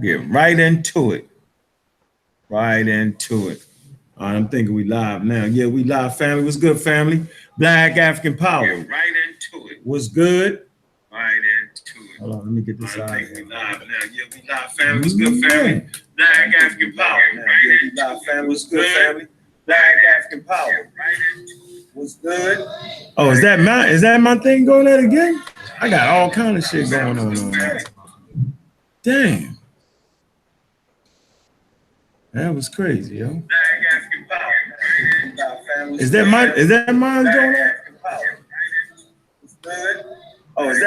Get right into it. Right into it. All right, I'm thinking we live now. Yeah, we live, family. What's good, family? Black African Power. Get right into it. What's good? Right into it. Hold on, let me get this out. I think we live now. Yeah, we live, family. What's good, family? Black African Power. Yeah, we live, family. What's good, family? Black African Power. Right into it. What's good? Oh, is that my thing going at again? I got all kind of shit going on that. Damn, that was crazy, yo. Is that mine going at? Oh, is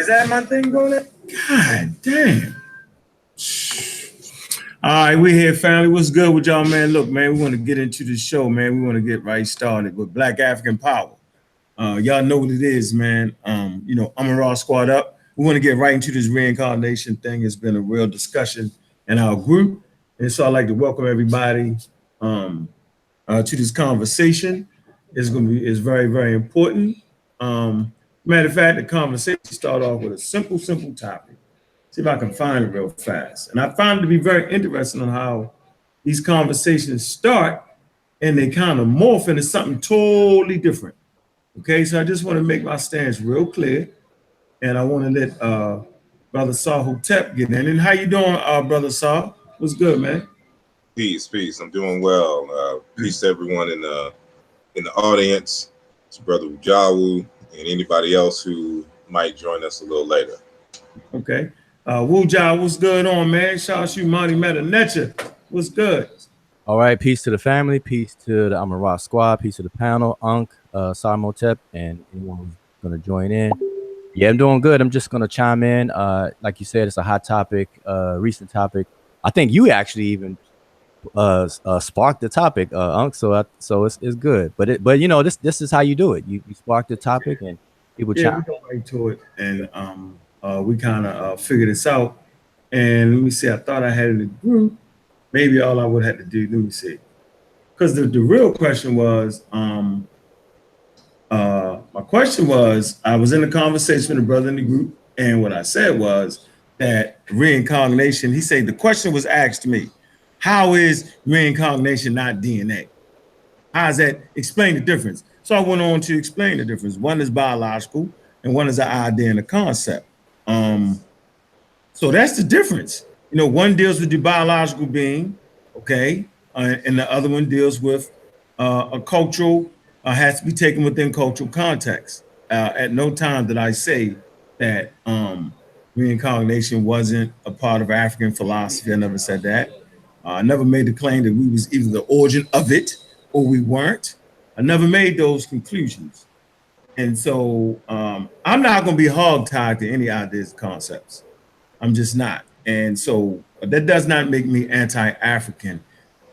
that my thing going at? God damn. All right, we're here, family. What's good with y'all, man? Look, man, we want to get into the show, man. We want to get right started with Black African Power. Y'all know what it is, man. I'm a raw squad up. We want to get right into this reincarnation thing. It's been a real discussion in our group. And so I'd like to welcome everybody to this conversation. It's very, very important. Matter of fact, the conversation start off with a simple topic. See if I can find it real fast. And I find it to be very interesting on how these conversations start and they kind of morph into something totally different. Okay, so I just want to make my stance real clear, and I want to let Brother Saw Hotep get in. And how you doing, Brother Saw? What's good, man? Peace. I'm doing well. Peace to everyone in the audience. It's Brother Ujawu and anybody else who might join us a little later. Okay. Wuja, what's good on, man? Shout out to you, Monty Metanecha. What's good? All right, peace to the family, peace to the Amara squad, peace to the panel, Unc, Sarmotep, and anyone who's going to join in. Yeah, I'm doing good. I'm just going to chime in. Like you said, it's a hot topic, recent topic. I think you actually even sparked the topic, Unc. So it's good. But you know, this is how you do it. You spark the topic and people chime. We go right to it, and we kind of figured this out. And let me see. I thought I had it in the group. Maybe all I would have to do. Let me see. Because the real question was, my question was, I was in a conversation with a brother in the group, and what I said was that reincarnation. He said the question was asked to me, how is reincarnation not DNA? How does that explain the difference? So I went on to explain the difference. One is biological, and one is an idea and a concept. So that's the difference. You know, one deals with the biological being, okay, and the other one deals with a cultural, has to be taken within cultural context. At no time did I say that reincarnation wasn't a part of African philosophy. I never said that. I never made the claim that we was either the origin of it or we weren't. I never made those conclusions. And so I'm not going to be hogtied to any ideas, concepts. I'm just not. And so that does not make me anti-African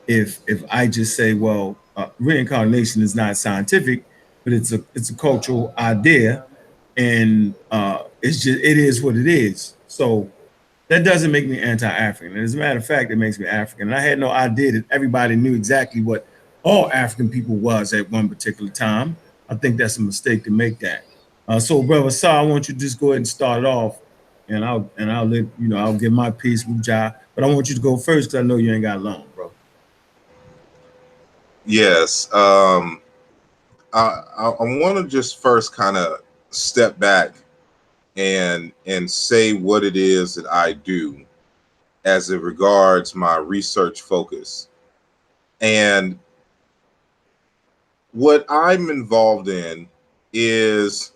if I just say, well, reincarnation is not scientific, but it's a cultural idea, and it is what it is. So that doesn't make me anti-African. And as a matter of fact, it makes me African. And I had no idea that everybody knew exactly what all African people was at one particular time. I think that's a mistake to make that. So, brother Sa, I want you to just go ahead and start it off, and I'll let you know, I'll give my piece with Ja, but I want you to go first because I know you ain't got long, bro. Yes. I want to just first kind of step back and say what it is that I do as it regards my research focus. And what I'm involved in is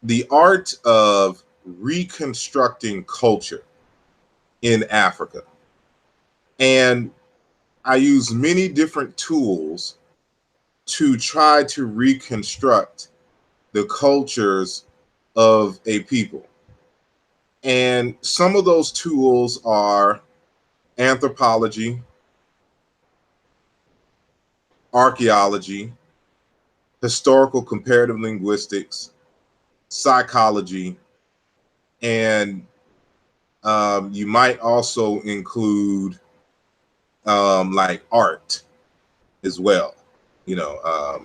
the art of reconstructing culture in Africa. And I use many different tools to try to reconstruct the cultures of a people. And some of those tools are anthropology, archaeology, historical comparative linguistics, psychology, and you might also include like art as well, you know.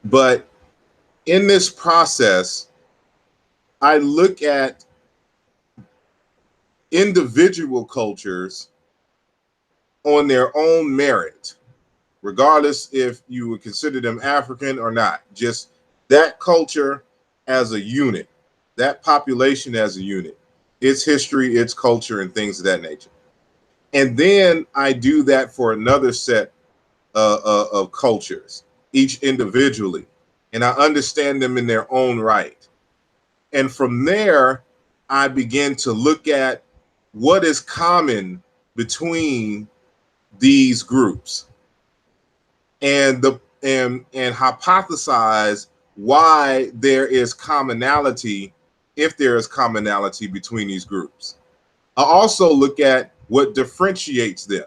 But in this process, I look at individual cultures on their own merit, regardless if you would consider them African or not. Just that culture as a unit, that population as a unit, its history, its culture, and things of that nature. And then I do that for another set of cultures, each individually, and I understand them in their own right. And from there, I begin to look at what is common between these groups and hypothesize why there is commonality, if there is commonality between these groups. I also look at what differentiates them,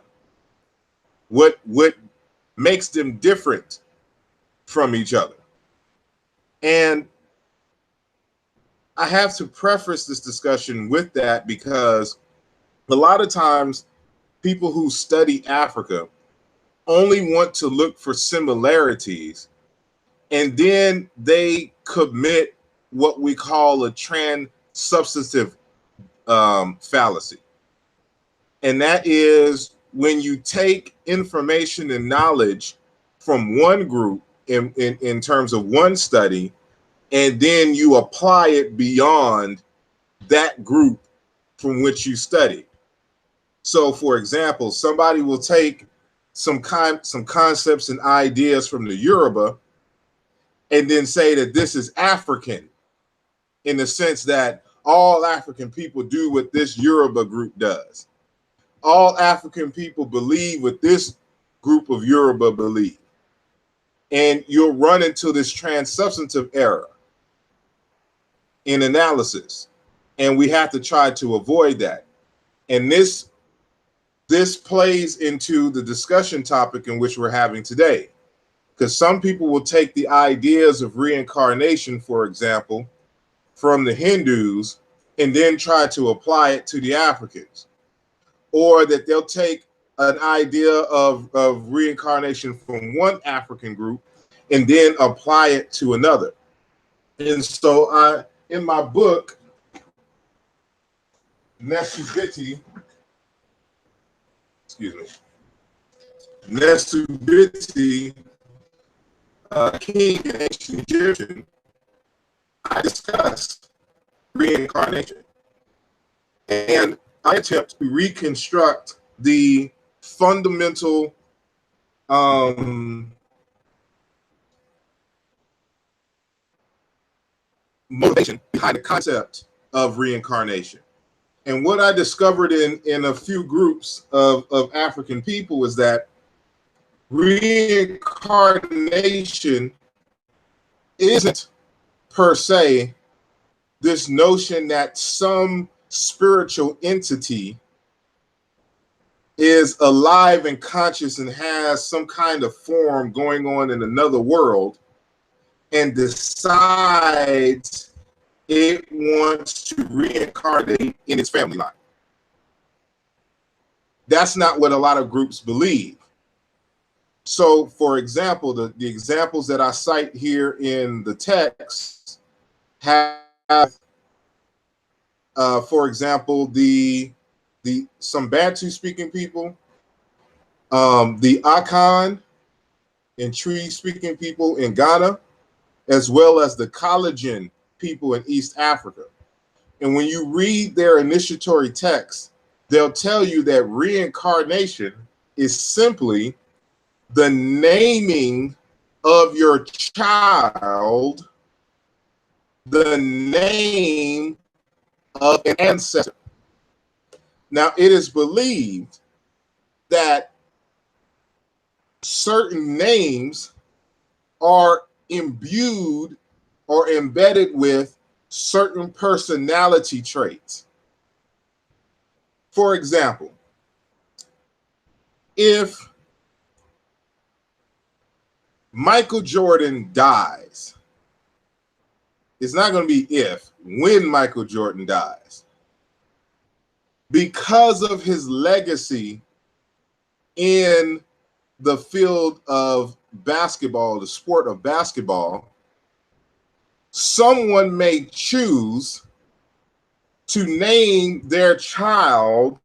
what makes them different from each other. And I have to preface this discussion with that because a lot of times people who study Africa only want to look for similarities, and then they commit what we call a trans-substantive fallacy. And that is when you take information and knowledge from one group in terms of one study, and then you apply it beyond that group from which you studied. So, for example, somebody will take some concepts and ideas from the Yoruba and then say that this is African, in the sense that all African people do what this Yoruba group does. All African people believe what this group of Yoruba believe. And you'll run into this trans-substantive error in analysis. And we have to try to avoid that. And this plays into the discussion topic in which we're having today. Because some people will take the ideas of reincarnation, for example, from the Hindus and then try to apply it to the Africans. Or that they'll take an idea of reincarnation from one African group and then apply it to another. And so in my book, Nesubiti, King and Ancient Egyptian, I discuss reincarnation. And I attempt to reconstruct the fundamental motivation behind the concept of reincarnation. And what I discovered in a few groups of African people is that reincarnation isn't per se this notion that some spiritual entity is alive and conscious and has some kind of form going on in another world and decides it wants to reincarnate in its family line. That's not what a lot of groups believe. So, for example, the examples that I cite here in the text have, for example, some Bantu-speaking people, the Akan and Tree-speaking people in Ghana, as well as the Collagen people in East Africa. And when you read their initiatory text, they'll tell you that reincarnation is simply the naming of your child, the name of an ancestor. Now, it is believed that certain names are imbued or embedded with certain personality traits. For example, if Michael Jordan dies, it's not going to be if, when Michael Jordan dies. Because of his legacy in the field of basketball, the sport of basketball, someone may choose to name their child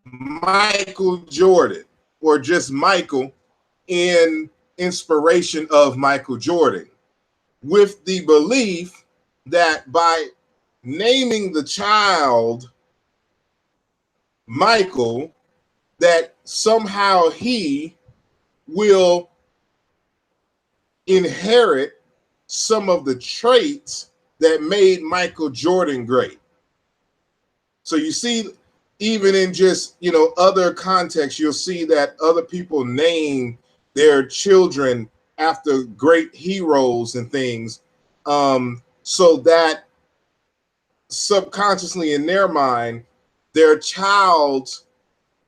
Michael Jordan, or just Michael, in inspiration of Michael Jordan, with the belief that by naming the child Michael, that somehow he will inherit some of the traits that made Michael Jordan great. So you see, even in just, other contexts, you'll see that other people name their children after great heroes and things, so that subconsciously in their mind, their child's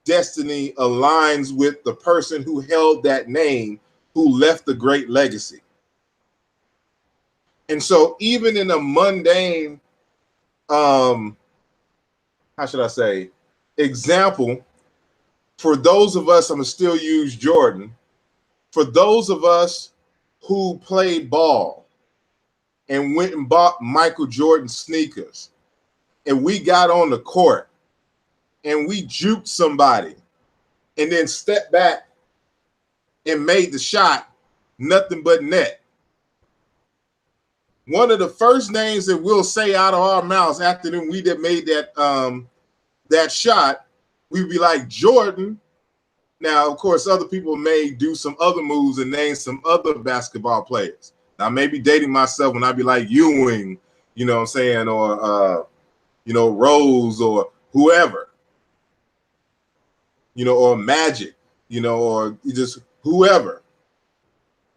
destiny aligns with the person who held that name, who left a great legacy. And so even in a mundane, how should I say, example, for those of us, I'm gonna still use Jordan, for those of us who played ball and went and bought Michael Jordan sneakers, and we got on the court and we juked somebody and then stepped back and made the shot, nothing but net. One of the first names that we'll say out of our mouths after we that made that shot, we'd be like, Jordan. Now, of course, other people may do some other moves and name some other basketball players. Now, I may be dating myself when I be like Ewing, you know what I'm saying, or Rose, or whoever, or Magic, or just whoever.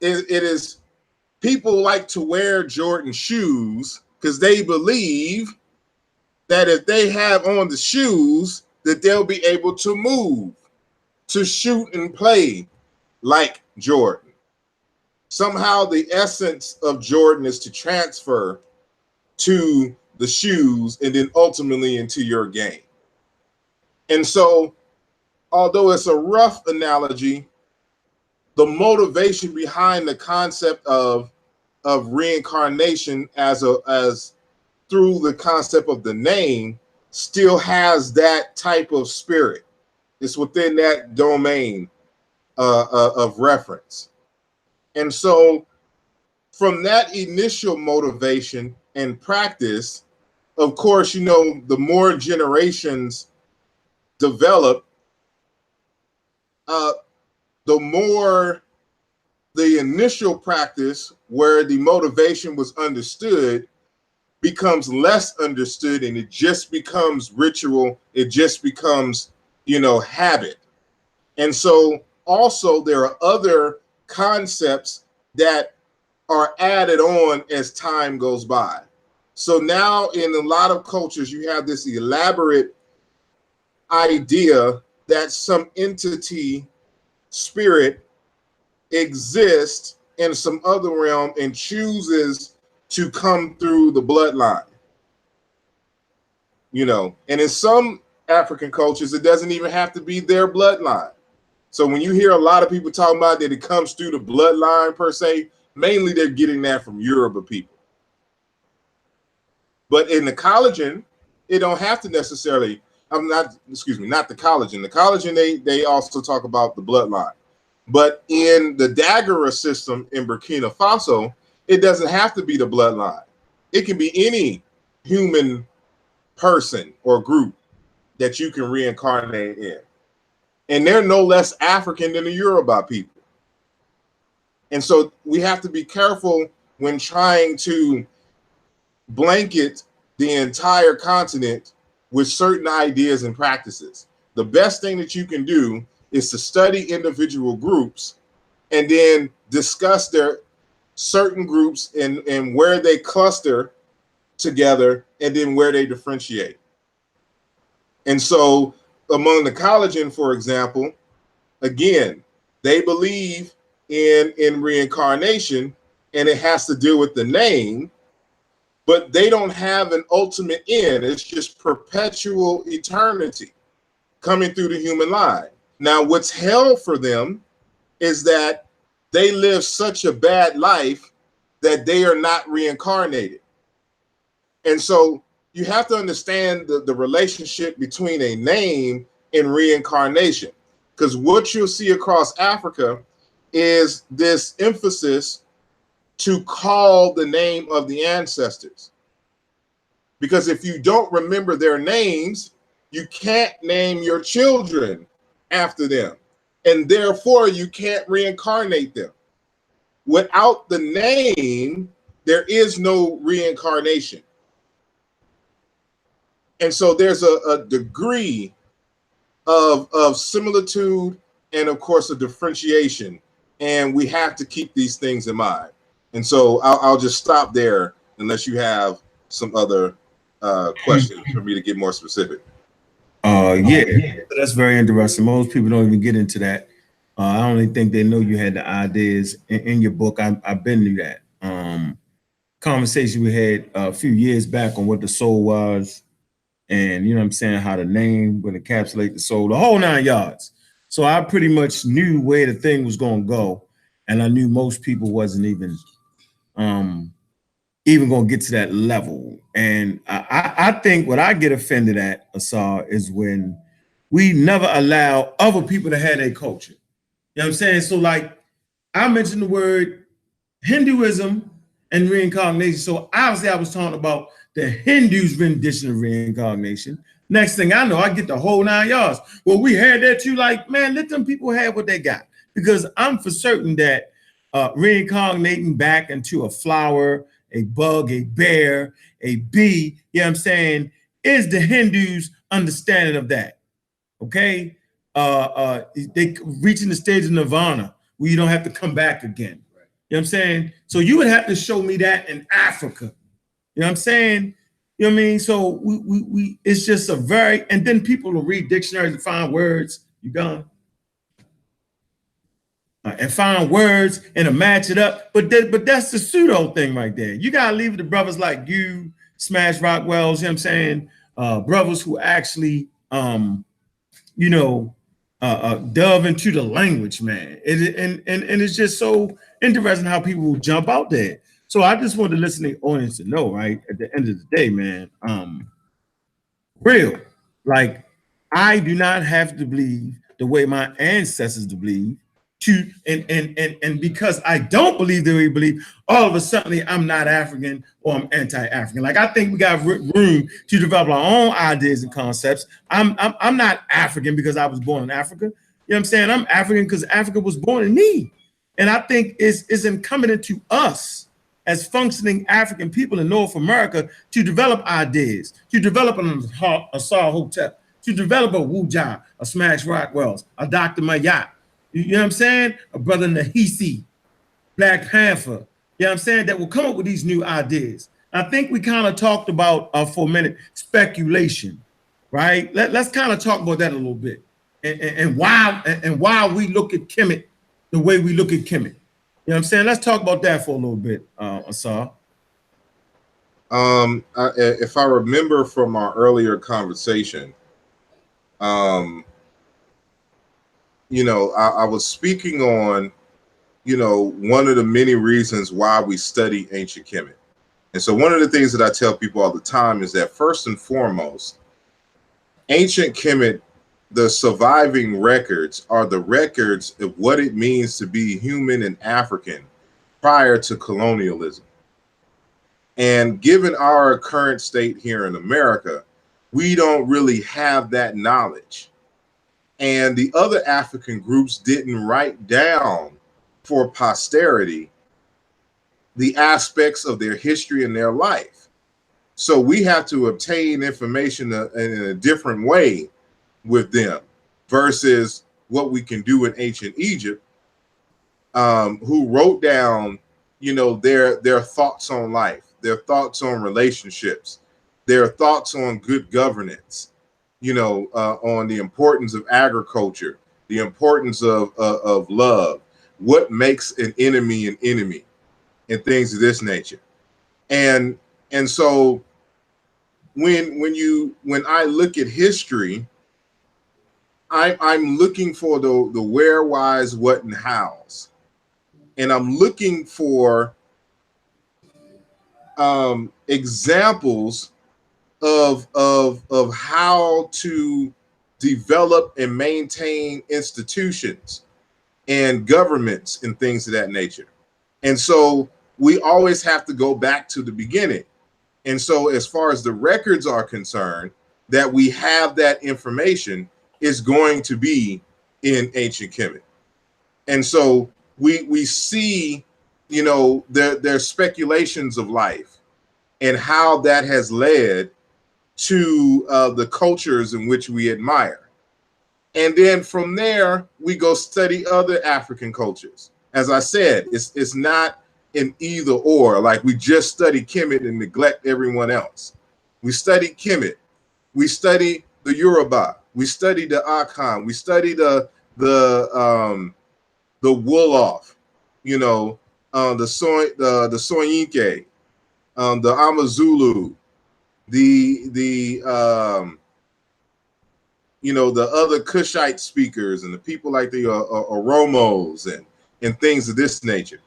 It is, people like to wear Jordan shoes because they believe that if they have on the shoes, that they'll be able to move, to shoot and play like Jordan. Somehow the essence of Jordan is to transfer to the shoes and then ultimately into your game. And so, although it's a rough analogy, the motivation behind the concept of reincarnation as through the concept of the name still has that type of spirit. It's within that domain of reference. And so from that initial motivation and practice, of course, the more generations develop, the more the initial practice where the motivation was understood becomes less understood, and it just becomes ritual. It just becomes, habit. And so also there are other concepts that are added on as time goes by. So now in a lot of cultures, you have this elaborate idea that some entity, spirit, exists in some other realm and chooses to come through the bloodline. And in some African cultures, it doesn't even have to be their bloodline. So when you hear a lot of people talking about that it comes through the bloodline per se, mainly they're getting that from Yoruba people. But in the collagen, it don't have to necessarily, not the collagen. The collagen, they also talk about the bloodline. But in the Dagara system in Burkina Faso, it doesn't have to be the bloodline. It can be any human person or group that you can reincarnate in. And they're no less African than the Yoruba people. And so we have to be careful when trying to blanket the entire continent with certain ideas and practices. The best thing that you can do is to study individual groups and then discuss their certain groups and where they cluster together and then where they differentiate. And so among the collagen, for example, again, they believe in reincarnation, and it has to do with the name, but they don't have an ultimate end. It's just perpetual eternity coming through the human line. Now, what's hell for them is that they live such a bad life that they are not reincarnated. And so you have to understand the relationship between a name and reincarnation. Because what you'll see across Africa is this emphasis to call the name of the ancestors. Because if you don't remember their names, you can't name your children after them. And therefore, you can't reincarnate them. Without the name, there is no reincarnation. And so there's a degree of similitude and, of course, a differentiation. And we have to keep these things in mind. And so I'll just stop there unless you have some other questions for me to get more specific. Yeah, that's very interesting. Most people don't even get into that. I only think they know you had the ideas in your book. I've been through that conversation we had a few years back on what the soul was, and you know what I'm saying, how the name would encapsulate the soul, the whole 9 yards. So I pretty much knew where the thing was going to go, and I knew most people wasn't even going to get to that level. And I think what I get offended at, Asar, is when we never allow other people to have their culture. You know what I'm saying? So like I mentioned the word Hinduism and reincarnation. So obviously I was talking about the Hindus' rendition of reincarnation. Next thing I know, I get the whole 9 yards. Well, we had that too. Like, man, let them people have what they got. Because I'm for certain that reincarnating back into a flower, a bug, a bear, a bee, you know what I'm saying, is the Hindus' understanding of that. Okay? They reaching the stage of nirvana where you don't have to come back again. You know what I'm saying? So you would have to show me that in Africa. You know what I'm saying? You know what I mean? So we it's just a very, and then people will read dictionaries and find words. You gone? And find words and to match it up. But that's the pseudo thing right there. You gotta leave it to brothers like you, Smash Rockwells, you know what I'm saying? Brothers who actually delve into the language, man. And it's just so interesting how people will jump out there. So I just want the listening audience to know, right? At the end of the day, man, real. Like, I do not have to believe the way my ancestors believe to, and because I don't believe the way we believe, all of a sudden I'm not African or I'm anti-African. Like, I think we got room to develop our own ideas and concepts. I'm not African because I was born in Africa. You know what I'm saying? I'm African because Africa was born in me. And I think it's incumbent into us as functioning African people in North America to develop ideas, to develop a Saw Hotep, to develop a Wu Jia, a Smash Rockwells, a Dr. Mayat, you know what I'm saying? A brother Nahisi, Black Panther, you know what I'm saying? That will come up with these new ideas. I think we kind of talked about, for a minute, speculation, right? Let's kind of talk about that a little bit. And why we look at Kemet the way we look at Kemet. You know what I'm saying? Let's talk about that for a little bit, Asar. If I remember from our earlier conversation, I was speaking on, one of the many reasons why we study ancient Kemet. And so one of the things that I tell people all the time is that first and foremost, ancient Kemet, the surviving records are the records of what it means to be human and African prior to colonialism. And given our current state here in America, we don't really have that knowledge. And the other African groups didn't write down for posterity the aspects of their history and their life. So we have to obtain information in a different way with them versus what we can do in ancient Egypt, who wrote down, their thoughts on life, their thoughts on relationships, their thoughts on good governance, on the importance of agriculture, the importance of love, what makes an enemy, and things of this nature. And so when I look at history, I'm looking for the where, whys, what, and hows, and I'm looking for examples of how to develop and maintain institutions and governments and things of that nature. And so we always have to go back to the beginning. And so as far as the records are concerned, that we have that information is going to be in ancient Kemet. And so we see, you know, there's speculations of life and how that has led to the cultures in which we admire. And then from there, we go study other African cultures. As I said, it's not an either or, like we just study Kemet and neglect everyone else. We study Kemet, we study the Yoruba, we study the Akan, we study the Wolof, you know, the Soyinke, the Amazulu, the you know, the other Kushite speakers and the people like the Oromos and things of this nature.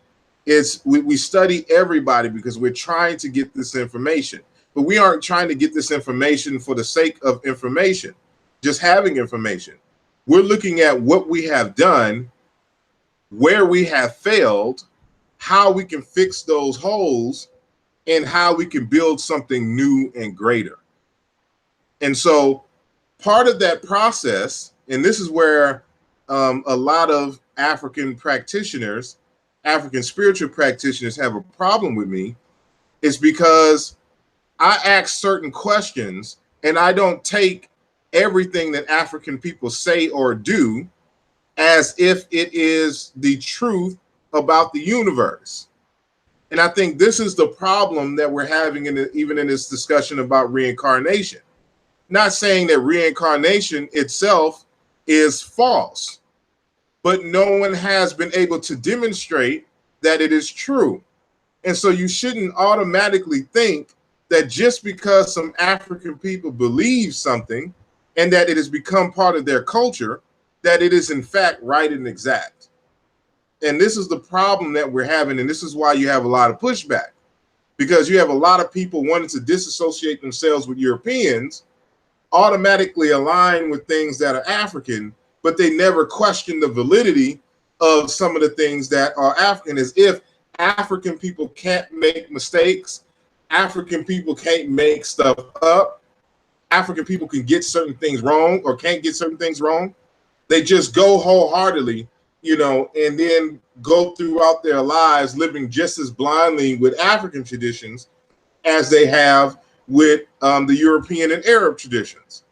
It's we study everybody because we're trying to get this information, but we aren't trying to get this information for the sake of information, just having information. We're looking at what we have done, where we have failed, how we can fix those holes, and how we can build something new and greater. And so part of that process, and this is where a lot of African practitioners, African spiritual practitioners have a problem with me, is because I ask certain questions and I don't take everything that African people say or do as if it is the truth about the universe. And I think this is the problem that we're having even in this discussion about reincarnation. Not saying that reincarnation itself is false, but no one has been able to demonstrate that it is true. And so you shouldn't automatically think that just because some African people believe something and that it has become part of their culture, that it is in fact right and exact. And this is the problem that we're having. And this is why you have a lot of pushback, because you have a lot of people wanting to disassociate themselves with Europeans, automatically align with things that are African, but they never question the validity of some of the things that are African, as if African people can't make mistakes, African people can't make stuff up, African people can get certain things wrong or can't get certain things wrong. They just go wholeheartedly, you know, and then go throughout their lives living just as blindly with African traditions as they have with the European and Arab traditions.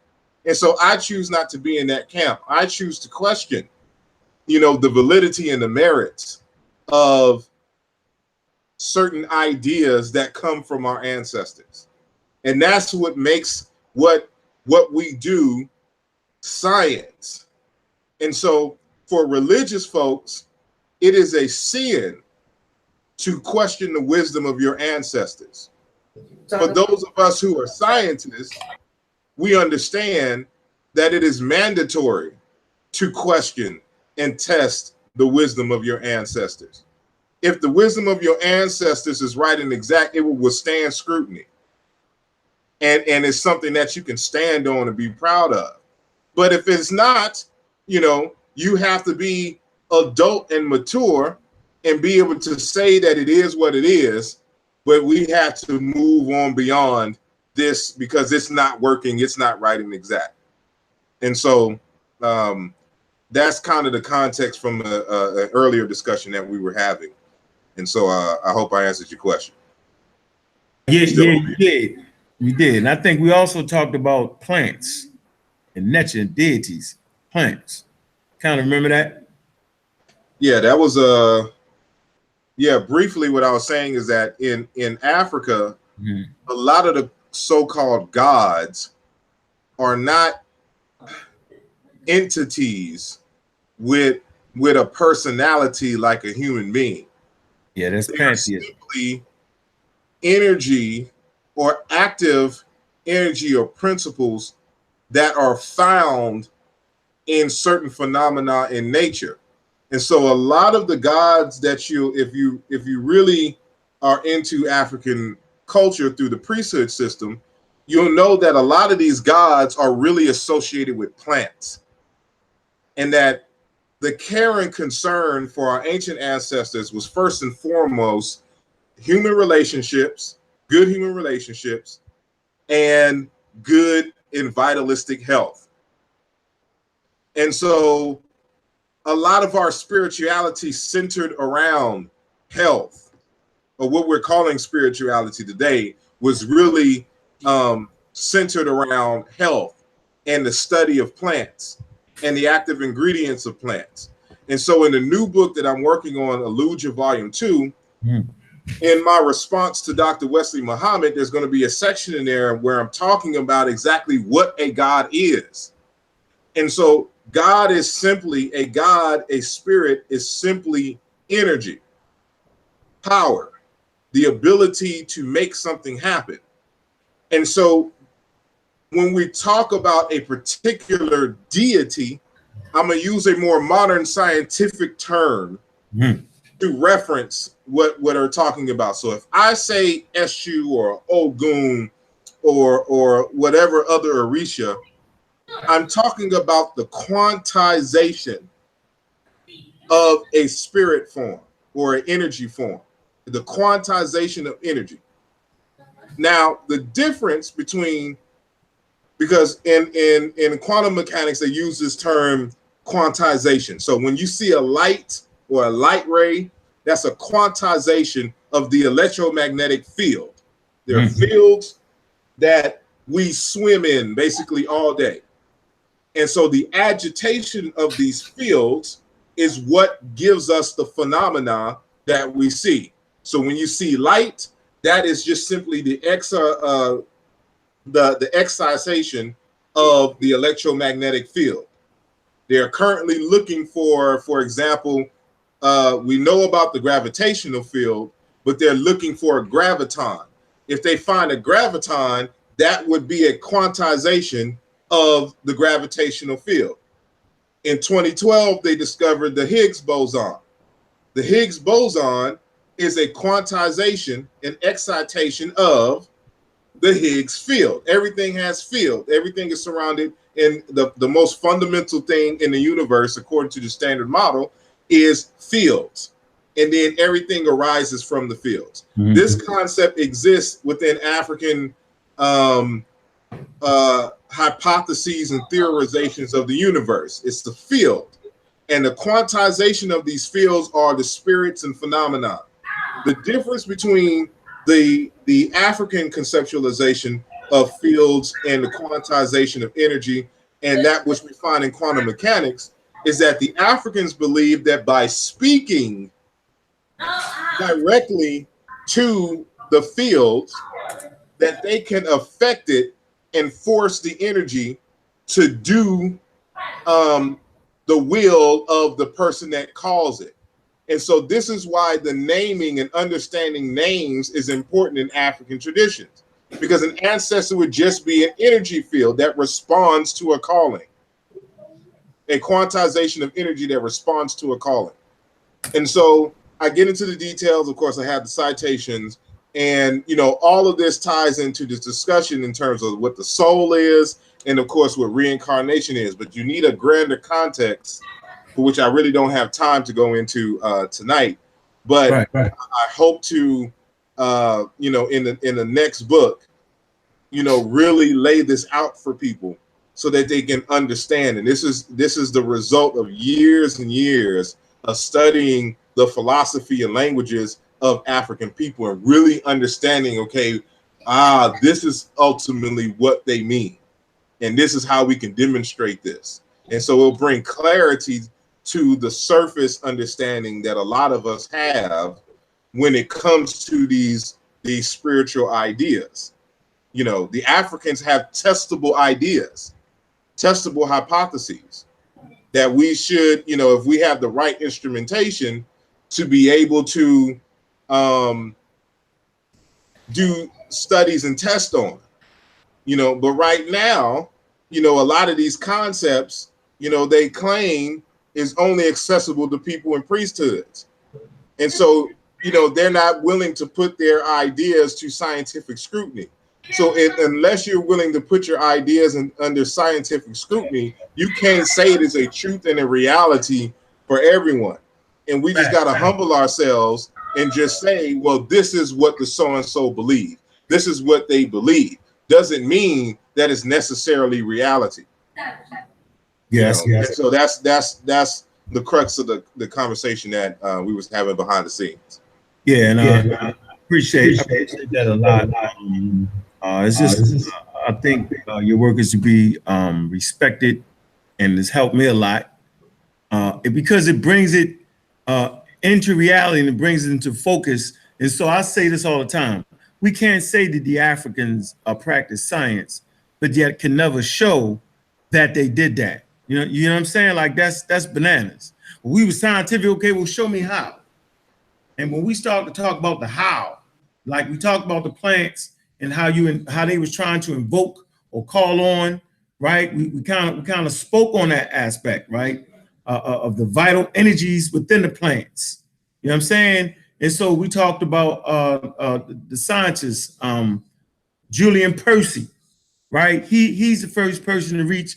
And so I choose not to be in that camp. I choose to question, you know, the validity and the merits of certain ideas that come from our ancestors. And that's what makes what we do science. And so for religious folks, it is a sin to question the wisdom of your ancestors. For those of us who are scientists, we understand that it is mandatory to question and test the wisdom of your ancestors. If the wisdom of your ancestors is right and exact, it will withstand scrutiny. And it's something that you can stand on and be proud of. But if it's not, you know, you have to be adult and mature and be able to say that it is what it is, but we have to move on beyond this because it's not working, it's not right and exact. And so that's kind of the context from an earlier discussion that we were having. And so I hope I answered your question. Yeah, you did. You did. And I think we also talked about plants and nature and deities, plants. Kind of remember that? Yeah, that was yeah, briefly what I was saying is that in Africa, a lot of the so-called gods are not entities with a personality like a human being. Yeah, that's They are pantheism. simply energy or active energy or principles that are found in certain phenomena in nature. And so a lot of the gods that if you really are into African culture through the priesthood system, you'll know that a lot of these gods are really associated with plants, and that the care and concern for our ancient ancestors was first and foremost human relationships, good human relationships, and good and vitalistic health. And so a lot of our spirituality centered around health, or what we're calling spirituality today, was really centered around health and the study of plants and the active ingredients of plants. And so in the new book that I'm working on, Alluja Volume 2, in my response to Dr. Wesley Muhammad, there's going to be a section in there where I'm talking about exactly what a god is. And so God is simply a god, a spirit is simply energy, power, the ability to make something happen. And so when we talk about a particular deity, I'm going to use a more modern scientific term to reference what we're talking about. So if I say Eshu or Ogun or whatever other Orisha, I'm talking about the quantization of a spirit form or an energy form, the quantization of energy. Now, the difference between, because in quantum mechanics, they use this term quantization. So when you see a light or a light ray, that's a quantization of the electromagnetic field. There are fields that we swim in basically all day. And so the agitation of these fields is what gives us the phenomena that we see. So when you see light, that is just simply the excitation of the electromagnetic field. They're currently looking for example, we know about the gravitational field, but they're looking for a graviton. If they find a graviton, that would be a quantization of the gravitational field. In 2012, they discovered the Higgs boson. The Higgs boson is a quantization, an excitation of the Higgs field. Everything has field. Everything is surrounded in the most fundamental thing in the universe, according to the standard model, is fields. And then everything arises from the fields. This concept exists within African hypotheses and theorizations of the universe. It's the field. And the quantization of these fields are the spirits and phenomena. The difference between the African conceptualization of fields and the quantization of energy and that which we find in quantum mechanics is that the Africans believe that by speaking directly to the fields, that they can affect it and force the energy to do the will of the person that calls it. And so this is why the naming and understanding names is important in African traditions, because an ancestor would just be an energy field that responds to a calling, a quantization of energy that responds to a calling. And so I get into the details. Of course, I have the citations, and all of this ties into this discussion in terms of what the soul is, and of course what reincarnation is. But you need a grander context, for which I really don't have time to go into tonight. But I hope to, in the next book, really lay this out for people so that they can understand. And this is the result of years and years of studying the philosophy and languages of African people and really understanding, okay, this is ultimately what they mean. And this is how we can demonstrate this. And so it'll bring clarity to the surface understanding that a lot of us have when it comes to these spiritual ideas. The Africans have testable ideas, testable hypotheses that we should, if we have the right instrumentation, to be able to do studies and test on. But right now, a lot of these concepts, they claim is only accessible to people in priesthoods. And so, they're not willing to put their ideas to scientific scrutiny. So unless you're willing to put your ideas under scientific scrutiny, you can't say it is a truth and a reality for everyone. And we just got to humble ourselves and just say, well, this is what the so-and-so believe. This is what they believe. Doesn't mean that it's necessarily reality. Yes, You know? yes. And so that's the crux of the conversation that we was having behind the scenes. Yeah, and I appreciate that a lot. It's just I think your work is to be respected, and it's helped me a lot because it brings it into reality and it brings it into focus. And so I say this all the time: we can't say that the Africans practice science, but yet can never show that they did that. You know what I'm saying? Like that's bananas. We were scientific. Okay, well, show me how. And when we start to talk about the how, like we talked about the plants and how they was trying to invoke or call on, right? We kind of spoke on that aspect, right, of the vital energies within the plants. You know what I'm saying? And so we talked about the scientist Julian Percy, right? He's the first person to reach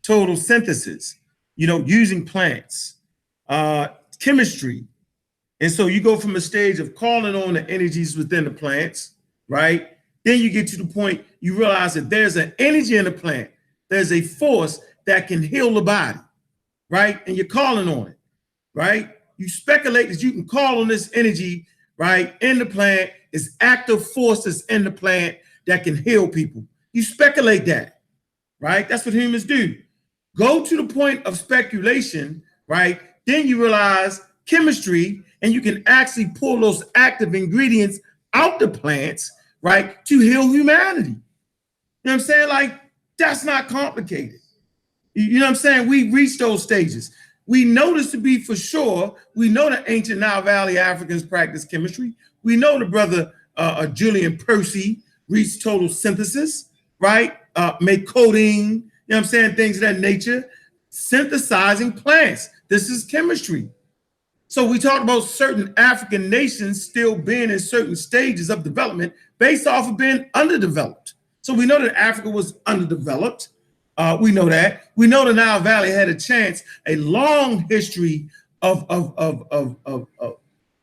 total synthesis, using plants, chemistry. And so you go from a stage of calling on the energies within the plants, right? Then you get to the point you realize that there's an energy in the plant. There's a force that can heal the body, right? And you're calling on it, right? You speculate that you can call on this energy, right, in the plant. It's active forces in the plant that can heal people. You speculate that, right? That's what humans do. Go to the point of speculation, right? Then you realize chemistry, and you can actually pull those active ingredients out the plants, right, to heal humanity. You know what I'm saying? Like, that's not complicated. You know what I'm saying? We reached those stages. We know this to be for sure. We know the ancient Nile Valley Africans practiced chemistry. We know the brother Julian Percy reached total synthesis, right? Make codeine, you know what I'm saying? Things of that nature. Synthesizing plants. This is chemistry. So we talked about certain African nations still being in certain stages of development based off of being underdeveloped. So we know that Africa was underdeveloped. We know that. We know the Nile Valley had a long history of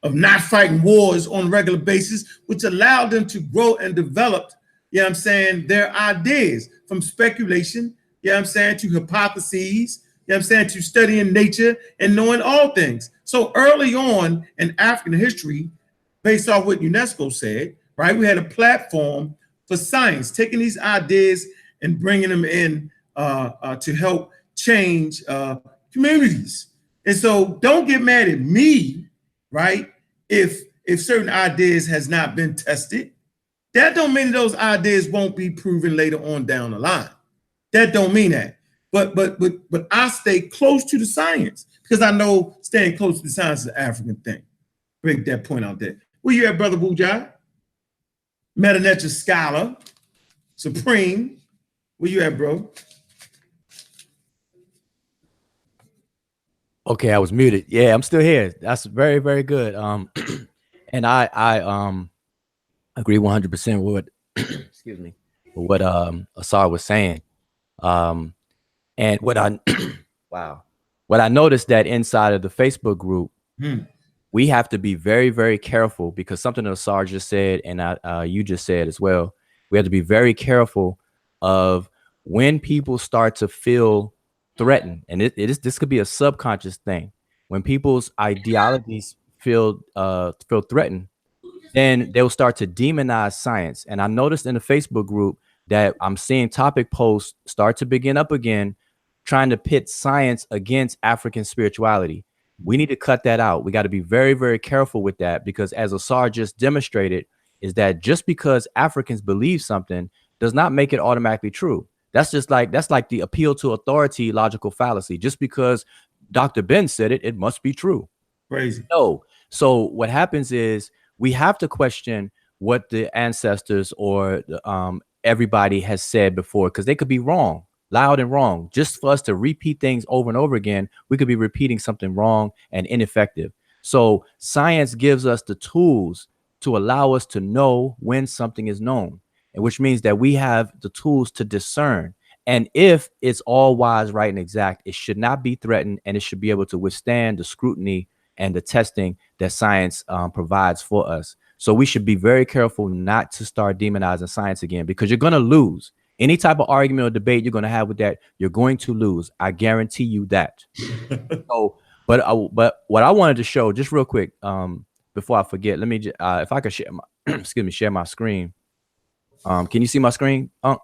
not fighting wars on a regular basis, which allowed them to grow and develop, you know what I'm saying, their ideas from speculation, you know what I'm saying, to hypotheses, you know what I'm saying, to studying nature and knowing all things. So early on in African history, based off what UNESCO said, right, we had a platform for science, taking these ideas and bringing them in to help change communities. And so don't get mad at me, right, if certain ideas has not been tested. That don't mean those ideas won't be proven later on down the line. That don't mean that. But I stay close to the science because I know staying close to the science is an African thing. Break that point out there. Where you at, Brother Bujai? Meta Nature Scholar, Supreme. Where you at, bro? Okay, I was muted. Yeah, I'm still here. That's very, very good. And I agree 100% with what excuse me, with what Asar was saying. And what I wow, what I noticed that inside of the Facebook group, we have to be very, very careful because something that Asar just said, and you just said as well. We have to be very careful of when people start to feel threatened, and this could be a subconscious thing. When people's ideologies feel threatened, then they'll start to demonize science. And I noticed in the Facebook group that I'm seeing topic posts start to begin up again, trying to pit science against African spirituality. We need to cut that out. We got to be very, very careful with that because as Asar just demonstrated, is that just because Africans believe something does not make it automatically true. That's like the appeal to authority logical fallacy. Just because Dr. Ben said it, it must be true. Crazy. No. So what happens is we have to question what the ancestors or everybody has said before, because they could be wrong, loud and wrong. Just for us to repeat things over and over again, we could be repeating something wrong and ineffective. So science gives us the tools to allow us to know when something is known. and which means that we have the tools to discern. And if it's all wise, right, and exact, it should not be threatened, and it should be able to withstand the scrutiny and the testing that science provides for us. So we should be very careful not to start demonizing science again, because you're going to lose. Any type of argument or debate you're going to have with that, you're going to lose. I guarantee you that. So, but what I wanted to show, just real quick, before I forget, let me if I could share my excuse me, share my screen. Can you see my screen? I'm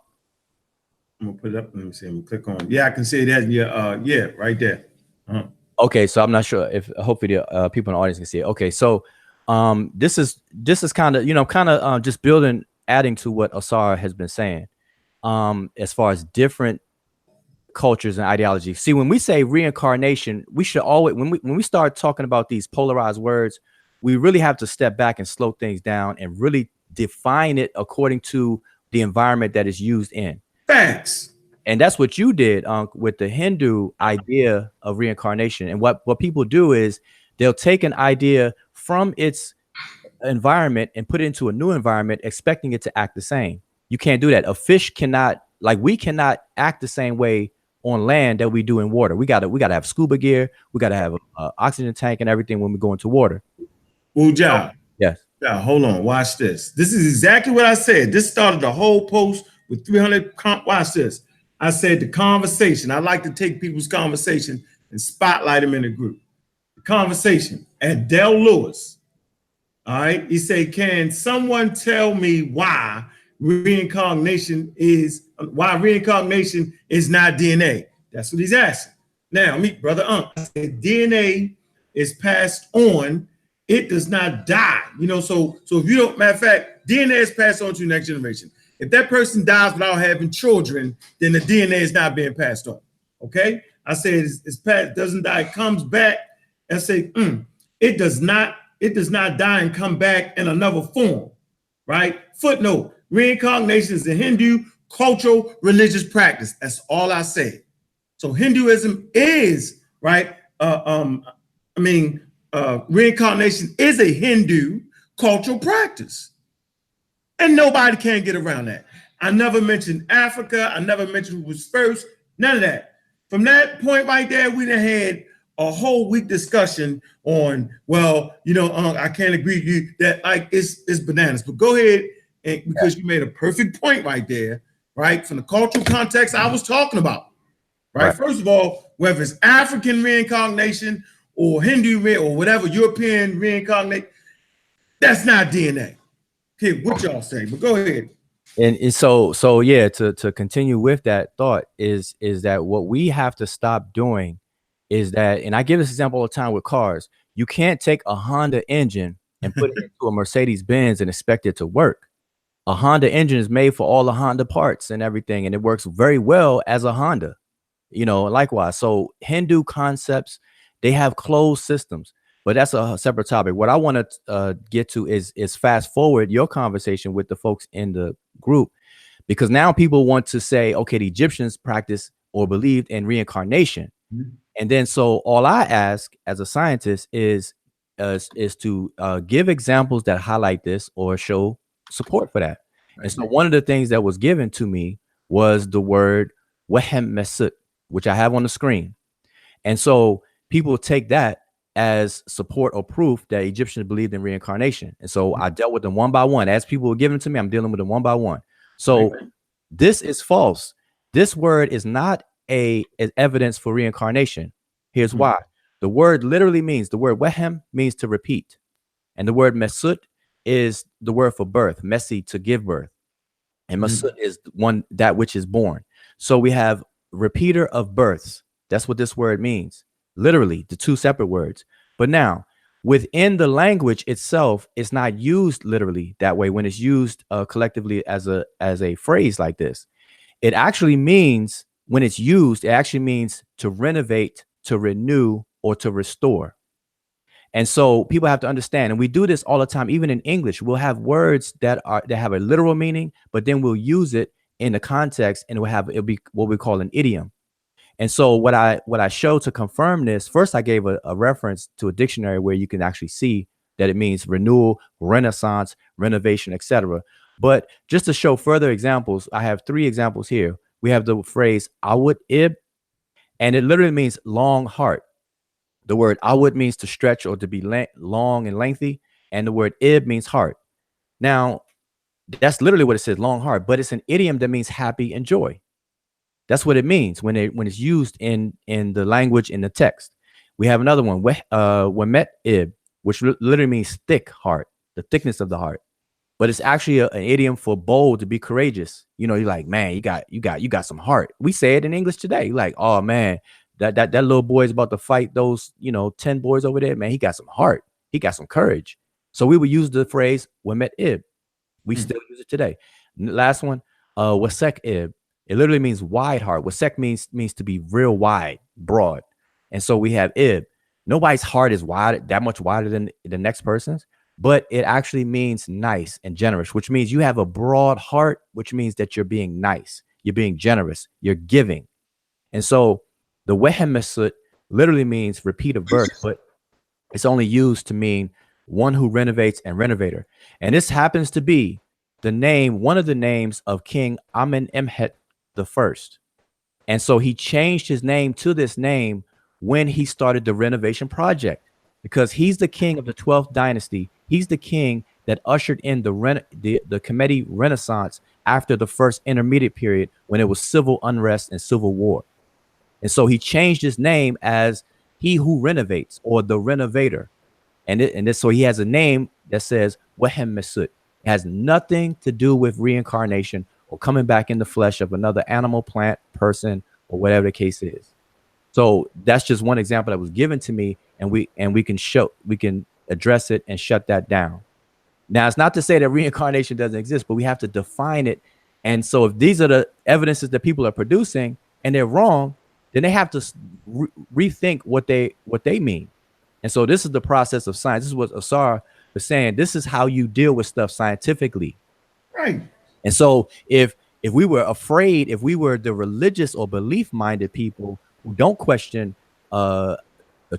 gonna put it up. Let me see. I'm gonna click on. Yeah, I can see that. Yeah, yeah, right there. Okay, so I'm not sure if hopefully the people in the audience can see it. Okay, so this is kind of just building, adding to what Asar has been saying, as far as different cultures and ideologies. See, when we say reincarnation, we should always, when we start talking about these polarized words, we really have to step back and slow things down and really define it according to the environment that is used in. Facts. And that's what you did with the Hindu idea of reincarnation. And what people do is they'll take an idea from its environment and put it into a new environment, expecting it to act the same. You can't do that. A fish cannot, like, we cannot act the same way on land that we do in water. We gotta have scuba gear. We gotta have an oxygen tank and everything when we go into water. Well, John. Yes. Yeah, hold on. Watch this. This is exactly what I said. This started the whole post with 300. Watch this. I said the conversation. I like to take people's conversation and spotlight them in a group. The conversation at Del Lewis. All right. He said, "Can someone tell me why reincarnation is not DNA?" That's what he's asking. Now, meet Brother Unc. I said DNA is passed on. It does not die. So if you don't, matter of fact, DNA is passed on to the next generation. If that person dies without having children, then the DNA is not being passed on. Okay? I said it's passed, doesn't die, it comes back. I say, it does not die and come back in another form. Right? Footnote: reincarnation is a Hindu cultural religious practice. That's all I said. So Hinduism is right. Reincarnation is a Hindu cultural practice. And nobody can get around that. I never mentioned Africa. I never mentioned who was first. None of that. From that point right there, we done had a whole week discussion on, I can't agree with you that it's bananas. But go ahead, and because you made a perfect point right there, right? From the cultural context I was talking about. Right? First of all, whether it's African reincarnation or Hindu or whatever, European reincarnation, that's not DNA. Okay, what y'all say? But go ahead. And so yeah, to continue with that thought is that what we have to stop doing is that, and I give this example all the time with cars, you can't take a Honda engine and put it into a Mercedes Benz and expect it to work. A Honda engine is made for all the Honda parts and everything, and it works very well as a Honda, likewise. So Hindu concepts, they have closed systems. But that's a separate topic. What I want to get to is fast forward your conversation with the folks in the group, because now people want to say, okay, the Egyptians practiced or believed in reincarnation. And then so all I ask as a scientist is to give examples that highlight this or show support for that. And so one of the things that was given to me was the word Wehem Mesut, which I have on the screen. And so people take that as support or proof that Egyptians believed in reincarnation. And so I dealt with them one by one. As people were giving to me, I'm dealing with them one by one. So this is false. This word is not as evidence for reincarnation. Here's why. The word literally means, the word Wehem means to repeat. And the word Mesut is the word for birth, Messi, to give birth. And Mesut is that which is born. So we have repeater of births. That's what this word means. Literally, the two separate words. But now, within the language itself, it's not used literally that way. When it's used collectively as a phrase like this, it actually means, when it's used, it actually means to renovate, to renew, or to restore. And so people have to understand, and we do this all the time, even in English. We'll have words that have a literal meaning, but then we'll use it in the context, and it'll be what we call an idiom. And so what I showed to confirm this, first I gave a reference to a dictionary where you can actually see that it means renewal, renaissance, renovation, etc. But just to show further examples, I have 3 examples here. We have the phrase awud ib, and it literally means long heart. The word awud means to stretch or to be long and lengthy, and the word ib means heart. Now, that's literally what it says, long heart, but it's an idiom that means happy and joy. That's what it means when it's used in the language in the text. We have another one, wemet ib, which literally means thick heart, the thickness of the heart. But it's actually an idiom for bold, to be courageous. You know, you're like, man, you got some heart. We say it in English today. You're like, oh man, that little boy is about to fight those, 10 boys over there. Man, he got some heart. He got some courage. So we would use the phrase wemet ib. We still use it today. Last one, wasek ib. It literally means wide heart. Wasek means to be real wide, broad. And so we have ib. Nobody's heart is wide, that much wider than the next person's, but it actually means nice and generous, which means you have a broad heart, which means that you're being nice, you're being generous, you're giving. And so the wehemesut literally means repeat of birth, but it's only used to mean one who renovates and renovator. And this happens to be one of the names of King Amenemhet the First. And so he changed his name to this name when he started the renovation project, because he's the king of the 12th dynasty. He's the king that ushered in the Kemetic Renaissance after the first intermediate period, when it was civil unrest and civil war. And so he changed his name as he who renovates, or the renovator. So he has a name that says Wehem Mesut. It has nothing to do with reincarnation or coming back in the flesh of another animal, plant, person, or whatever the case is. So that's just one example that was given to me, and we can address it and shut that down. Now, it's not to say that reincarnation doesn't exist, but we have to define it. And so if these are the evidences that people are producing and they're wrong, then they have to rethink what they mean. And so this is the process of science. This is what Asar was saying. This is how you deal with stuff scientifically. Right. And so if we were afraid, if we were the religious or belief-minded people who don't question the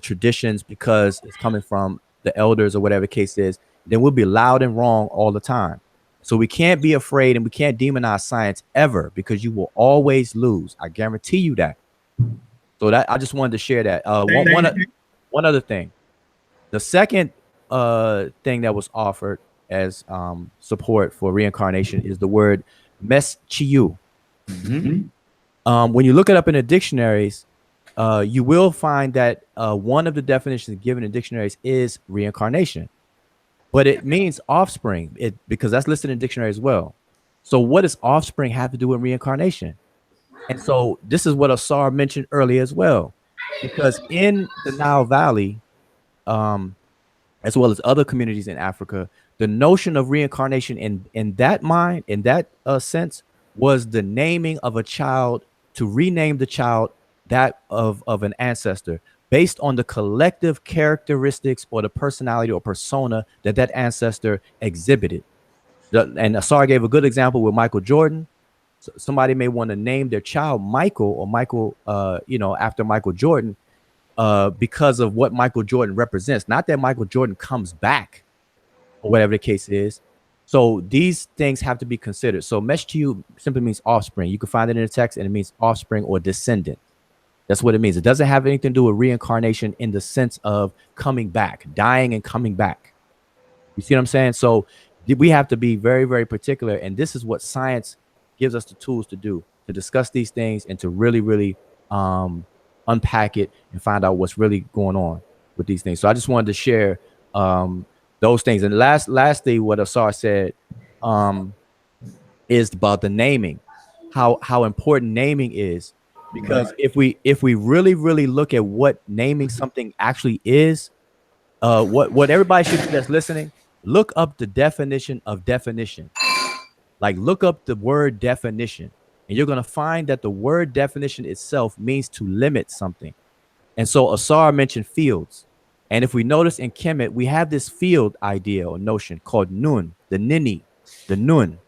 traditions because it's coming from the elders or whatever the case is, then we'll be loud and wrong all the time. So we can't be afraid, and we can't demonize science ever, because you will always lose. I guarantee you that. So that I just wanted to share that. One other thing. The second thing that was offered as support for reincarnation is the word meschiu. When you look it up in the dictionaries, you will find that one of the definitions given in dictionaries is reincarnation, but it means offspring, because that's listed in dictionary as well. So what does offspring have to do with reincarnation? And so this is what Asar mentioned earlier as well, because in the Nile Valley, as well as other communities in Africa, the notion of reincarnation in that sense was the naming of a child, to rename the child that of an ancestor based on the collective characteristics or the personality or persona that ancestor exhibited. And Asar gave a good example with Michael Jordan. So somebody may want to name their child Michael, or Michael, after Michael Jordan, because of what Michael Jordan represents. Not that Michael Jordan comes back, or whatever the case is. So these things have to be considered. So Meschiu simply means offspring. You can find it in the text, and it means offspring or descendant. That's what it means. It doesn't have anything to do with reincarnation in the sense of coming back, dying and coming back. You see what I'm saying? So we have to be very, very particular. And this is what science gives us the tools to do, to discuss these things and to really, really unpack it and find out what's really going on with these things. So I just wanted to share those things. And lastly, what Asar said is about the naming, how important naming is. Because if we really, really look at what naming something actually is, what everybody should do that's listening, look up the definition of definition. Like, look up the word definition, and you're going to find that the word definition itself means to limit something. And so Asar mentioned fields. And if we notice in Kemet, we have this field idea or notion called nun, the nini, the nun,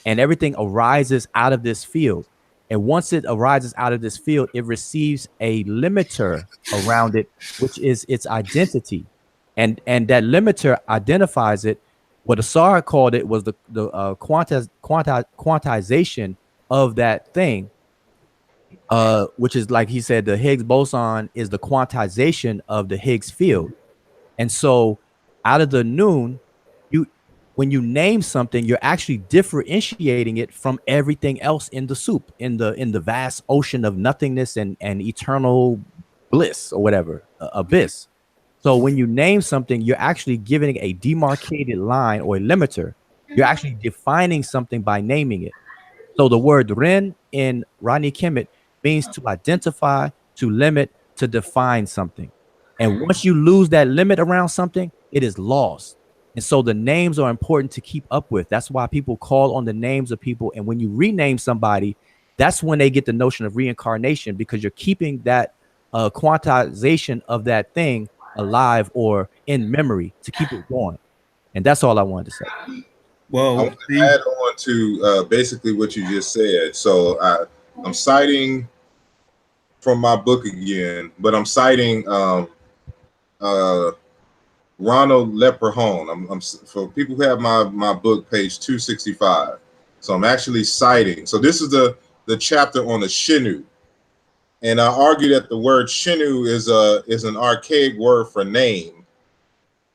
and everything arises out of this field. And once it arises out of this field, it receives a limiter around it, which is its identity. And that limiter identifies it What Asar called it was the quantization of that thing, which is like he said, the Higgs boson is the quantization of the Higgs field. And so out of the noon, you when you name something, you're actually differentiating it from everything else in the soup, in the vast ocean of nothingness and eternal bliss or whatever, abyss. So when you name something, you're actually giving it a demarcated line or a limiter. You're actually defining something by naming it. So the word Ren in Rodney Kemet means to identify, to limit, to define something. And once you lose that limit around something, it is lost. And so the names are important to keep up with. That's why people call on the names of people. And when you rename somebody, that's when they get the notion of reincarnation, because you're keeping that quantization of that thing alive or in memory to keep it going. And that's all I wanted to say. I Well, want to add on to basically what you just said. So I'm citing from my book again, but I'm citing Ronald Leprechaun. I'm for people who have my book, page 265. So I'm actually citing. So this is the chapter on the Shinu, and I argue that the word Shinu is an archaic word for name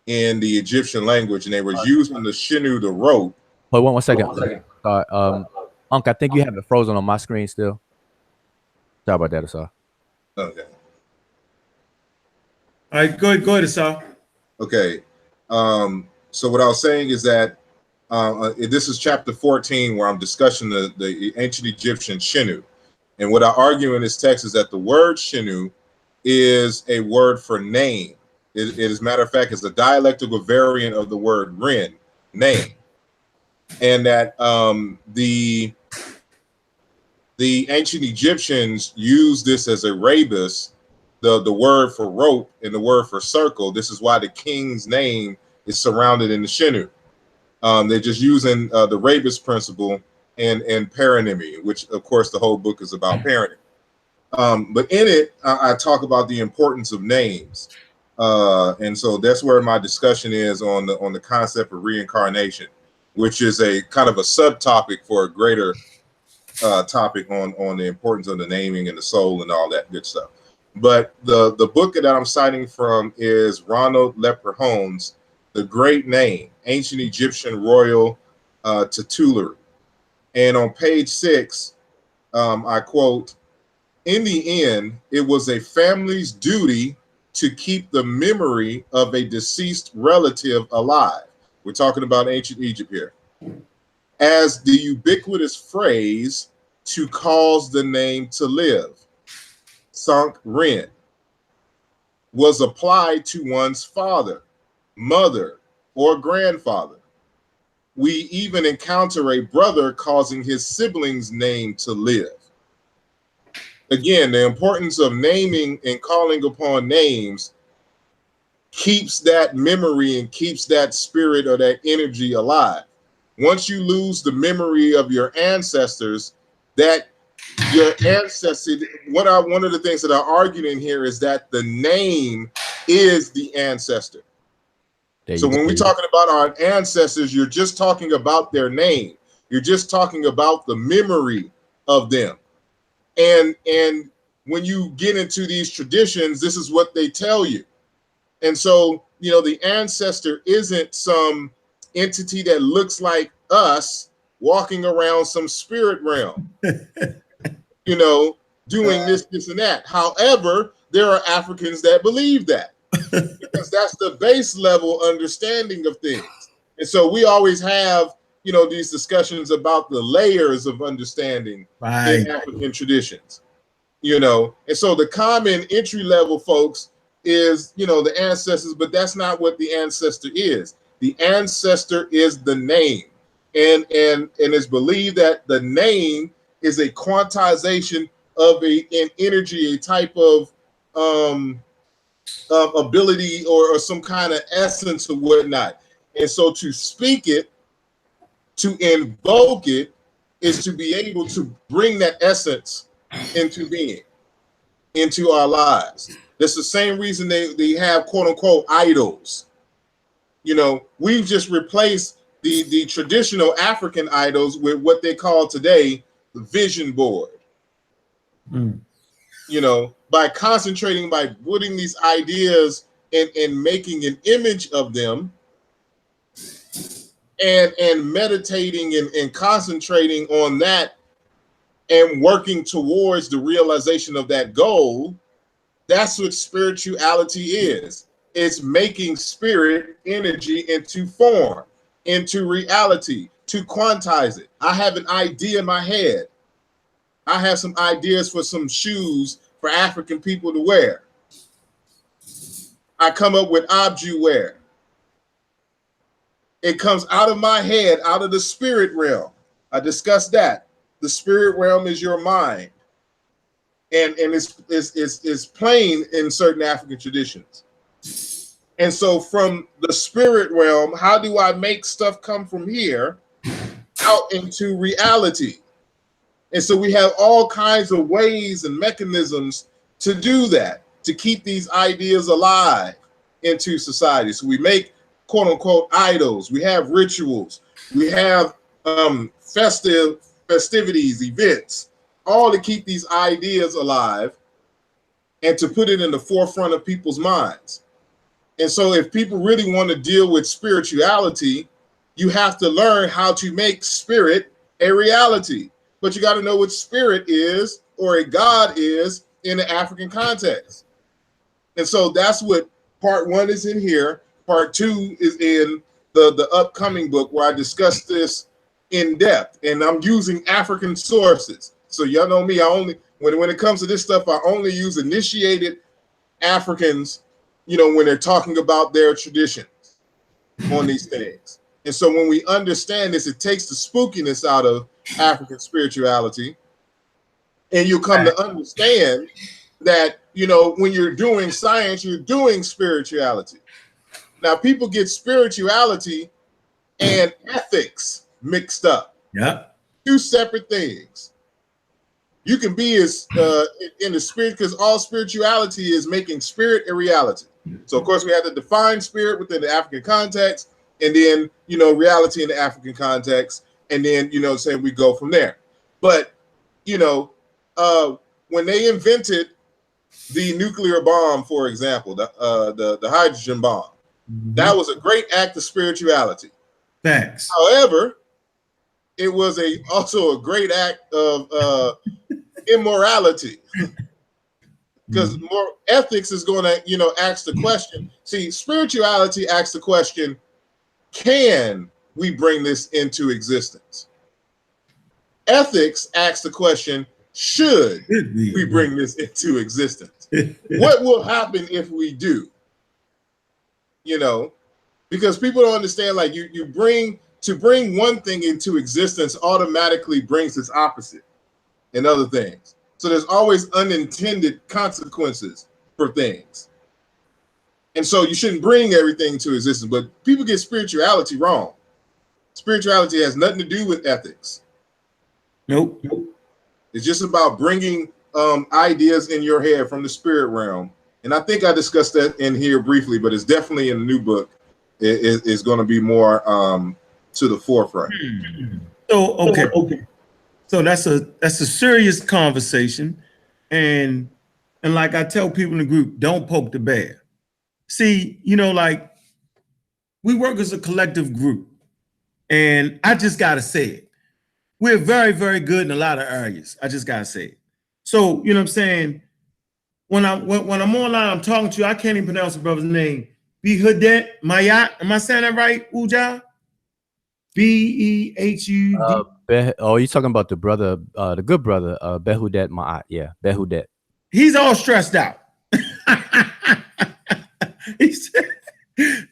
in the Egyptian language, and they were using the Shinu, the rope. Hold on 1 second. Sorry. Unc, I think you have it frozen on my screen still. Sorry about that, Asar. Okay. all right, go ahead, Asar. Okay. So what I was saying is that this is chapter 14, where I'm discussing the ancient Egyptian Shinu. And what I argue in this text is that the word Shinu is a word for name. It is, matter of fact, it's a dialectical variant of the word Ren, name. And that the ancient Egyptians used this as a rebus, the word for rope and the word for circle. This is why the king's name is surrounded in the Shinu. They're just using the rebus principle and paronymy, which of course the whole book is about parenting. But in it, I talk about the importance of names. And so that's where my discussion is on the concept of reincarnation, which is a kind of a subtopic for a greater topic on the importance of the naming and the soul and all that good stuff. But the book that I'm citing from is Ronald Leprechaun's The Great Name, Ancient Egyptian Royal Titulary. And on page 6, I quote, "In the end, it was a family's duty to keep the memory of a deceased relative alive." We're talking about ancient Egypt here. "As the ubiquitous phrase to cause the name to live, Sank Ren, was applied to one's father, mother, or grandfather. We even encounter a brother causing his sibling's name to live." Again, the importance of naming and calling upon names keeps that memory and keeps that spirit or that energy alive. Once you lose the memory of your ancestors, that your ancestors, one of the things that I argued in here is that the name is the ancestor. So when we're talking about our ancestors, you're just talking about their name. You're just talking about the memory of them. And when you get into these traditions, this is what they tell you. And so, the ancestor isn't some entity that looks like us walking around some spirit realm, doing this and that. However, there are Africans that believe that because that's the base level understanding of things. And so we always have, these discussions about the layers of understanding in African traditions, and so the common entry level folks is, the ancestors, but that's not what the ancestor is. The ancestor is the name. And it's believed that the name is a quantization of an energy, a type of ability or some kind of essence or whatnot. And so to speak it, to invoke it, is to be able to bring that essence into being, into our lives. That's the same reason they have quote unquote idols. We've just replaced the traditional African idols with what they call today the vision board. You know, by concentrating, by putting these ideas and making an image of them, and meditating and concentrating on that and working towards the realization of that goal. That's what spirituality is. It's making spirit energy into form, into reality, to quantize it. I have an idea in my head. I have some ideas for some shoes for African people to wear. I come up with object wear. It comes out of my head, out of the spirit realm. I discussed that. The spirit realm is your mind. And it's plain in certain African traditions. And so from the spirit realm, how do I make stuff come from here out into reality? And so we have all kinds of ways and mechanisms to do that, to keep these ideas alive into society. So we make quote unquote idols, we have rituals, we have festivities, events, all to keep these ideas alive and to put it in the forefront of people's minds. And so if people really want to deal with spirituality, you have to learn how to make spirit a reality. But you got to know what spirit is, or a God is, in the African context. And so that's what part 1 is in here. Part 2 is in the upcoming book, where I discuss this in depth. And I'm using African sources. So y'all know me, I only, when it comes to this stuff, I only use initiated Africans, you know, when they're talking about their traditions on these things. And so when we understand this, it takes the spookiness out of African spirituality. And you come to understand that, you know, when you're doing science, you're doing spirituality. Now, people get spirituality and ethics mixed up. Yeah. 2 separate things. You can be as in the spirit, because all spirituality is making spirit a reality. So, of course, we have to define spirit within the African context, and then, you know, reality in the African context, and then, you know, saying we go from there. But, you know, when they invented the nuclear bomb, for example, the hydrogen bomb, that was a great act of spirituality. Thanks. However, it was also a great act of immorality, because more ethics is going to, you know, ask the question. See, spirituality asks the question, can we bring this into existence? Ethics asks the question, should we bring this into existence? What will happen if we do? You know, because people don't understand, like, you bring one thing into existence automatically brings its opposite and other things. So there's always unintended consequences for things. And so you shouldn't bring everything to existence, but people get spirituality wrong. Spirituality has nothing to do with ethics. Nope. It's just about bringing ideas in your head from the spirit realm. And I think I discussed that in here briefly, but it's definitely in the new book. It's going to be more to the forefront. So okay. So that's a serious conversation, and like I tell people in the group, don't poke the bear. See, you know, like, we work as a collective group, and I just gotta say it. We're very, very good in a lot of areas. I just gotta say it. So, you know what I'm saying? When I'm online, I'm talking to you, I can't even pronounce the brother's name. Behudet Mayat. Am I saying that right, Uja? Behud. Oh, you're talking about the brother, the good brother, Behudet Ma'at. Yeah, Behudet. He's all stressed out. He said,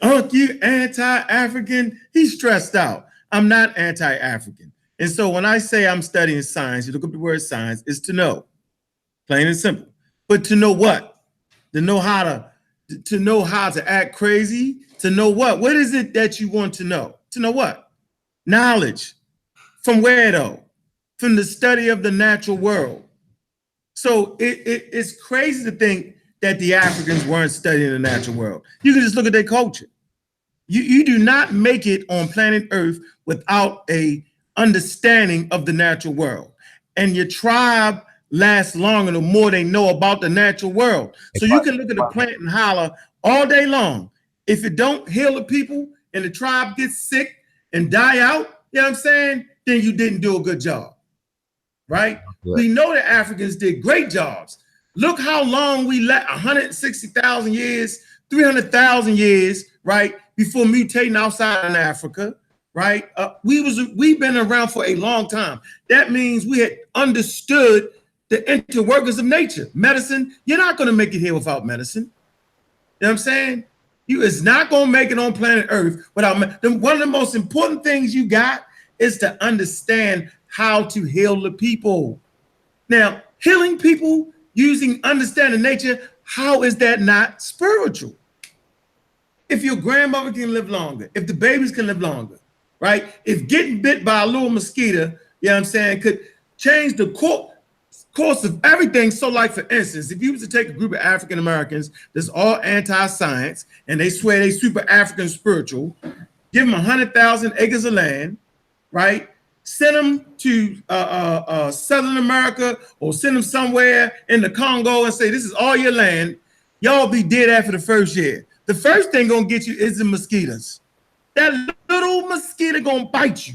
"Oh, you anti-African?" He's stressed out. I'm not anti-African. And so when I say I'm studying science, you look up the word science, is to know, plain and simple. But to know what? To know how to act crazy. To know what? What is it that you want to know? To know what? Knowledge. From where though? From the study of the natural world. So it's crazy to think that the Africans weren't studying the natural world. You can just look at their culture. You do not make it on planet Earth without a understanding of the natural world. And your tribe lasts longer the more they know about the natural world. So you can look at the plant and holler all day long. If it don't heal the people and the tribe gets sick and die out, you know what I'm saying? Then you didn't do a good job, right? Yeah. We know the Africans did great jobs. Look how long we let 160,000 years, 300,000 years, right, before mutating outside in Africa, right? We've been around for a long time. That means we had understood the interworkings of nature. Medicine, you're not going to make it here without medicine. You know what I'm saying? You is not going to make it on planet Earth without one of the most important things you got is to understand how to heal the people. Now, healing people using understanding nature, how is that not spiritual? If your grandmother can live longer, if the babies can live longer, right? If getting bit by a little mosquito, you know what I'm saying, could change the course of everything. So like, for instance, if you was to take a group of African Americans that's all anti-science and they swear they super African spiritual, give them 100,000 acres of land, right? Send them to Southern America or send them somewhere in the Congo and say, this is all your land. Y'all be dead after the first year. The first thing gonna get you is the mosquitoes. That little mosquito gonna bite you.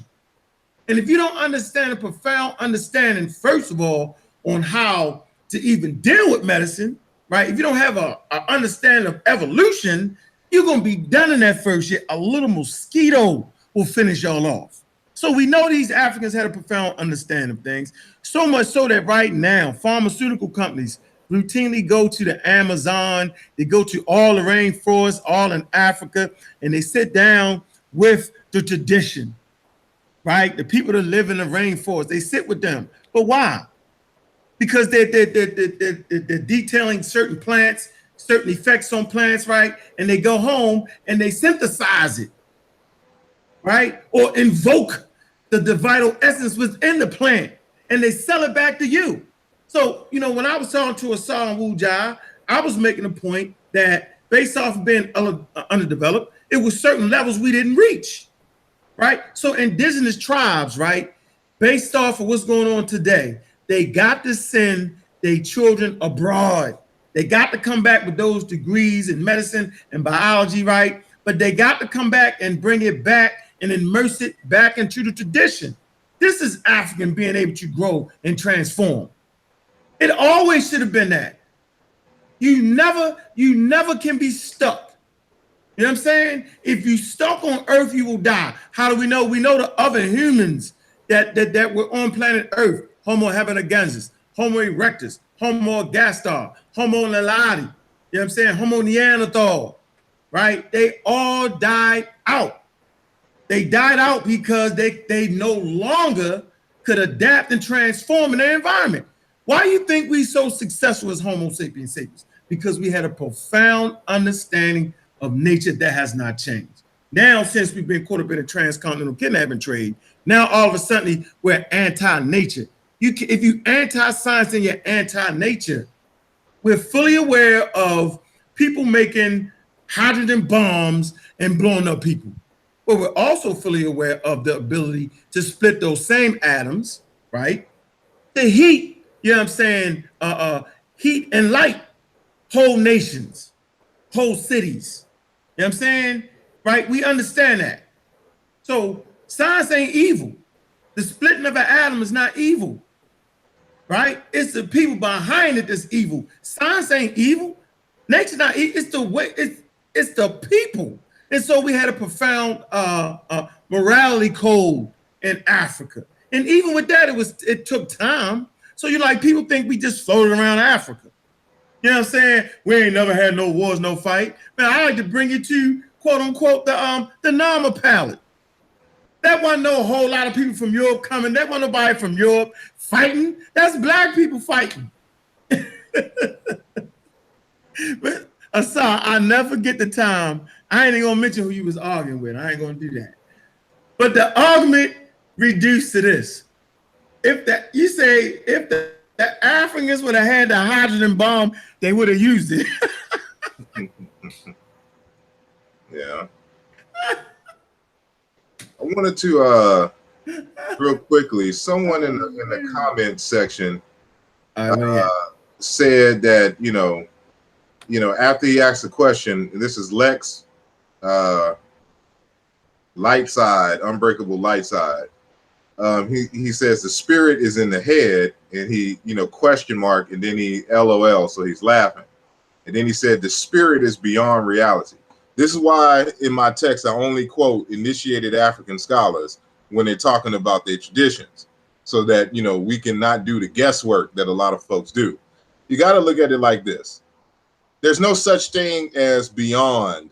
And if you don't understand a profound understanding, first of all, on how to even deal with medicine, right? If you don't have a understanding of evolution, you're gonna be done in that first year. A little mosquito will finish y'all off. So we know these Africans had a profound understanding of things, so much so that right now, pharmaceutical companies routinely go to the Amazon, they go to all the rainforests, all in Africa, and they sit down with the tradition, right? The people that live in the rainforest, they sit with them. But why? Because they're detailing certain plants, certain effects on plants, right? And they go home and they synthesize it, right? Or invoke the vital essence within the plant, and they sell it back to you. So, you know, when I was talking to Asar Wu Jai, I was making a point that based off of being underdeveloped, it was certain levels we didn't reach, right? So indigenous tribes, right, based off of what's going on today, they got to send their children abroad. They got to come back with those degrees in medicine and biology, right? But they got to come back and bring it back and immerse it back into the tradition. This is African being able to grow and transform. It always should have been that. You never can be stuck. You know what I'm saying? If you stuck on Earth, you will die. How do we know? We know the other humans that were on planet Earth. Homo habilis, Homo erectus, Homo ergaster, Homo naledi. You know what I'm saying? Homo Neanderthal, right? They all died out. They died out because they no longer could adapt and transform in their environment. Why do you think we so successful as Homo sapiens sapiens? Because we had a profound understanding of nature that has not changed. Now, since we've been caught up in a transcontinental kidnapping trade, now all of a sudden we're anti-nature. If you anti-science and you're anti-nature, we're fully aware of people making hydrogen bombs and blowing up people. But we're also fully aware of the ability to split those same atoms, right? The heat, you know what I'm saying? Heat and light, whole nations, whole cities. You know what I'm saying? Right? We understand that. So science ain't evil. The splitting of an atom is not evil, right? It's the people behind it that's evil. Science ain't evil. Nature's not evil. It's the way, it's the people. And so we had a profound morality code in Africa. And even with that, it took time. So you're like, people think we just floated around Africa. You know what I'm saying? We ain't never had no wars, no fight. Man, I like to bring you to, quote unquote, the Nama palette. That wasn't no whole lot of people from Europe coming. That wasn't nobody from Europe fighting. That's black people fighting. But Asar, I never forget the time. I ain't gonna mention who you was arguing with. I ain't gonna do that. But the argument reduced to this. If the Africans would have had the hydrogen bomb, they would have used it. Yeah. wanted to real quickly. Someone in the comment section said that after he asked the question, and this is Lex Lightside, Unbreakable Lightside. He says the spirit is in the head, and he question mark, and then he LOL, so he's laughing, and then he said the spirit is beyond reality. This is why in my text I only quote initiated African scholars when they're talking about their traditions, so that we cannot do the guesswork that a lot of folks do. You got to look at it like this: there's no such thing as beyond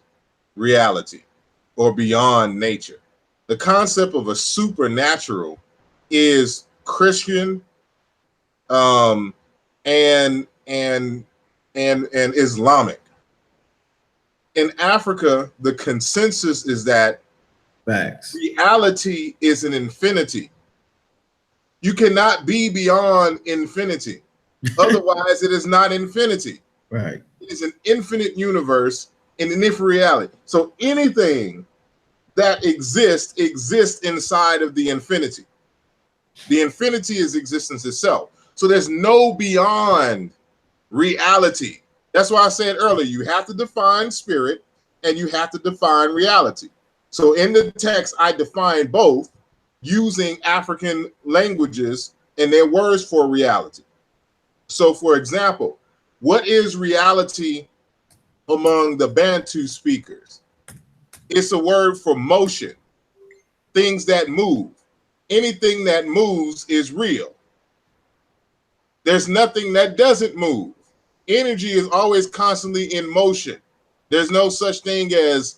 reality or beyond nature. The concept of a supernatural is Christian and Islamic. In Africa, the consensus is that reality is an infinity. You cannot be beyond infinity. Otherwise, it is not infinity. Right. It is an infinite universe and an infinite reality. So anything that exists inside of the infinity. The infinity is existence itself. So there's no beyond reality. That's why I said earlier, you have to define spirit and you have to define reality. So in the text, I define both using African languages and their words for reality. So for example, what is reality among the Bantu speakers? It's a word for motion, things that move. Anything that moves is real. There's nothing that doesn't move. Energy is always constantly in motion. There's no such thing as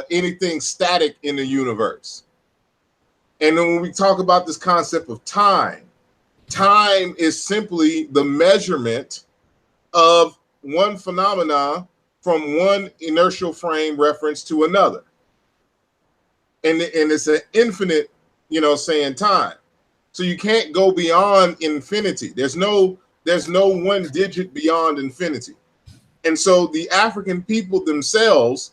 anything static in the universe. And then when we talk about this concept of time, time is simply the measurement of one phenomena from one inertial frame reference to another. And it's an infinite, saying time. So you can't go beyond infinity. There's no one digit beyond infinity. And so the African people themselves,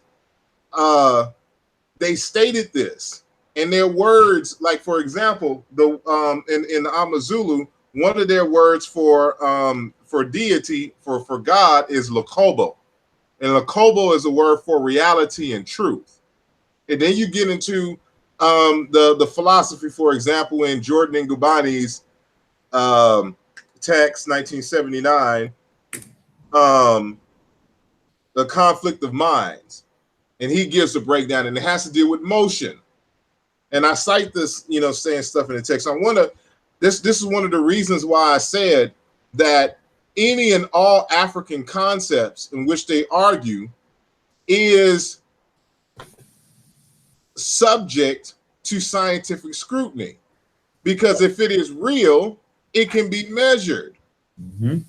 they stated this in their words. Like, for example, in the Amazulu, one of their words for deity, for God, is Lokobo. And Lokobo is a word for reality and truth. And then you get into the philosophy, for example, in Jordan Ngubani's text, 1979, The Conflict of Minds. And he gives a breakdown, and it has to deal with motion. And I cite this, saying stuff in the text. This is one of the reasons why I said that any and all African concepts in which they argue is subject to scientific scrutiny, because if it is real, it can be measured. Mm-hmm.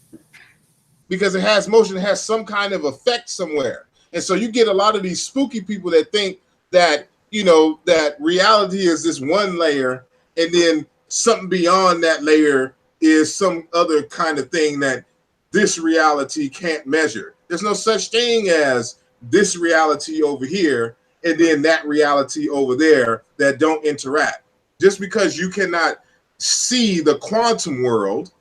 Because it has motion, it has some kind of effect somewhere. And so you get a lot of these spooky people that think that that reality is this one layer, and then something beyond that layer is some other kind of thing that this reality can't measure. There's no such thing as this reality over here and then that reality over there that don't interact. Just because you cannot see the quantum world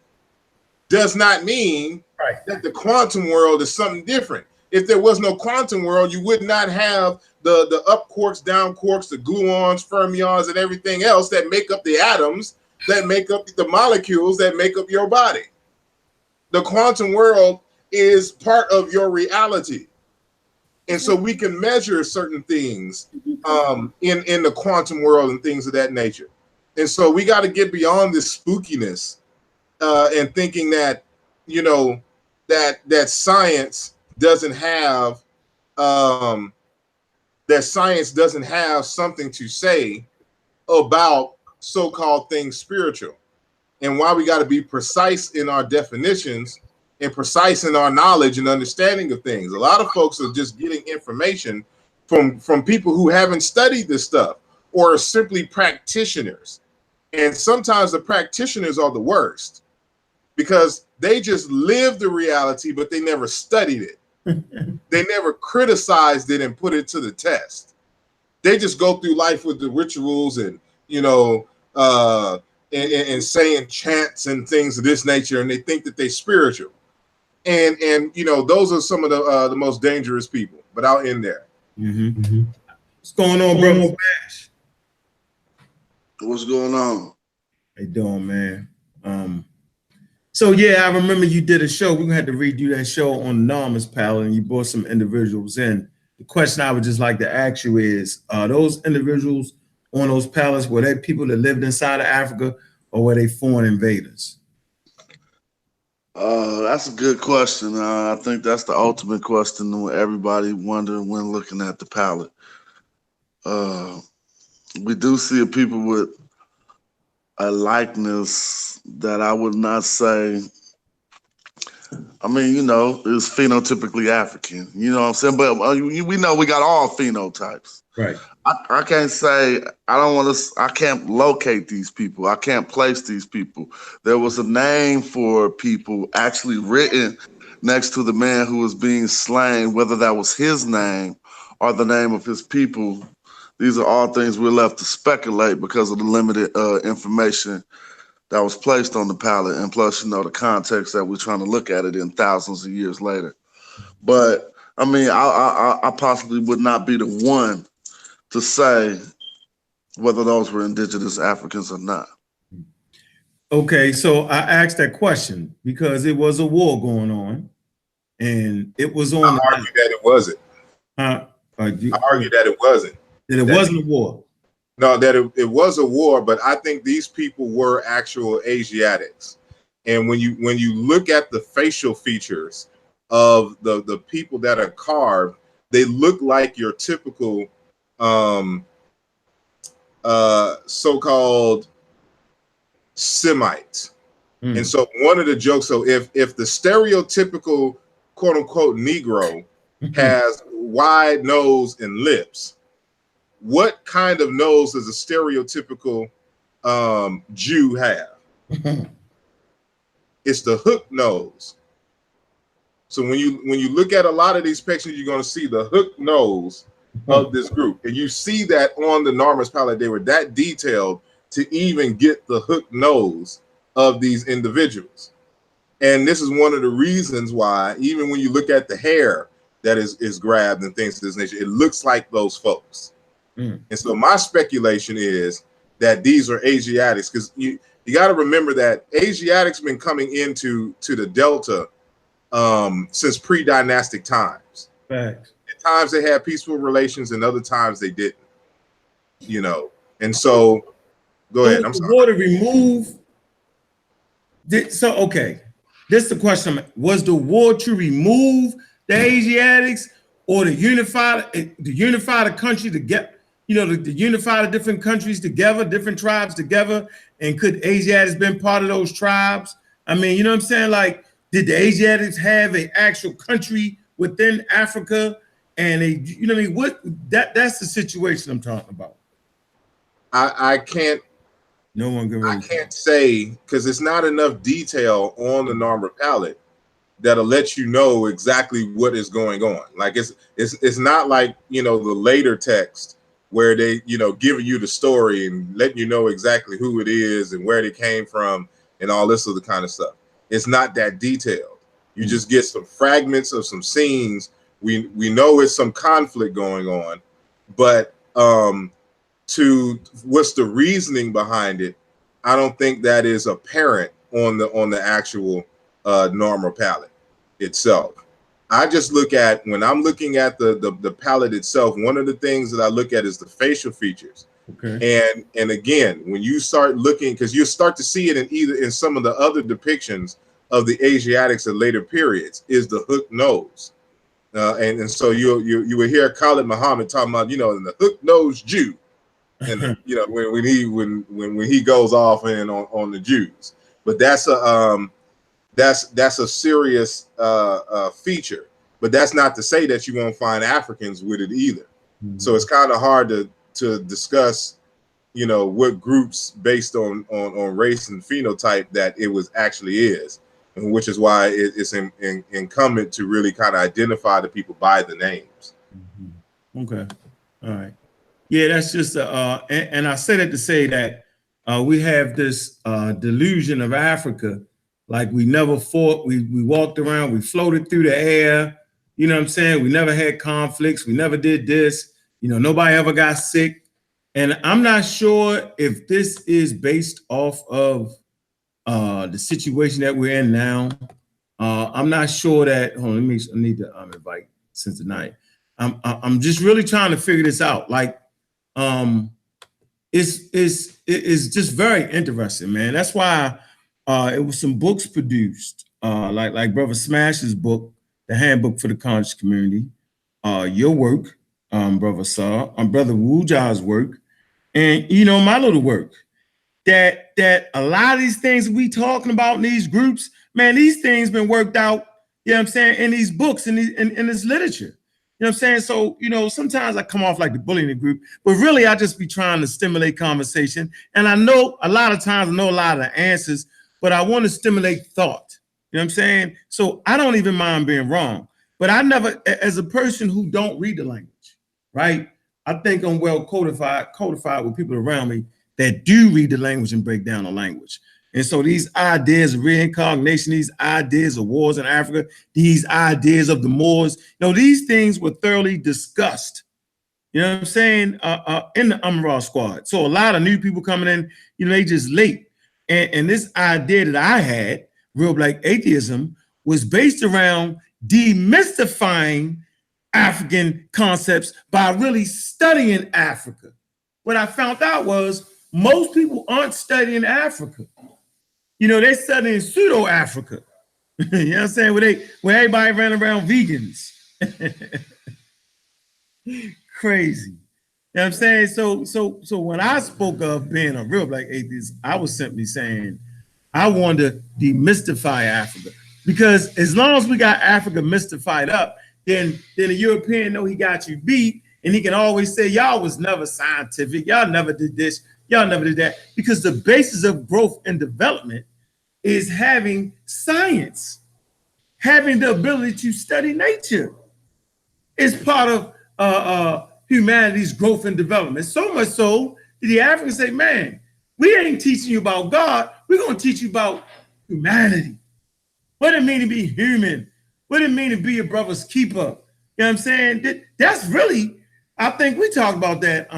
does not mean that the quantum world is something different. If there was no quantum world, you would not have the up quarks, down quarks, the gluons, fermions, and everything else that make up the atoms, that make up the molecules that make up your body. The quantum world is part of your reality. And so we can measure certain things in the quantum world and things of that nature. And so we got to get beyond this spookiness and thinking that, that science doesn't have something to say about so-called things spiritual, and why we got to be precise in our definitions and precise in our knowledge and understanding of things. A lot of folks are just getting information from people who haven't studied this stuff or are simply practitioners. And sometimes the practitioners are the worst because they just live the reality, but they never studied it. They never criticized it and put it to the test. They just go through life with the rituals and, you know, and saying chants and things of this nature, and they think that they're spiritual. And you know, those are some of the most dangerous people. But I'll end there. What's going on, brother Smash? What's going on? How you doing, man? So yeah, I remember you did a show. We're gonna have to redo that show on the Anonymous Palette, and you brought some individuals in. The question I would just like to ask you is, are those individuals on those palettes, were they people that lived inside of Africa, or were they foreign invaders? That's a good question. I think that's the ultimate question everybody wondering when looking at the palette. We do see people with a likeness that I would not say, I mean, you know, is phenotypically African. You know what I'm saying? But we know we got all phenotypes. Right. I can't say, I can't locate these people. I can't place these people. There was a name for people actually written next to the man who was being slain, whether that was his name or the name of his people. These are all things we're left to speculate because of the limited information that was placed on the palette, and plus, you know, the context that we're trying to look at it in thousands of years later. But I mean, I possibly would not be the one to say whether those were indigenous Africans or not. Okay, so I asked that question because it was a war going on, and it was on. I argue that it wasn't. I argue that it wasn't. That it wasn't a war. No, that it was a war, but I think these people were actual Asiatics. And when you look at the facial features of the people that are carved, they look like your typical so-called Semites. And so one of the jokes, so if the stereotypical quote unquote Negro has wide nose and lips, what kind of nose does a stereotypical Jew have? It's the hook nose. So when you look at a lot of these pictures, you're going to see the hook nose of this group, and you see that on the Narmer's palette. They were that detailed to even get the hook nose of these individuals. And this is one of the reasons why, even when you look at the hair that is grabbed and things of this nature, it looks like those folks. And so my speculation is that these are Asiatics, because you got to remember that Asiatics been coming into the Delta since pre-dynastic times. Facts. At times they had peaceful relations, and other times they didn't. You know, and so go ahead. I'm sorry. The war to remove. So okay, this is the question: was the war to remove the Asiatics, or to unify the country to get, you know, to unify the different countries together, different tribes together? And could Asiatics been part of those tribes? I mean, you know what I'm saying? Like, did the Asiatics have an actual country within Africa? And they, you know what I mean? What that's the situation I'm talking about. I can't. No one can really. I can't say, because it's not enough detail on the Narmer palette that'll let you know exactly what is going on. Like it's not like, you know, the later text where they, you know, giving you the story and letting you know exactly who it is and where they came from and all this other kind of stuff. It's not that detailed. You just get some fragments of some scenes. We know it's some conflict going on, but to what's the reasoning behind it, I don't think that is apparent on the actual Narmer palette itself. I just look at, when I'm looking at the palette itself, one of the things that I look at is the facial features. Okay. And again, when you start looking, because you start to see it in some of the other depictions of the Asiatics at later periods, is the hook nose. And so you will hear Khalid Muhammad talking about, you know, the hook nose Jew. And you know, when he goes off in on the Jews, but that's a serious feature. But that's not to say that you won't find Africans with it either. So it's kind of hard to discuss, you know, what groups based on race and phenotype that it was actually is, and which is why it's incumbent to really kind of identify the people by the names. Okay, all right. Yeah, that's just and I said it to say that we have this delusion of Africa, like we never fought, we walked around, we floated through the air. You know what I'm saying? We never had conflicts, we never did this. You know, nobody ever got sick, and I'm not sure if this is based off of the situation that we're in now. I'm not sure that. Hold on, I need to invite Cincinnati. I'm just really trying to figure this out. Like, it's just very interesting, man. That's why it was some books produced, like Brother Smash's book, The Handbook for the Conscious Community, your work, Brother Saw, Brother Wuja's work, and my little work. That a lot of these things we talking about in these groups, man, these things been worked out, you know what I'm saying, in these books, in this literature. You know what I'm saying? So, sometimes I come off like the bully in the group, but really I just be trying to stimulate conversation. And I know a lot of times I know a lot of the answers, but I want to stimulate thought. You know what I'm saying? So I don't even mind being wrong. But I never, as a person who don't read the language, right? I think I'm well codified with people around me that do read the language and break down the language. And so these ideas of reincarnation, these ideas of wars in Africa, these ideas of the Moors, these things were thoroughly discussed, you know what I'm saying, in the Amara squad. So a lot of new people coming in, they just late. And this idea that I had, real black atheism, was based around demystifying African concepts by really studying Africa. What I found out was most people aren't studying Africa. They're studying pseudo-Africa. You know what I'm saying? Where everybody ran around vegans. Crazy. You know what I'm saying? So when I spoke of being a real black atheist, I was simply saying I wanted to demystify Africa. Because as long as we got Africa mystified up, then the European know he got you beat, and he can always say, y'all was never scientific, y'all never did this, y'all never did that. Because the basis of growth and development is having science, having the ability to study nature. It's part of humanity's growth and development. So much so that the Africans say, man, we ain't teaching you about God, we're going to teach you about humanity. What it mean to be human? What it mean to be a brother's keeper? You know what I'm saying? That's really, I think we talked about that,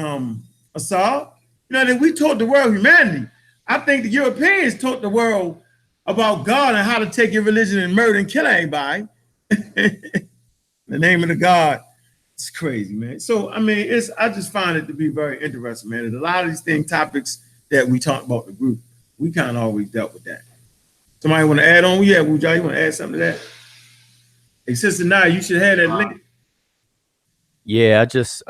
Asad. That we taught the world humanity. I think the Europeans taught the world about God and how to take your religion and murder and kill everybody. In the name of the God. It's crazy, man. So, I mean, I just find it to be very interesting, man. And a lot of these topics that we talk about in the group, we kind of always dealt with that. Somebody want to add on? Yeah, Wujai, you want to add something to that? Hey, Sister Naya, you should have that link. Yeah, I just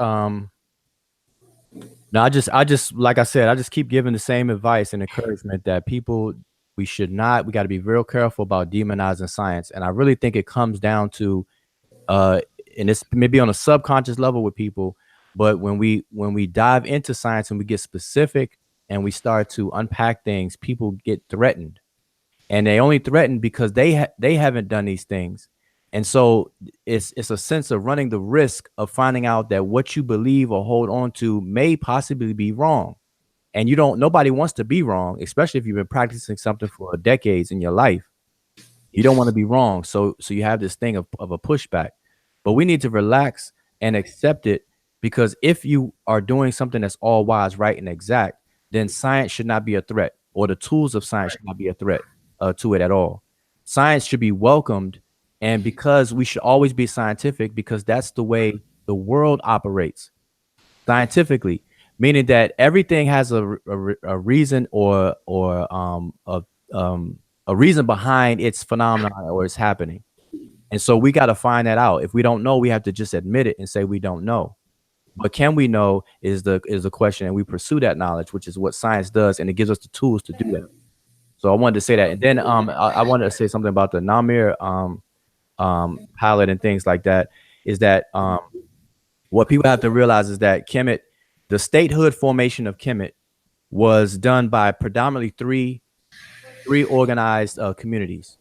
like I said, I just keep giving the same advice and encouragement that people, we got to be real careful about demonizing science. And I really think it comes down to, and it's maybe on a subconscious level with people, but when we dive into science and we get specific and we start to unpack things, people get threatened, and they only threaten because they haven't done these things. And so it's a sense of running the risk of finding out that what you believe or hold on to may possibly be wrong. And nobody wants to be wrong, especially if you've been practicing something for decades in your life. You don't want to be wrong. So you have this thing of a pushback, but we need to relax and accept it, because if you are doing something that's all wise, right, and exact, then science should not be a threat, or the tools of science should not be a threat to it at all. Science should be welcomed. And because we should always be scientific, because that's the way the world operates scientifically, meaning that everything has a reason or a reason behind its phenomenon or its happening. And so we got to find that out. If we don't know, we have to just admit it and say we don't know. But can we know is the question, and we pursue that knowledge, which is what science does, and it gives us the tools to do that. So I wanted to say that. And then I wanted to say something about the Namir pilot and things like that, is that what people have to realize is that Kemet, the statehood formation of Kemet, was done by predominantly three organized communities.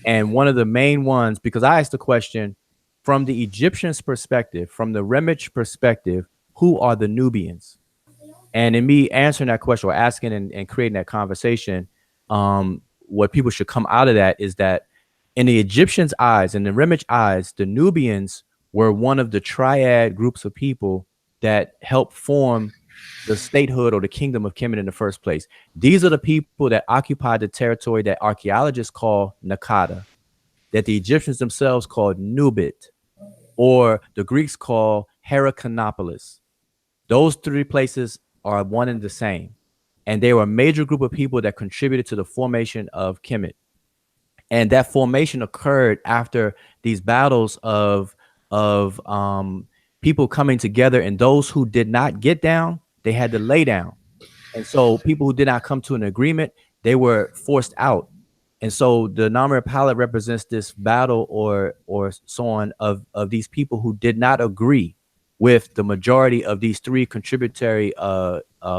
And one of the main ones, because I asked the question from the Egyptians' perspective, from the Remich perspective, who are the Nubians? And in me answering that question or asking and creating that conversation, what people should come out of that is that in the Egyptians' eyes, in the Remish eyes, the Nubians were one of the triad groups of people that helped form the statehood or the kingdom of Kemet in the first place. These are the people that occupied the territory that archaeologists call Nakada, that the Egyptians themselves called Nubit, or the Greeks call Heracleopolis. Those three places are one and the same. And they were a major group of people that contributed to the formation of Kemet. And that formation occurred after these battles of people coming together, and those who did not get down, they had to lay down. And so people who did not come to an agreement, they were forced out. And so the Namir palette represents this battle or so on of these people who did not agree with the majority of these three contributory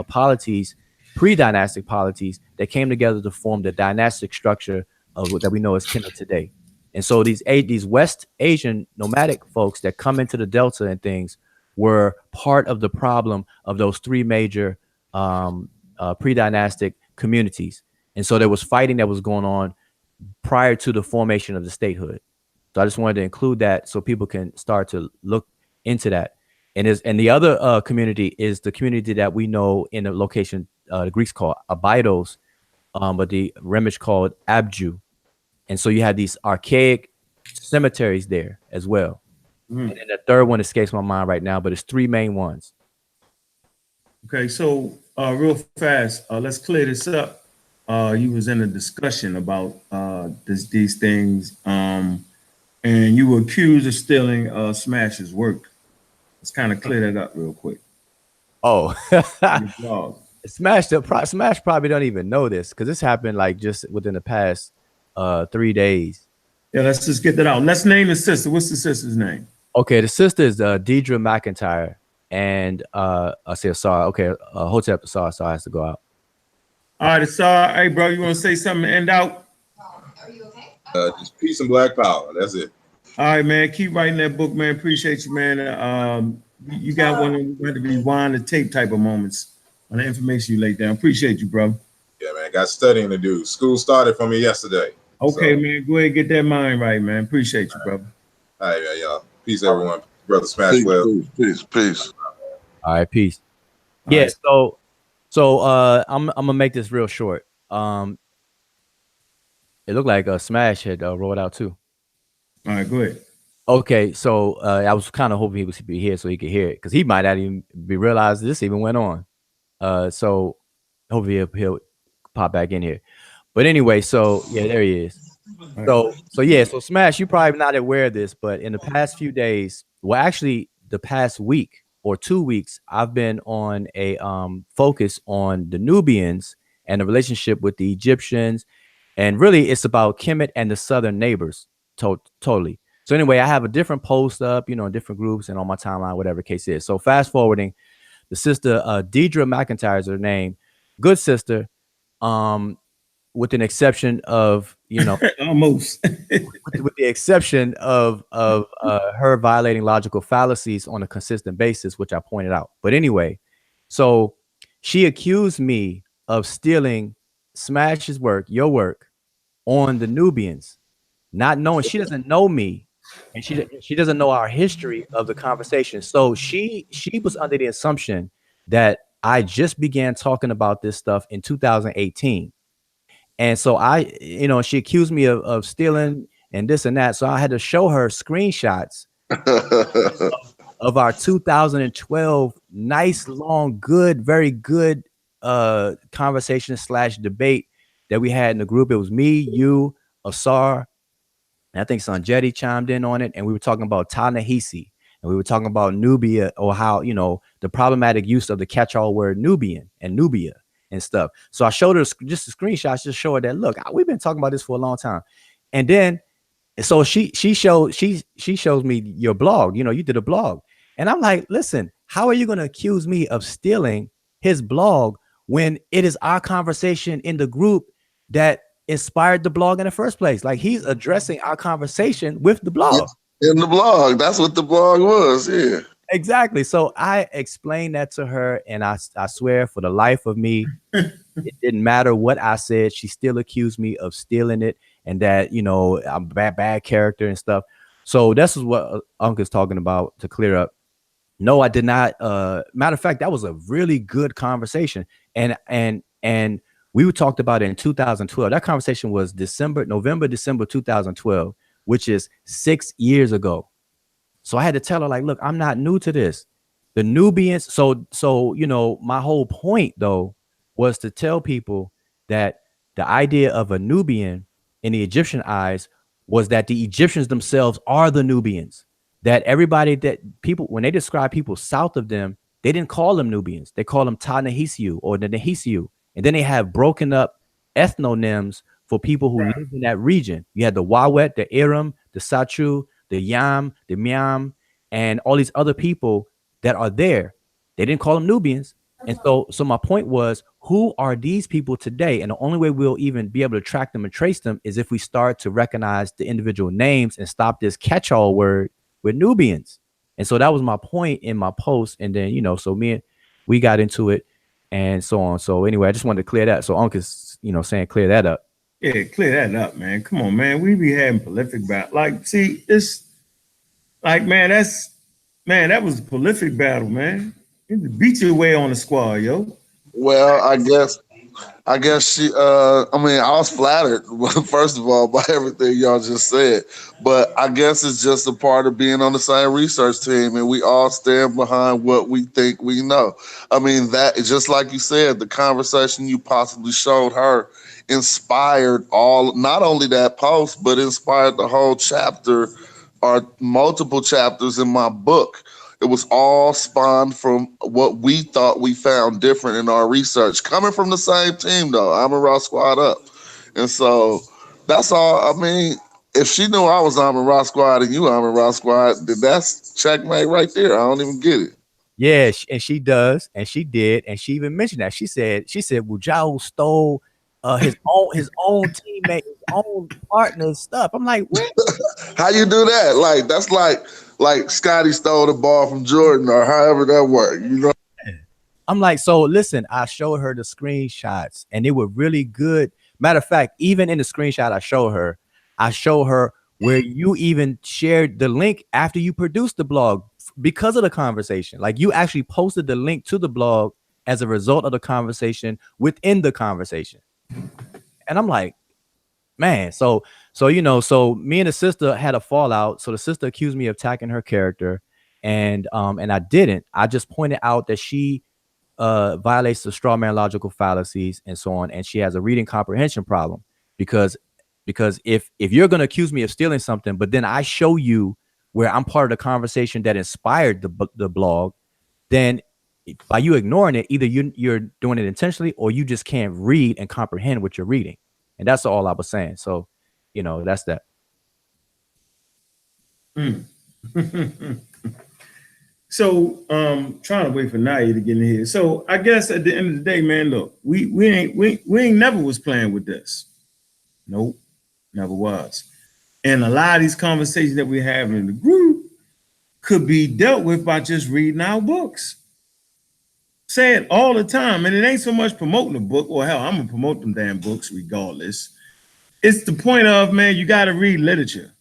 polities, pre-dynastic polities that came together to form the dynastic structure of what that we know as Kemet today. And so these West Asian nomadic folks that come into the Delta and things were part of the problem of those three major pre-dynastic communities. And so there was fighting that was going on prior to the formation of the statehood. So I just wanted to include that so people can start to look into that. And the other community is the community that we know in the location the Greeks call Abydos, but the Remish called Abju. And so you have these archaic cemeteries there as well. And then the third one escapes my mind right now, but it's three main ones. Okay, so real fast, let's clear this up. You was in a discussion about these things, and you were accused of stealing Smash's work. Let's kind of clear that up real quick. Oh, Smash probably don't even know this because this happened like just within the past 3 days. Yeah, let's just get that out. Let's name the sister. What's the sister's name? Okay, the sister is Deidre McIntyre, and I say Asar. Okay, Hotep Asar has to go out. All right, Asar. Hey, bro, you want to say something to end out? Are you okay? Just peace and black power. That's it. All right, man. Keep writing that book, man. Appreciate you, man. You got one of the rewind the tape type of moments on the information you laid down. Appreciate you, bro. Yeah, man. Got studying to do. School started for me yesterday. Okay, so, man. Go ahead and get that mind right, man. Appreciate you, brother. All right, man, y'all. Peace, everyone. Brother Smash well. Peace. All right, peace. Yeah, right. So I'm gonna make this real short. It looked like Smash had rolled out too. All right, go ahead. Okay, so I was kind of hoping he would be here so he could hear it because he might not even be realized this even went on. So hopefully he'll pop back in here. But anyway, so yeah, there he is. So Smash, you probably not aware of this, but in the past few days, well, actually the past week or 2 weeks, I've been on a focus on the Nubians and the relationship with the Egyptians, and really it's about Kemet and the southern neighbors. Totally. So anyway, I have a different post up, in different groups and on my timeline, whatever the case is. So fast forwarding, the sister Deidre McIntyre is her name. Good sister, with an exception of almost with the exception of her violating logical fallacies on a consistent basis, which I pointed out. But anyway, so she accused me of stealing Smash's work, your work, on the Nubians. Not knowing, she doesn't know me, and she doesn't know our history of the conversation. So she was under the assumption that I just began talking about this stuff in 2018, and so she accused me of stealing and this and that. So I had to show her screenshots of our 2012 nice, long, good, very good conversation / debate that we had in the group. It was me, you, Asar. And I think Sanjetti chimed in on it, and we were talking about Ta-Nehisi, and we were talking about Nubia, or how, the problematic use of the catch-all word Nubian and Nubia and stuff. So I showed her just the screenshots, just show her that, look, we've been talking about this for a long time. And then, so she shows me your blog, you did a blog. And I'm like, listen, how are you going to accuse me of stealing his blog when it is our conversation in the group that inspired the blog in the first place? Like, he's addressing our conversation with the blog. In the blog. That's what the blog was. Yeah. Exactly. So I explained that to her, and I swear for the life of me, it didn't matter what I said. She still accused me of stealing it, and that I'm bad character and stuff. So this is what Uncle's talking about to clear up. No, I did not. Matter of fact, that was a really good conversation, and we talked about it in 2012. That conversation was November, December 2012, which is 6 years ago. So I had to tell her, like, look, I'm not new to this. The Nubians. So my whole point though was to tell people that the idea of a Nubian in the Egyptian eyes was that the Egyptians themselves are the Nubians. That everybody that people, when they describe people south of them, they didn't call them Nubians. They call them Ta-Nehisiu or the Nehisiu. And then they have broken up ethnonyms for people who live in that region. You had the Wawet, the Aram, the Sachu, the Yam, the Miam, and all these other people that are there. They didn't call them Nubians. And so my point was, who are these people today? And the only way we'll even be able to track them and trace them is if we start to recognize the individual names and stop this catch-all word with Nubians. And so that was my point in my post. And then, so we got into it and so on. So anyway, I just wanted to clear that. So Uncle's, saying clear that up. Yeah, clear that up, man. Come on, man. We be having prolific battle. Like, see, it's like, man, that was a prolific battle, man. You beat your way on the squad, yo. Well, I guess she. I mean, I was flattered first of all by everything y'all just said, but I guess it's just a part of being on the same research team, and we all stand behind what we think we know. I mean, that just like you said, the conversation you possibly showed her inspired not only that post, but inspired the whole chapter or multiple chapters in my book. It was all spawned from what we thought we found different in our research. Coming from the same team, though. I'm a Raw Squad up. And so that's all. I mean, if she knew I was on a Raw Squad and you on a Raw Squad, then that's checkmate right there. I don't even get it. Yeah, and she does, and she did, and she even mentioned that. She said, well, Jao stole his own teammate, his own partner's stuff. I'm like, what? How you do that? Like that's like Scotty stole the ball from Jordan or however that worked. I'm like, so listen, I showed her the screenshots and they were really good. Matter of fact, even in the screenshot I show her where you even shared the link after you produced the blog because of the conversation. Like you actually posted the link to the blog as a result of the conversation within the conversation. And I'm like, man, so me and the sister had a fallout. So the sister accused me of attacking her character, and I didn't. I just pointed out that she violates the straw man logical fallacies and so on, and she has a reading comprehension problem because if you're going to accuse me of stealing something, but then I show you where I'm part of the conversation that inspired the blog, then by you ignoring it, either you're doing it intentionally or you just can't read and comprehend what you're reading. And that's all I was saying. So, that's that. So, trying to wait for Naya to get in here. So, I guess at the end of the day, man, look, we ain't never was playing with this. Nope, never was. And a lot of these conversations that we're having in the group could be dealt with by just reading our books. Say it all the time, and it ain't so much promoting a book, or hell, I'm gonna promote them damn books regardless. It's the point of, man, you got to read literature,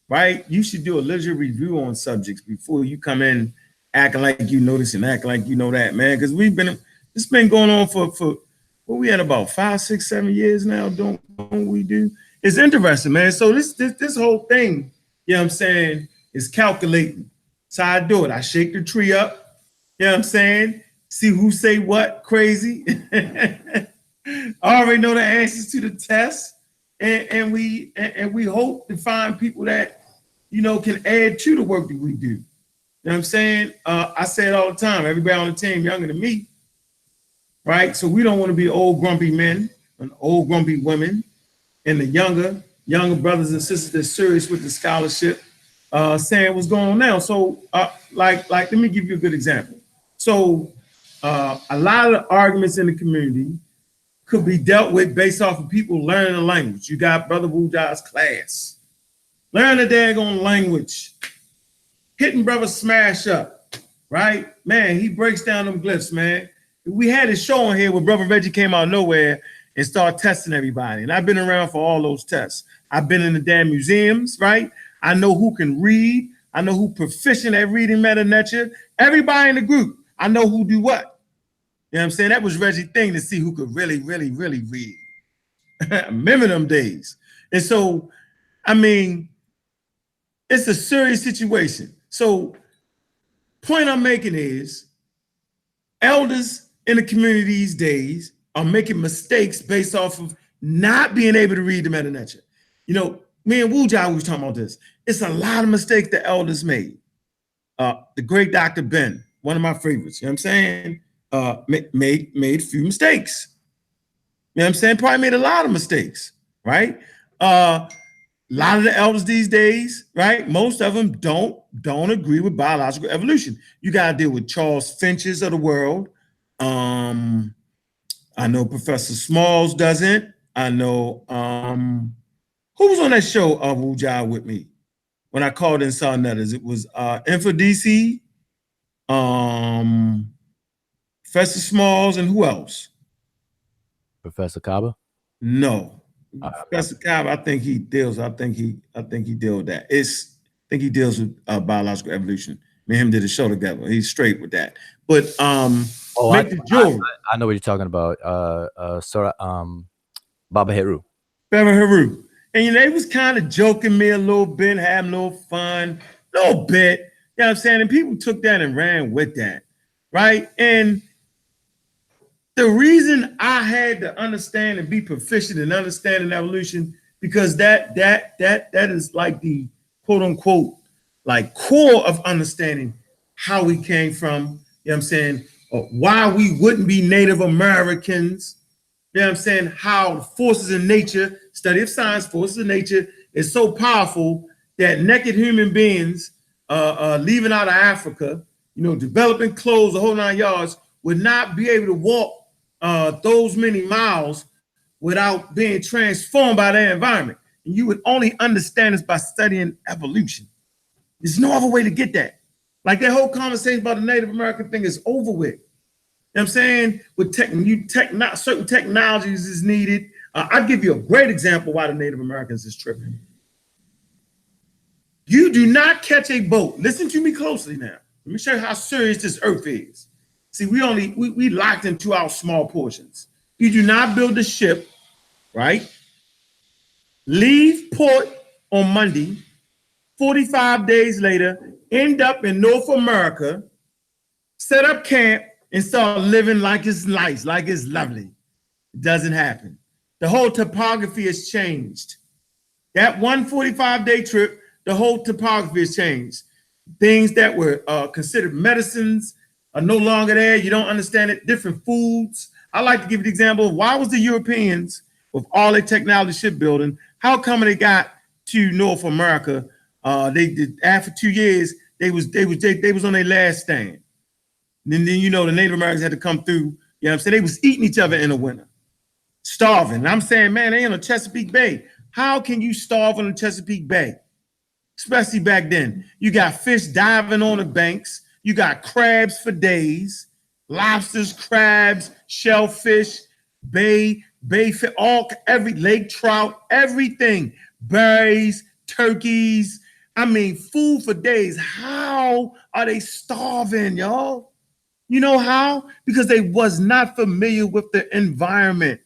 right? You should do a literature review on subjects before you come in acting like you know this and acting like you know that, man. Because it's been going on for what we had about 5, 6, 7 years now. Don't we do? It's interesting, man. So this whole thing, you know what I'm saying, is calculating. So I do it. I shake the tree up, you know what I'm saying? See who say what crazy. I already know the answers to the test. And we hope to find people that, can add to the work that we do. You know what I'm saying? I say it all the time. Everybody on the team younger than me, right? So we don't want to be old grumpy men and old grumpy women, and the younger brothers and sisters that's serious with the scholarship, saying what's going on now. So, like, let me give you a good example. So, a lot of the arguments in the community could be dealt with based off of people learning the language. You got Brother Wuja's class. Learn the daggone language. Hitting brother smash up. right? Man, he breaks down them glyphs, man. We had a show on here where Brother Reggie came out of nowhere and started testing everybody. And I've been around for all those tests. I've been in the damn museums, right? I know who can read. I know who proficient at reading meta nature. Everybody in the group, I know who do what. You know what I'm saying? That was Reggie's thing to see who could really, really, really read. Remember them days. And so, I mean, it's a serious situation. So, point I'm making is elders in the community these days are making mistakes based off of not being able to read the meta nature. You know, me and Wujai was talking about this. It's a lot of mistakes the elders made. The great Dr. Ben, one of my favorites, you know what I'm saying? Made a few mistakes. You know what I'm saying? Probably made a lot of mistakes, right? A lot of the elders these days, right? Most of them don't agree with biological evolution. You got to deal with Charles Finches of the world. I know Professor Smalls doesn't. I know who was on that show of Wujai with me when I called in Saw Nutters? It was InfoDC, Professor Smalls, and who else? Professor Kaba? No. Professor Kaba, I think he deals with that. I think he deals with biological evolution. Me and him did a show together. He's straight with that. But I know what you're talking about. Baba Heru. Baba Heru. And you know, they was kind of joking me a little bit, having a little fun, a little bit. You know what I'm saying? And people took that and ran with that. Right? And the reason I had to understand and be proficient in understanding evolution, because that is like the quote unquote like core of understanding how we came from, you know what I'm saying, or why we wouldn't be Native Americans, you know what I'm saying, how the forces in nature, study of science, forces of nature is so powerful that naked human beings leaving out of Africa, you know, developing clothes, the whole 9 yards, would not be able to walk those many miles without being transformed by their environment. And you would only understand this by studying evolution. There's no other way to get that. Like that whole conversation about the Native American thing is over with. You know what I'm saying? With certain technologies is needed. I'll give you a great example why the Native Americans is tripping. You do not catch a boat. Listen to me closely now. Let me show you how serious this earth is. See, we locked into our small portions. You do not build a ship, right? Leave port on Monday, 45 days later, end up in North America, set up camp, and start living like it's nice, like it's lovely. It doesn't happen. The whole topography has changed. That 145-day trip, the whole topography has changed. Things that were considered medicines are no longer there. You don't understand it. Different foods. I like to give you the example of why was the Europeans, with all their technology shipbuilding, how come they got to North America? They did after 2 years, they was on their last stand. And then you know the Native Americans had to come through. You know what I'm saying? They was eating each other in the winter, starving. And I'm saying, man, they in a Chesapeake Bay. How can you starve on the Chesapeake Bay? Especially back then. You got fish diving on the banks. You got crabs for days, lobsters, crabs, shellfish, bay fish, every lake trout, everything, berries, turkeys. I mean, food for days. How are they starving, y'all? You know how? Because they was not familiar with the environment.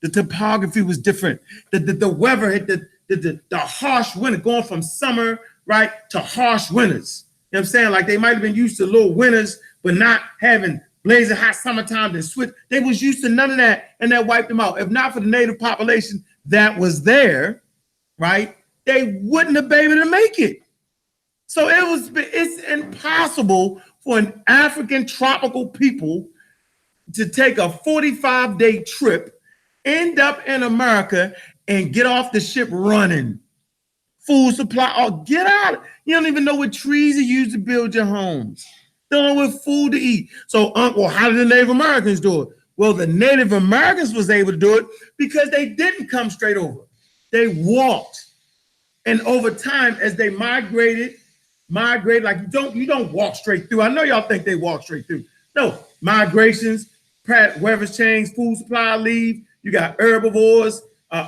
The topography was different. The weather hit the harsh winter, going from summer, right, to harsh winters. You know what I'm saying? Like they might have been used to little winters, but not having blazing hot summertime and switch. They was used to none of that, and that wiped them out. If not for the native population that was there, right, they wouldn't have been able to make it. So it's impossible for an African tropical people to take a 45-day trip, end up in America, and get off the ship running. Food supply, get out. You don't even know what trees are used to build your homes. Don't know what food to eat. So, well, how did the Native Americans do it? Well, the Native Americans was able to do it because they didn't come straight over. They walked. And over time, as they migrated, migrate. Like you don't walk straight through. I know y'all think they walk straight through. No, migrations, weather change, food supply leave. You got herbivores.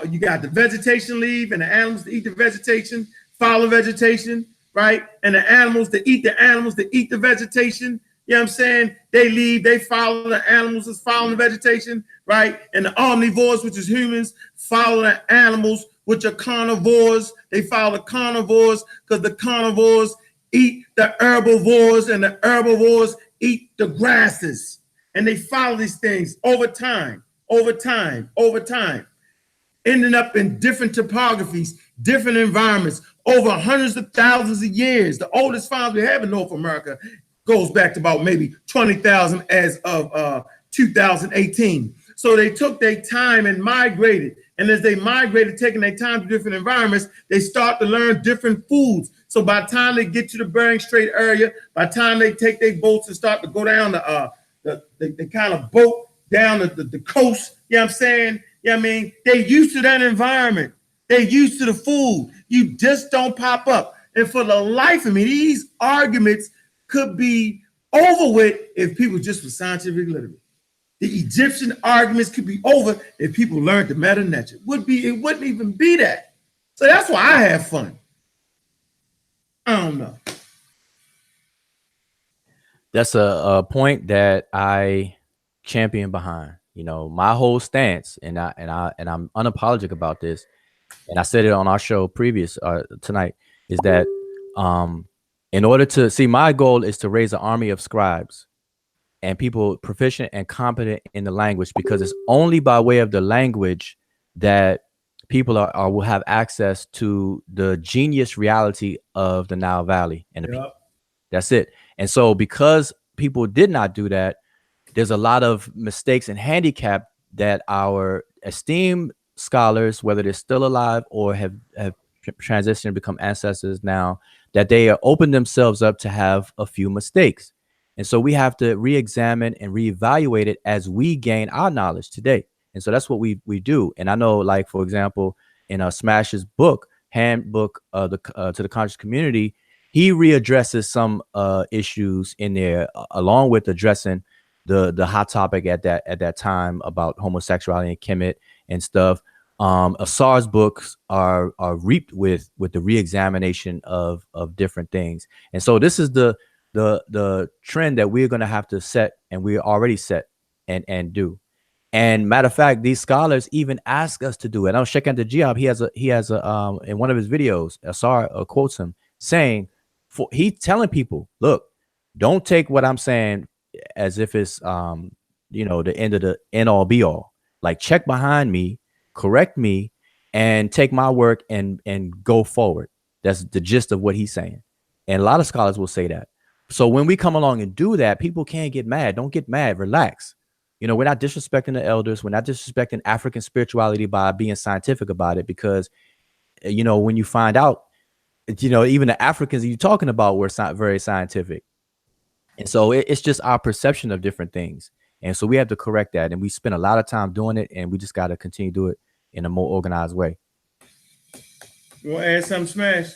You got the vegetation leave, and the animals that eat the vegetation follow vegetation, right? And the animals that eat the vegetation. You know what I'm saying? They leave, they follow the animals that's following the vegetation, right? And the omnivores, which is humans, follow the animals, which are carnivores. They follow the carnivores because the carnivores eat the herbivores, and the herbivores eat the grasses. And they follow these things over time, ending up in different topographies, different environments, over hundreds of thousands of years. The oldest finds we have in North America goes back to about maybe 20,000 as of 2018. So they took their time and migrated. And as they migrated, taking their time to different environments, they start to learn different foods. So by the time they get to the Bering Strait area, by the time they take their boats and start to go down the kind of boat down the coast, you know what I'm saying? You know what I mean? They used to that environment. They used to the food. You just don't pop up. And for the life of me, these arguments could be over with if people just were scientific literate. The Egyptian arguments could be over if people learned the meta nature. It wouldn't even be that. So that's why I have fun. I don't know. That's a point that I champion behind. You know, my whole stance, and I'm unapologetic about this, and I said it on our show previous tonight, is that in order to see, my goal is to raise an army of scribes and people proficient and competent in the language, because it's only by way of the language that people will have access to the genius reality of the Nile Valley and the people. That's it. And so because people did not do that, there's a lot of mistakes and handicap that our esteemed scholars, whether they're still alive or have transitioned and become ancestors now, that they are open themselves up to have a few mistakes. And so we have to re-examine and reevaluate it as we gain our knowledge today. And so that's what we do. And I know, like, for example, in Smash's book, Handbook to the Conscious Community, he readdresses some issues in there, along with addressing the hot topic at that time about homosexuality and Kemet and stuff. Asar's books are reaped with the reexamination of different things. And so this is the trend that we're going to have to set, and we're already set and do. And matter of fact, these scholars even ask us to do it. I know Sheikh Anta Diop, he has a in one of his videos, Asar quotes him saying, he's telling people, look, don't take what I'm saying as if it's the end of the end all be all. Like, check behind me, correct me, and take my work and go forward. That's the gist of what he's saying. And a lot of scholars will say that. So when we come along and do that, people can't get mad. Don't get mad. Relax. You know, we're not disrespecting the elders. We're not disrespecting African spirituality by being scientific about it, because, when you find out, even the Africans you're talking about were very scientific. And so it's just our perception of different things. And so we have to correct that. And we spend a lot of time doing it, and we just got to continue to do it in a more organized way. You want to add something, Smash?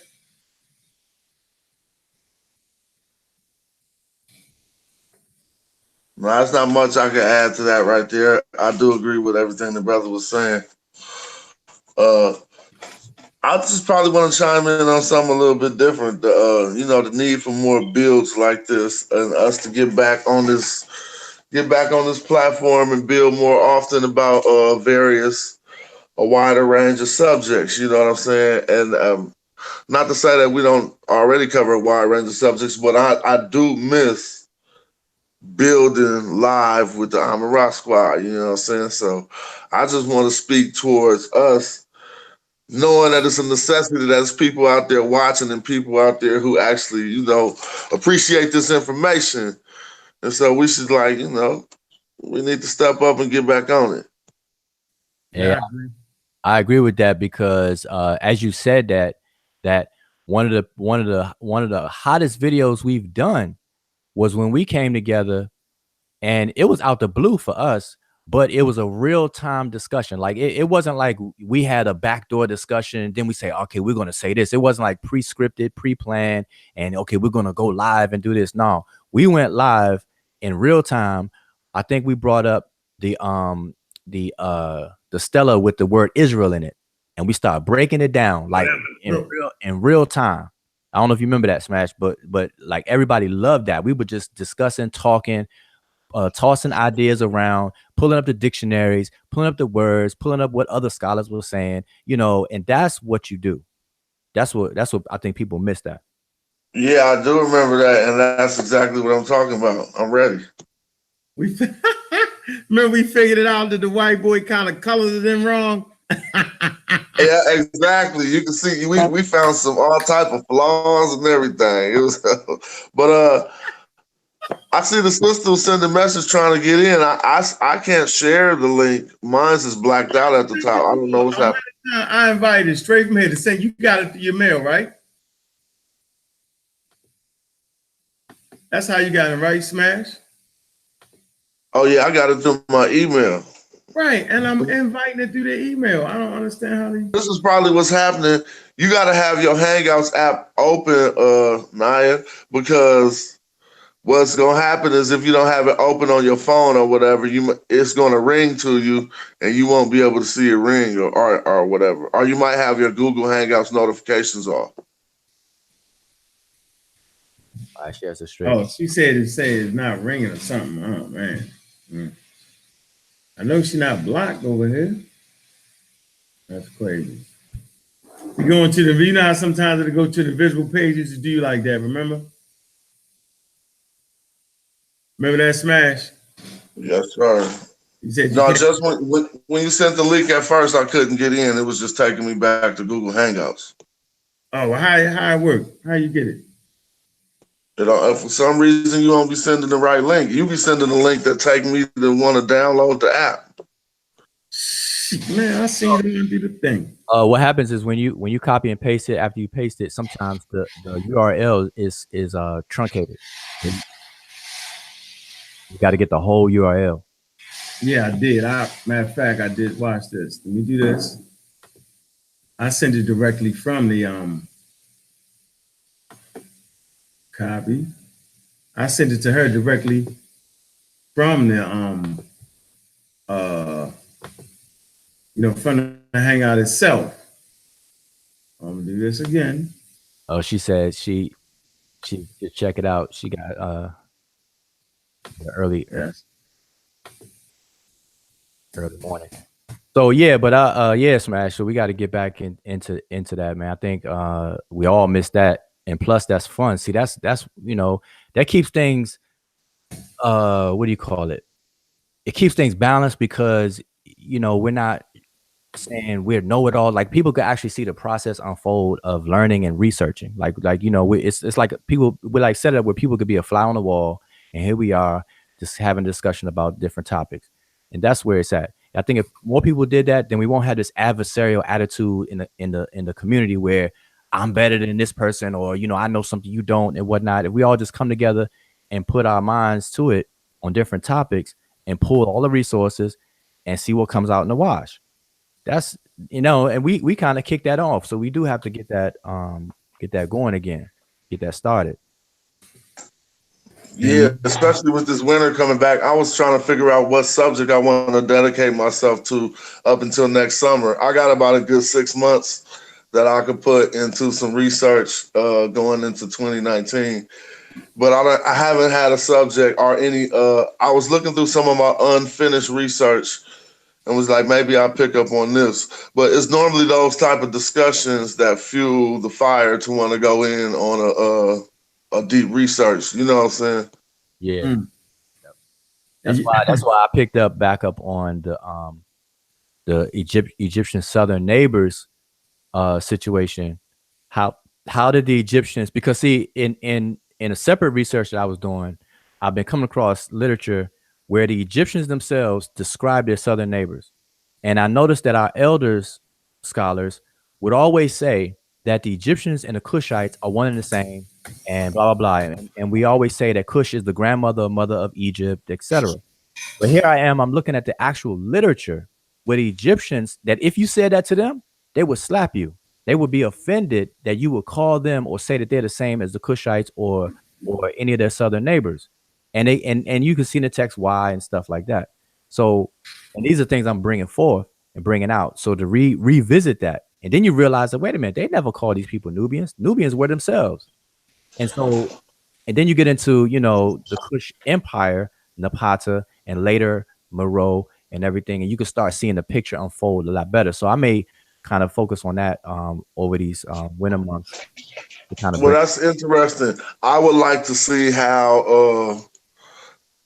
No, that's not much I can add to that right there. I do agree with everything the brother was saying. I just probably want to chime in on something a little bit different. The need for more builds like this, and us to get back on this platform and build more often about a wider range of subjects. You know what I'm saying? And not to say that we don't already cover a wide range of subjects, but I do miss building live with the Amara Squad. You know what I'm saying? So I just want to speak towards us, knowing that it's a necessity, that there's people out there watching and people out there who actually, appreciate this information. And so we should, we need to step up and get back on it. Yeah, I agree with that, because as you said, that one of the hottest videos we've done was when we came together, and it was out the blue for us, but it was a real-time discussion. Like it wasn't like we had a backdoor discussion and then we say, okay, we're going to say this. It wasn't like pre-scripted, pre-planned, and okay, we're going to go live and do this. No, we went live in real time. I think we brought up the Stella with the word Israel in it, and we started breaking it down like in real time. I don't know if you remember that, Smash, but like everybody loved that. We were just discussing, talking, tossing ideas around, pulling up the dictionaries, pulling up the words, pulling up what other scholars were saying, you know, and that's what you do. That's what I think people miss that. Yeah, I do remember that, and that's exactly what I'm talking about. I'm ready. We remember we figured it out that the white boy kind of colored it in wrong. Yeah, exactly. You can see we found some all type of flaws and everything. It was, but I see the sister send a message trying to get in. I can't share the link. Mine's is blacked out at the top. I don't know what's happening. I invited straight from here to say you got it through your mail, right? That's how you got it, right, Smash? Oh yeah, I got it through my email. Right, and I'm inviting it through the email. I don't understand how they. This is probably what's happening. You got to have your Hangouts app open, Naya, because what's gonna happen is if you don't have it open on your phone or whatever, it's gonna ring to you, and you won't be able to see it ring or whatever. Or you might have your Google Hangouts notifications off. She has a straight. Oh, she said it's not ringing or something. Oh man. I know she's not blocked over here. That's crazy. You going to the, you know how sometimes they go to the visible pages to do you like that, remember? Remember that, Smash? Yes, sir. You said no, just when you sent the link at first, I couldn't get in. It was just taking me back to Google Hangouts. Oh, well, how it work? How you get it? For some reason, you won't be sending the right link. You be sending the link that take me to want to download the app. Man, I see you do the thing. What happens is when you copy and paste it, after you paste it, sometimes the URL is truncated. You got to get the whole URL. Yeah, I did. Matter of fact, I did. Watch this. Let me do this. I sent it directly from the copy. I sent it to her directly from the from the Hangout itself. I'm gonna do this again. Oh, she said she just check it out. She got early morning. So yeah, but yeah, Smash. So we got to get back into that, man. I think we all missed that, and plus that's fun. See, that's that keeps things. What do you call it? It keeps things balanced because we're not saying we're know-it-all. Like people could actually see the process unfold of learning and researching. It's like people we like set it up where people could be a fly on the wall, and here we are just having a discussion about different topics, and that's where it's at. I think if more people did that, then we won't have this adversarial attitude in the community where I'm better than this person, or I know something you don't and whatnot. If we all just come together and put our minds to it on different topics and pull all the resources and see what comes out in the wash. That's and we kind of kick that off. So we do have to get that going again, get that started. Yeah, especially with this winter coming back. I was trying to figure out what subject I want to dedicate myself to up until next summer. I got about a good 6 months that I could put into some research going into 2019. But I haven't had a subject or any. I was looking through some of my unfinished research and was like, maybe I'll pick up on this. But it's normally those type of discussions that fuel the fire to want to go in on a deep research. You know what I'm saying? Yeah. That's why I picked back up on the Egyptian southern neighbors situation. How did the Egyptians, because see, in a separate research that I was doing, I've been coming across literature where the Egyptians themselves describe their southern neighbors. And I noticed that our elders, scholars, would always say that the Egyptians and the Cushites are one and the same, and blah, blah, blah. And we always say that Cush is the grandmother or mother of Egypt, etc. But here I am, I'm looking at the actual literature with Egyptians that if you said that to them, they would slap you. They would be offended that you would call them or say that they're the same as the Cushites or any of their southern neighbors. And you can see in the text why and stuff like that. So, and these are things I'm bringing forth and bringing out. So to revisit that, and then you realize that wait a minute, they never called these people Nubians. Nubians were themselves. And so, and then you get into, you know, the Kush Empire, Napata, and later Meroe and everything, and you can start seeing the picture unfold a lot better. So I may kind of focus on that over these winter months to kind of Well, bring. that's interesting. I would like to see how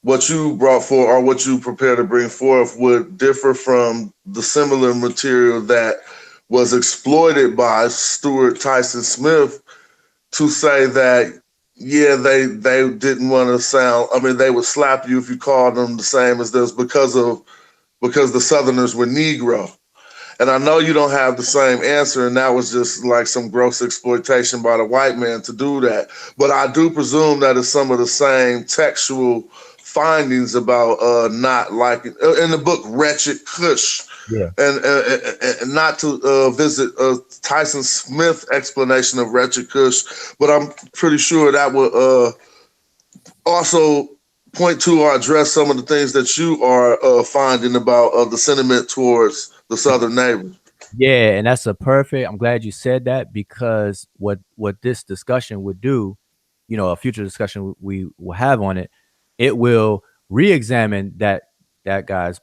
what you brought forth or what you prepared to bring forth would differ from the similar material that was exploited by Stuart Tyson Smith to say that, yeah, they didn't want to sound, I mean, they would slap you if you called them the same as this because the Southerners were Negro. And I know you don't have the same answer, and that was just like some gross exploitation by the white man to do that. But I do presume that it's some of the same textual findings about not liking in the book Wretched Kush, Yeah. and not to visit Tyson Smith's explanation of Wretched Kush, but I'm pretty sure that would also point to or address some of the things that you are finding about the sentiment towards the southern neighbors. Yeah, and that's a perfect. I'm glad you said that because what this discussion would do, you know, a future discussion we will have on it, it will re-examine that guy's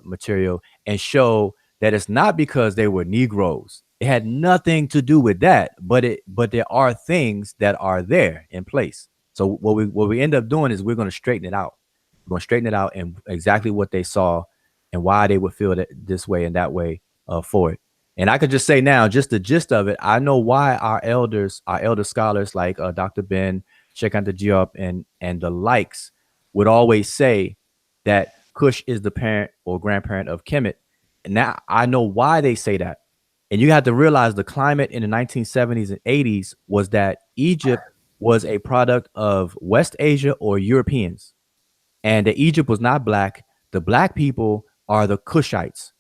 material and show that it's not because they were Negroes. It had nothing to do with that, but there are things that are there in place. So what we end up doing is we're going to straighten it out. We're going to straighten it out and exactly what they saw and why they would feel that this way and that way for it. And I could just say now, just the gist of it, I know why our elder scholars like Dr. Ben, Sheikh Anta Diop, and the likes would always say that Cush is the parent or grandparent of Kemet. And now I know why they say that. And you have to realize the climate in the 1970s and 80s was that Egypt was a product of West Asia or Europeans. And that Egypt was not black. The black people are the Cushites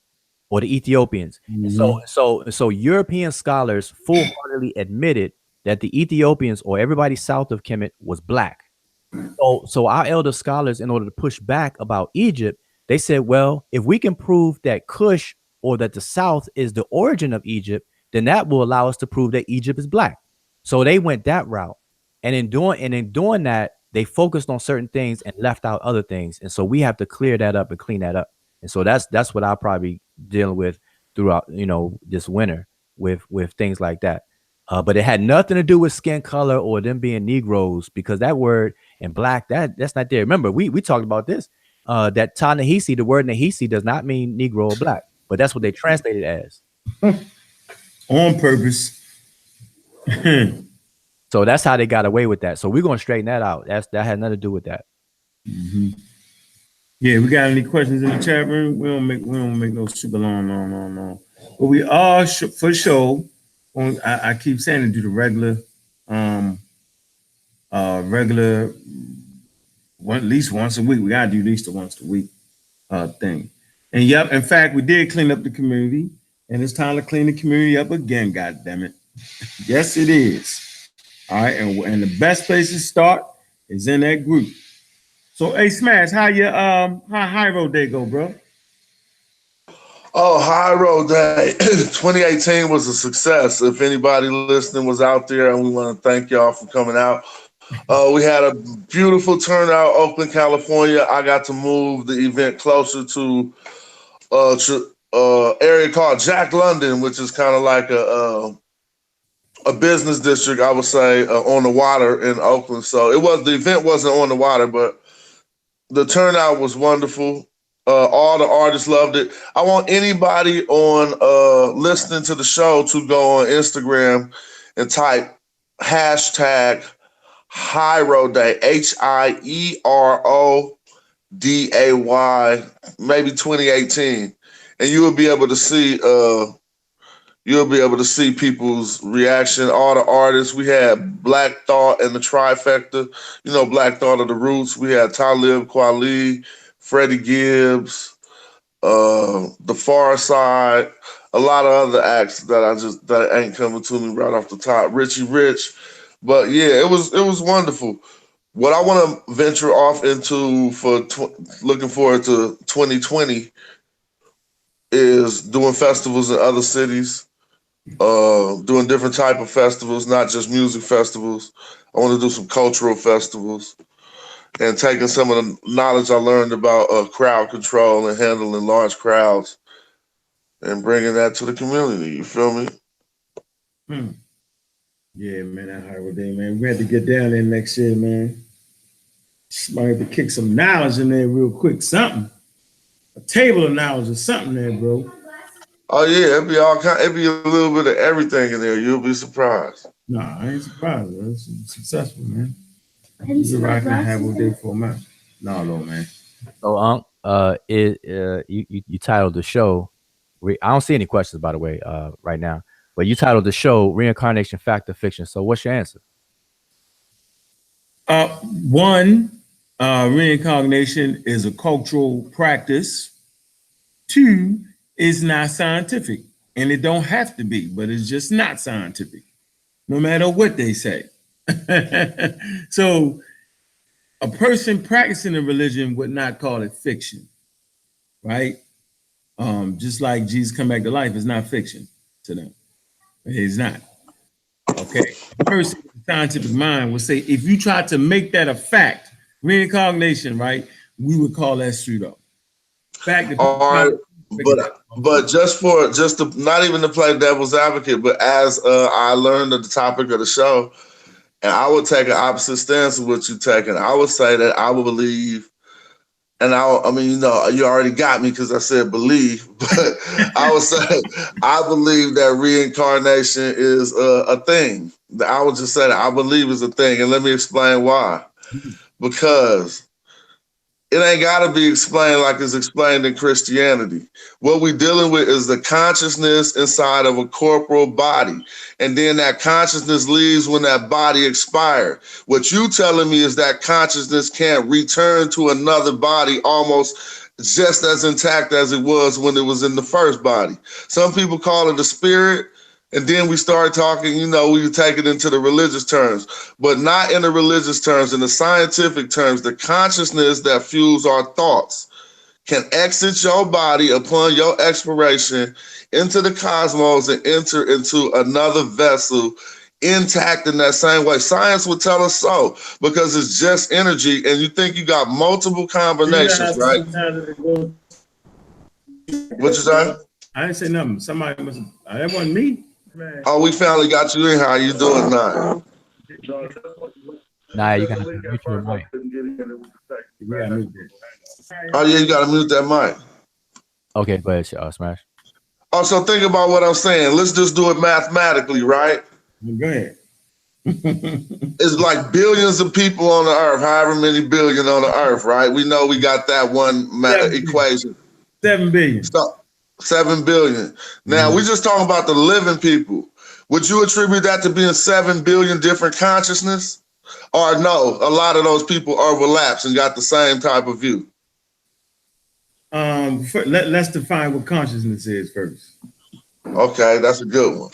or the Ethiopians. Mhm. So European scholars full-heartedly admitted that the Ethiopians or everybody south of Kemet was black. So our elder scholars, in order to push back about Egypt, they said, well, if we can prove that Cush or that the South is the origin of Egypt, then that will allow us to prove that Egypt is black. So they went that route. And in doing that, they focused on certain things and left out other things. And so we have to clear that up and clean that up. And so that's what I'll probably dealing with throughout, you know, this winter with things like that. But it had nothing to do with skin color or them being Negroes, because that word in black, that's not there. Remember, we talked about this. That Ta-Nehisi, the word Nehisi does not mean Negro or black, but that's what they translated as. On purpose. So that's how they got away with that. So we're gonna straighten that out. That had nothing to do with that. Mm-hmm. Yeah, we got any questions in the chat room? We don't make no super long. But we are for sure. I keep saying to do the regular one, at least once a week. We gotta do at least a once a week thing. And yep, in fact, we did clean up the community, and it's time to clean the community up again. God damn it! Yes, it is. All right, and the best place to start is in that group. So, hey, Smash, how High Road Day go, bro? Oh, High Road Day 2018 was a success. If anybody listening was out there, and we want to thank y'all for coming out. We had a beautiful turnout, Oakland, California. I got to move the event closer to area called Jack London, which is kind of like a business district, I would say, on the water in Oakland. So the event wasn't on the water, but the turnout was wonderful. All the artists loved it. I want anybody on listening to the show to go on Instagram and type hashtag Hiro Day, HIERODAY, maybe 2018, and you will be able to see people's reaction. All the artists. We had Black Thought and the Trifecta. You know, Black Thought of the Roots. We had Talib Kweli, Freddie Gibbs, The Far Side, a lot of other acts that ain't coming to me right off the top. Richie Rich, but yeah, it was wonderful. What I want to venture off into looking forward to 2020 is doing festivals in other cities, doing different type of festivals, not just music festivals. I want to do some cultural festivals and taking some of the knowledge I learned about crowd control and handling large crowds and bringing that to the community. You feel me? Yeah, man, that Harbor Day, man. We had to get down there next year, man. Might have to kick some knowledge in there real quick. Something. A table of knowledge or something there, bro. Oh yeah, it'd be a little bit of everything in there. You'll be surprised. Nah, I ain't surprised, man. It's successful, man. You're rocking a Harbor Day for a month. No, man. So, you titled the show. I don't see any questions, by the way, right now. But you titled the show "Reincarnation Fact or Fiction." So, what's your answer? One, reincarnation is a cultural practice. Two, it's not scientific, and it don't have to be, but it's just not scientific, no matter what they say. So, a person practicing a religion would not call it fiction, right? Just like Jesus come back to life is not fiction to them. It's not. Okay. A person with a scientific mind would say, if you try to make that a fact, reincarnation, right, we would call that pseudo. Fact. All right, but just to not even to play devil's advocate, but as I learned at the topic of the show, and I would take an opposite stance of what you take, and I would say that I would believe. And I mean, you know, you already got me because I said believe, but I would say I believe that reincarnation is a thing. I would just say that I believe is a thing, and let me explain why. Because it ain't got to be explained like it's explained in Christianity. What we're dealing with is the consciousness inside of a corporal body. And then that consciousness leaves when that body expired. What you telling me is that consciousness can't return to another body almost just as intact as it was when it was in the first body. Some people call it a spirit. And then we start talking, you know, we take it into the religious terms, but not in the religious terms, in the scientific terms. The consciousness that fuels our thoughts can exit your body upon your expiration into the cosmos and enter into another vessel intact in that same way. Science would tell us so, because it's just energy, and you think you got multiple combinations, right? What you say? I didn't say nothing. Somebody must have, that wasn't me. Oh, we finally got you in. How you doing now? Nah, you gotta mute your mic. Oh yeah, you gotta mute that mic. Okay, go ahead, Smash. Oh, so think about what I'm saying. Let's just do it mathematically, right? Go ahead. It's like billions of people on the earth, however many billion on the earth, right? We know we got that one equation. 7 billion. So, 7 billion. Now, we're just talking about the living people. Would you attribute that to being 7 billion different consciousness? Or no, a lot of those people overlaps and got the same type of view? Let's define what consciousness is first. Okay, that's a good one.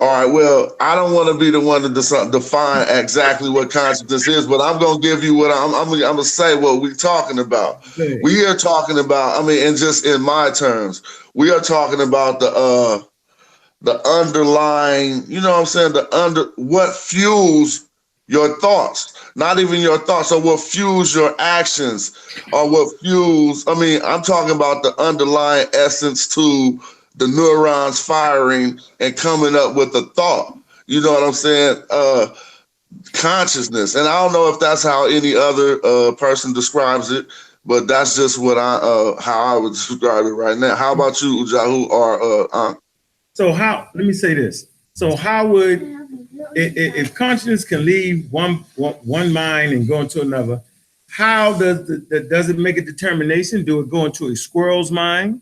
All right, well, I don't want to be the one to define exactly what consciousness is, but I'm going to give you what I'm going to say what we're talking about. Okay. We are talking about, I mean, and just in my terms, we are talking about the underlying, you know what I'm saying, what fuels your thoughts, not even your thoughts, or what fuels your actions, or what fuels, I mean, I'm talking about the underlying essence to the neurons firing and coming up with a thought. You know what I'm saying? Consciousness. And I don't know if that's how any other person describes it, but that's just what how I would describe it right now. How about you, Ujahu, or So let me say this. So how would, if consciousness can leave one mind and go into another, how does it make a determination? Do it go into a squirrel's mind?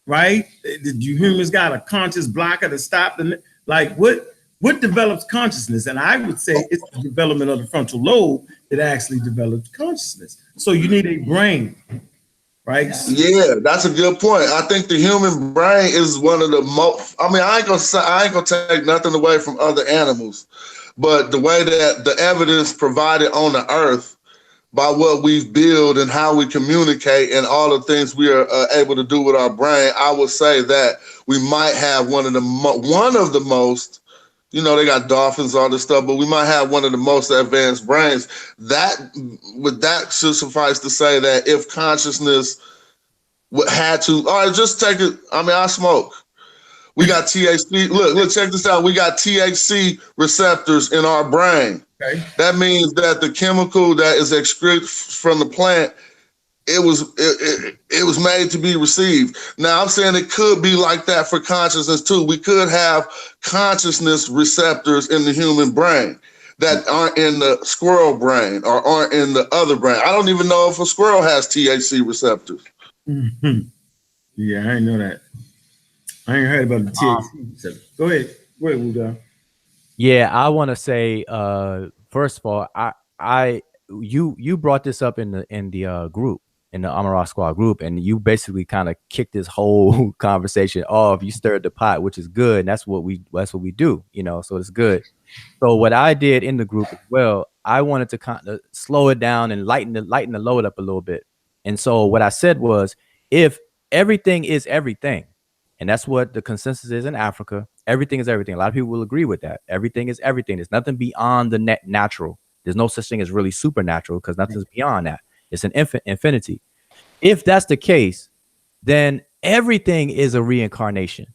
Right? Did you humans got a conscious blocker to stop them? Like what develops consciousness? And I would say it's the development of the frontal lobe that actually develops consciousness. So you need a brain. right? Yeah, that's a good point. I think the human brain is one of the most. I mean, I ain't gonna take nothing away from other animals, but the way that the evidence provided on the earth by what we've built and how we communicate and all the things we are able to do with our brain, I would say that we might have one of the most. You know, they got dolphins, all this stuff, but we might have one of the most advanced brains. That should suffice to say that if consciousness had to, all right, just take it. I mean, I smoke. We got THC. Look, check this out. We got THC receptors in our brain. Okay. That means that the chemical that is excreted from the plant, it was made to be received. Now I'm saying it could be like that for consciousness too. We could have consciousness receptors in the human brain that aren't in the squirrel brain or aren't in the other brain. I don't even know if a squirrel has THC receptors. Mm-hmm. Yeah, I didn't know that. I ain't heard about the THC. Go ahead, Wuda. Yeah, I want to say, first of all, you brought this up in the group, in the Amara Squad group, and you basically kind of kicked this whole conversation off. You stirred the pot, which is good. And that's what we do, you know. So it's good. So what I did in the group as well, I wanted to kind of slow it down and lighten the load up a little bit. And so what I said was, if everything is everything, and that's what the consensus is in Africa, everything is everything. A lot of people will agree with that. Everything is everything. There's nothing beyond the natural. There's no such thing as really supernatural because nothing's beyond that. It's an infinity. If that's the case, then everything is a reincarnation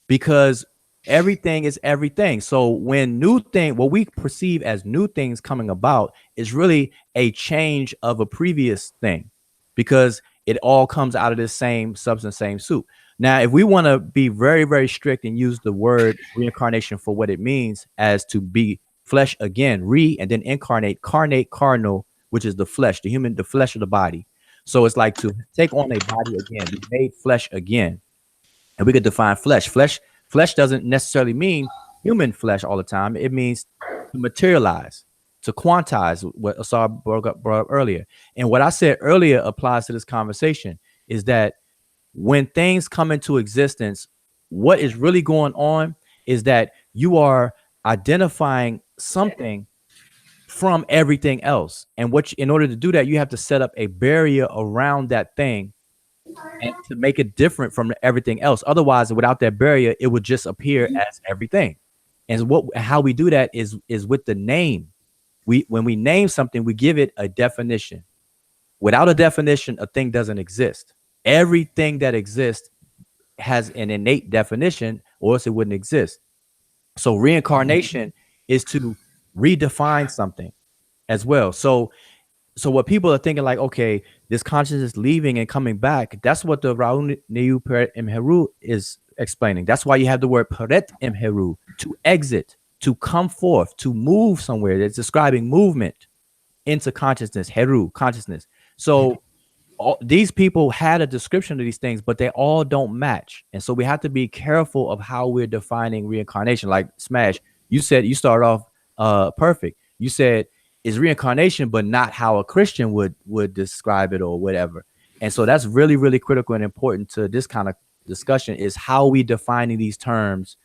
because everything is everything. So when what we perceive as new things coming about is really a change of a previous thing because it all comes out of this same substance, same soup. Now, if we want to be very, very strict and use the word reincarnation for what it means as to be flesh again, and then incarnate, carnal, which is the flesh, the flesh of the body. So it's like to take on a body again, be made flesh again. And we could define flesh. Flesh doesn't necessarily mean human flesh all the time. It means to materialize, to quantize, what Asar brought up earlier. And what I said earlier applies to this conversation is that when things come into existence, what is really going on is that you are identifying something from everything else. And in order to do that, you have to set up a barrier around that thing and to make it different from everything else. Otherwise, without that barrier, it would just appear as everything. And how we do that is with the name. When we name something, we give it a definition. Without a definition, a thing doesn't exist. Everything that exists has an innate definition, or else it wouldn't exist. So reincarnation is to redefine something as well. So what people are thinking, like, okay, this consciousness leaving and coming back, that's what the Raun Neu Peret Imheru is explaining. That's why you have the word Peret Imheru, to exit, to come forth, to move somewhere. That's describing movement into consciousness, Heru, consciousness. So these people had a description of these things, but they all don't match. And so we have to be careful of how we're defining reincarnation. Like Smash, you said, you start off perfect. You said it's reincarnation, but not how a Christian would describe it or whatever. And so that's really, really critical and important to this kind of discussion, is how we defining these terms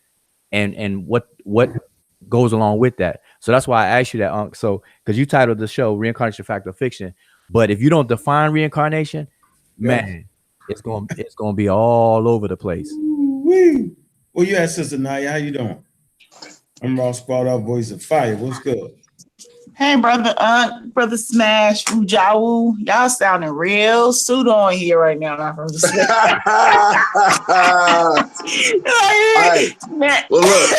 and what goes along with that. So that's why I asked you that, Unc. So because you titled the show Reincarnation Fact or Fiction. But if you don't define reincarnation, man, it's gonna be all over the place. Woo-wee. Well, you had Sister Naya. How you doing? I'm Ross Squad, our voice of fire. What's good? Hey, brother brother Smash, Ujawu. Y'all sounding real pseudo on here right now. All right. Well, look,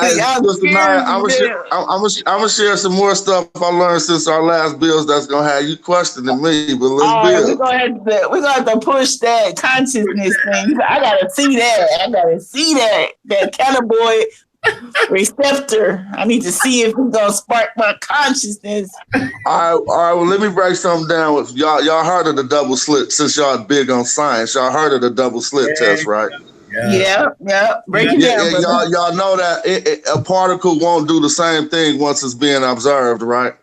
I'm gonna share some more stuff I learned since our last bills that's gonna have you questioning me. But let's build. We're gonna have to push that consciousness thing. I gotta see that cannabinoid receptor. I need to see if it's gonna spark my consciousness. All right. Well, let me break something down with y'all. Y'all heard of the double slit, since y'all big on science. Y'all heard of the double slit test, right? Yeah. Break it down. Y'all know that a particle won't do the same thing once it's being observed, right?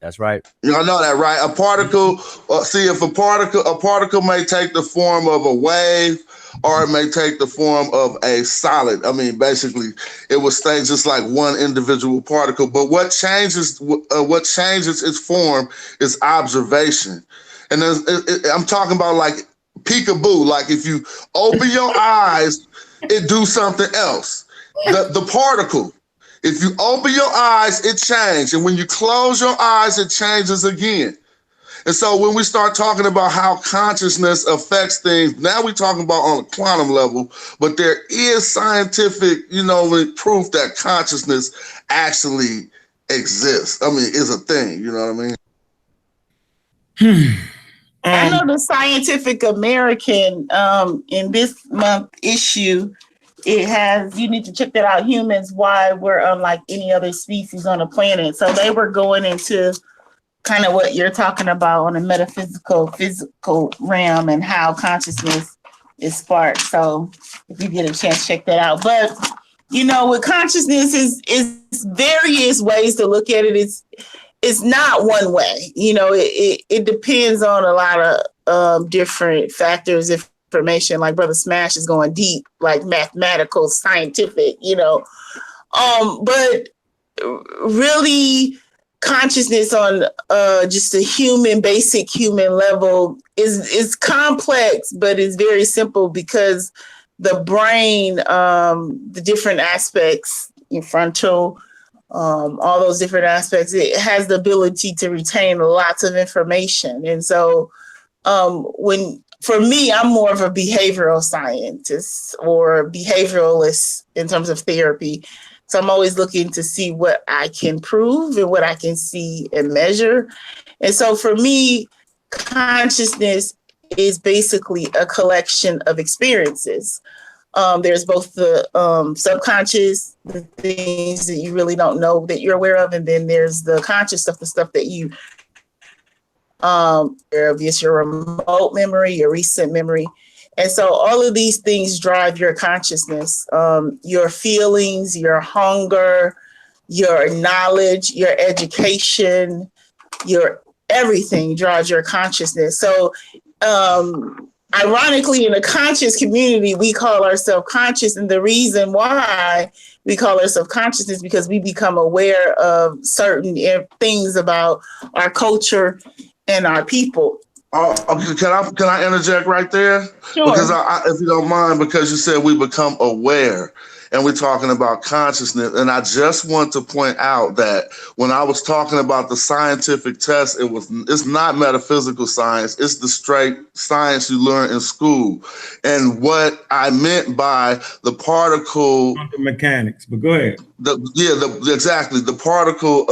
That's right. Y'all know that, right? A particle, see, if a particle may take the form of a wave, or it may take the form of a solid. I mean, basically, it will stay just like one individual particle. But what changes its form is observation. And I'm talking about like peekaboo. Like if you open your eyes, it do something else. The particle. If you open your eyes, it changes. And when you close your eyes, it changes again. And so when we start talking about how consciousness affects things, now we're talking about on a quantum level, but there is scientific, proof that consciousness actually exists. I mean, is a thing, you know what I mean? I know the Scientific American in this month issue, it has, you need to check that out, humans, why we're unlike any other species on the planet. So they were going into kind of what you're talking about on a physical realm and how consciousness is sparked. So if you get a chance, check that out. But, with consciousness is various ways to look at it. It's not one way. It depends on a lot of different factors, information, like Brother Smash is going deep, like mathematical, scientific, but really consciousness on just a basic human level is complex, but it's very simple because the brain, the different aspects, frontal, all those different aspects, it has the ability to retain lots of information. And so for me, I'm more of a behavioral scientist or behavioralist in terms of therapy. So I'm always looking to see what I can prove and what I can see and measure. And so for me, consciousness is basically a collection of experiences. There's both the subconscious, the things that you really don't know that you're aware of, and then there's the conscious stuff, the stuff that you it's your remote memory, your recent memory. And so all of these things drive your consciousness, your feelings, your hunger, your knowledge, your education, your everything drives your consciousness. So ironically, in the conscious community, we call ourselves conscious. And the reason why we call ourselves conscious is because we become aware of certain things about our culture and our people. Can I interject right there? Sure. Because if you don't mind, because you said we become aware, and we're talking about consciousness, and I just want to point out that when I was talking about the scientific test, it's not metaphysical science; it's the straight science you learn in school. And what I meant by the particle quantum mechanics, but go ahead. Exactly. The particle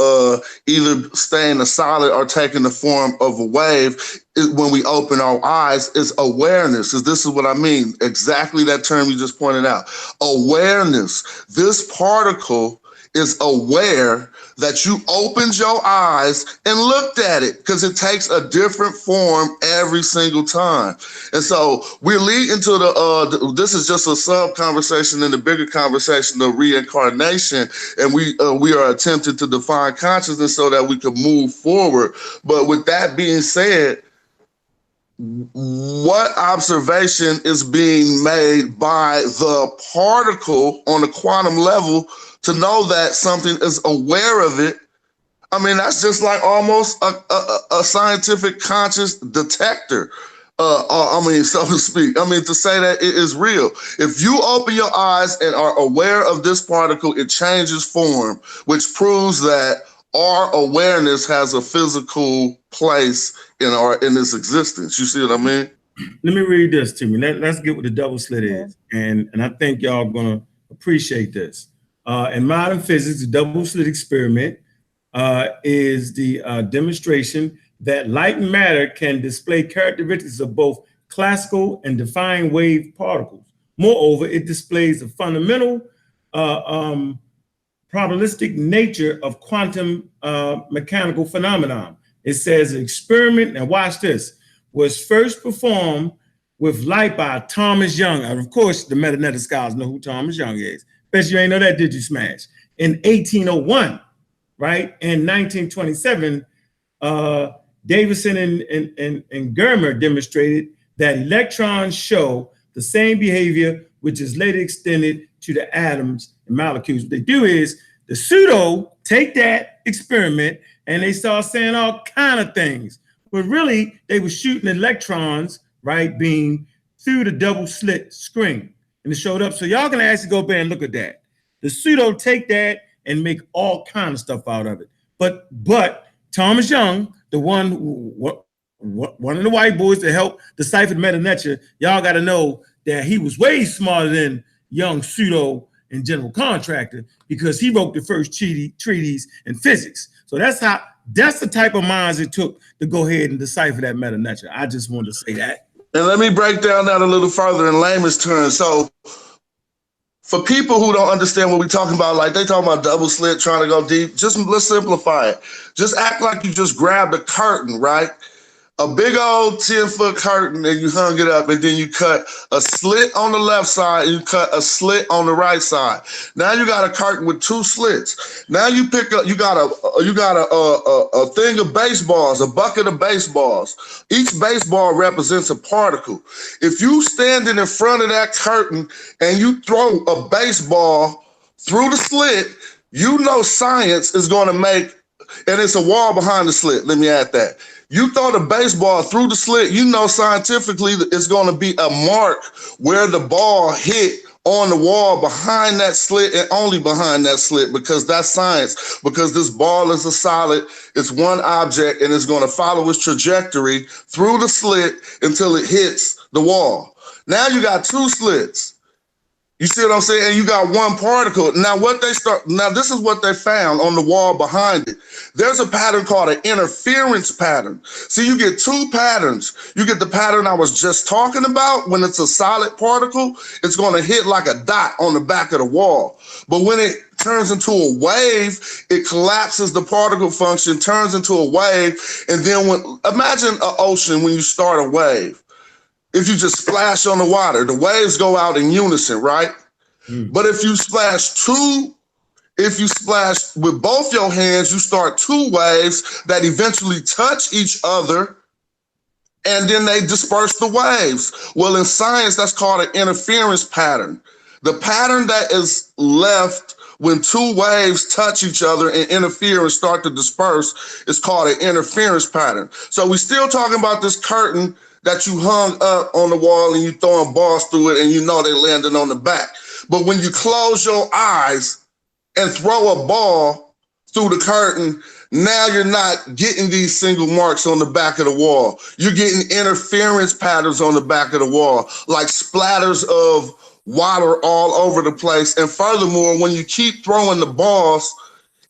either staying a solid or taking the form of a wave. When we open our eyes, is awareness. Because this is what I mean. Exactly that term you just pointed out. Awareness. This particle is aware that you opened your eyes and looked at it, because it takes a different form every single time. And so we're leading to this is just a sub conversation in the bigger conversation of reincarnation. And we are attempting to define consciousness so that we can move forward. But with that being said, what observation is being made by the particle on the quantum level to know that something is aware of it? I mean, that's just like almost a scientific conscious detector, so to speak. I mean, to say that it is real. If you open your eyes and are aware of this particle, it changes form, which proves that our awareness has a physical place in this existence. You see what I mean? Let me read this to me. Let's get what the double slit is. And I think y'all gonna appreciate this. In modern physics, the double slit experiment is the demonstration that light and matter can display characteristics of both classical and defined wave particles. Moreover, it displays the fundamental probabilistic nature of quantum mechanical phenomenon. It says an experiment, and watch this, was first performed with light by Thomas Young. And of course, the metanetic scholars know who Thomas Young is. Bet you ain't know that, did you, Smash? In 1801, right? In 1927, Davidson and Germer demonstrated that electrons show the same behavior, which is later extended to the atoms and molecules. What they do is the pseudo take that experiment and they start saying all kind of things. But really, they were shooting electrons, right, beam through the double slit screen. And it showed up. So y'all can actually go back and look at that. The pseudo take that and make all kind of stuff out of it. But Thomas Young, the one of the white boys that helped decipher the Meta Nature, y'all got to know that he was way smarter than Young, pseudo, and general contractor because he wrote the first treatise in physics. So that's the type of minds it took to go ahead and decipher that Meta Nature. I just wanted to say that. And let me break down that a little further in layman's terms. So for people who don't understand what we're talking about, like they talking about double slit, trying to go deep, just let's simplify it. Just act like you just grabbed a curtain, right? A big old 10-foot curtain and you hung it up and then you cut a slit on the left side and you cut a slit on the right side. Now you got a curtain with 2 slits. Now you pick up, you got a thing of baseballs, a bucket of baseballs. Each baseball represents a particle. If you standing in front of that curtain and you throw a baseball through the slit, you know science is going to make, and it's a wall behind the slit. Let me add that. You throw the baseball through the slit, you know scientifically that it's going to be a mark where the ball hit on the wall behind that slit and only behind that slit, because that's science, because this ball is a solid, it's one object, and it's going to follow its trajectory through the slit until it hits the wall. Now you got 2 slits. You see what I'm saying? And you got 1 particle. Now this is what they found on the wall behind it. There's a pattern called an interference pattern. See, you get 2 patterns. You get the pattern I was just talking about. When it's a solid particle, it's going to hit like a dot on the back of the wall. But when it turns into a wave, it collapses the particle function, turns into a wave. And then imagine an ocean when you start a wave. If you just splash on the water, the waves go out in unison, right? But if you splash with both your hands, you start 2 waves that eventually touch each other, and then they disperse the waves. Well, in science, that's called an interference pattern. The pattern that is left when 2 waves touch each other and interfere and start to disperse is called an interference pattern. So we're still talking about this curtain that you hung up on the wall and you throwing balls through it and you know they landed on the back. But when you close your eyes and throw a ball through the curtain, now you're not getting these single marks on the back of the wall. You're getting interference patterns on the back of the wall, like splatters of water all over the place. And furthermore, when you keep throwing the balls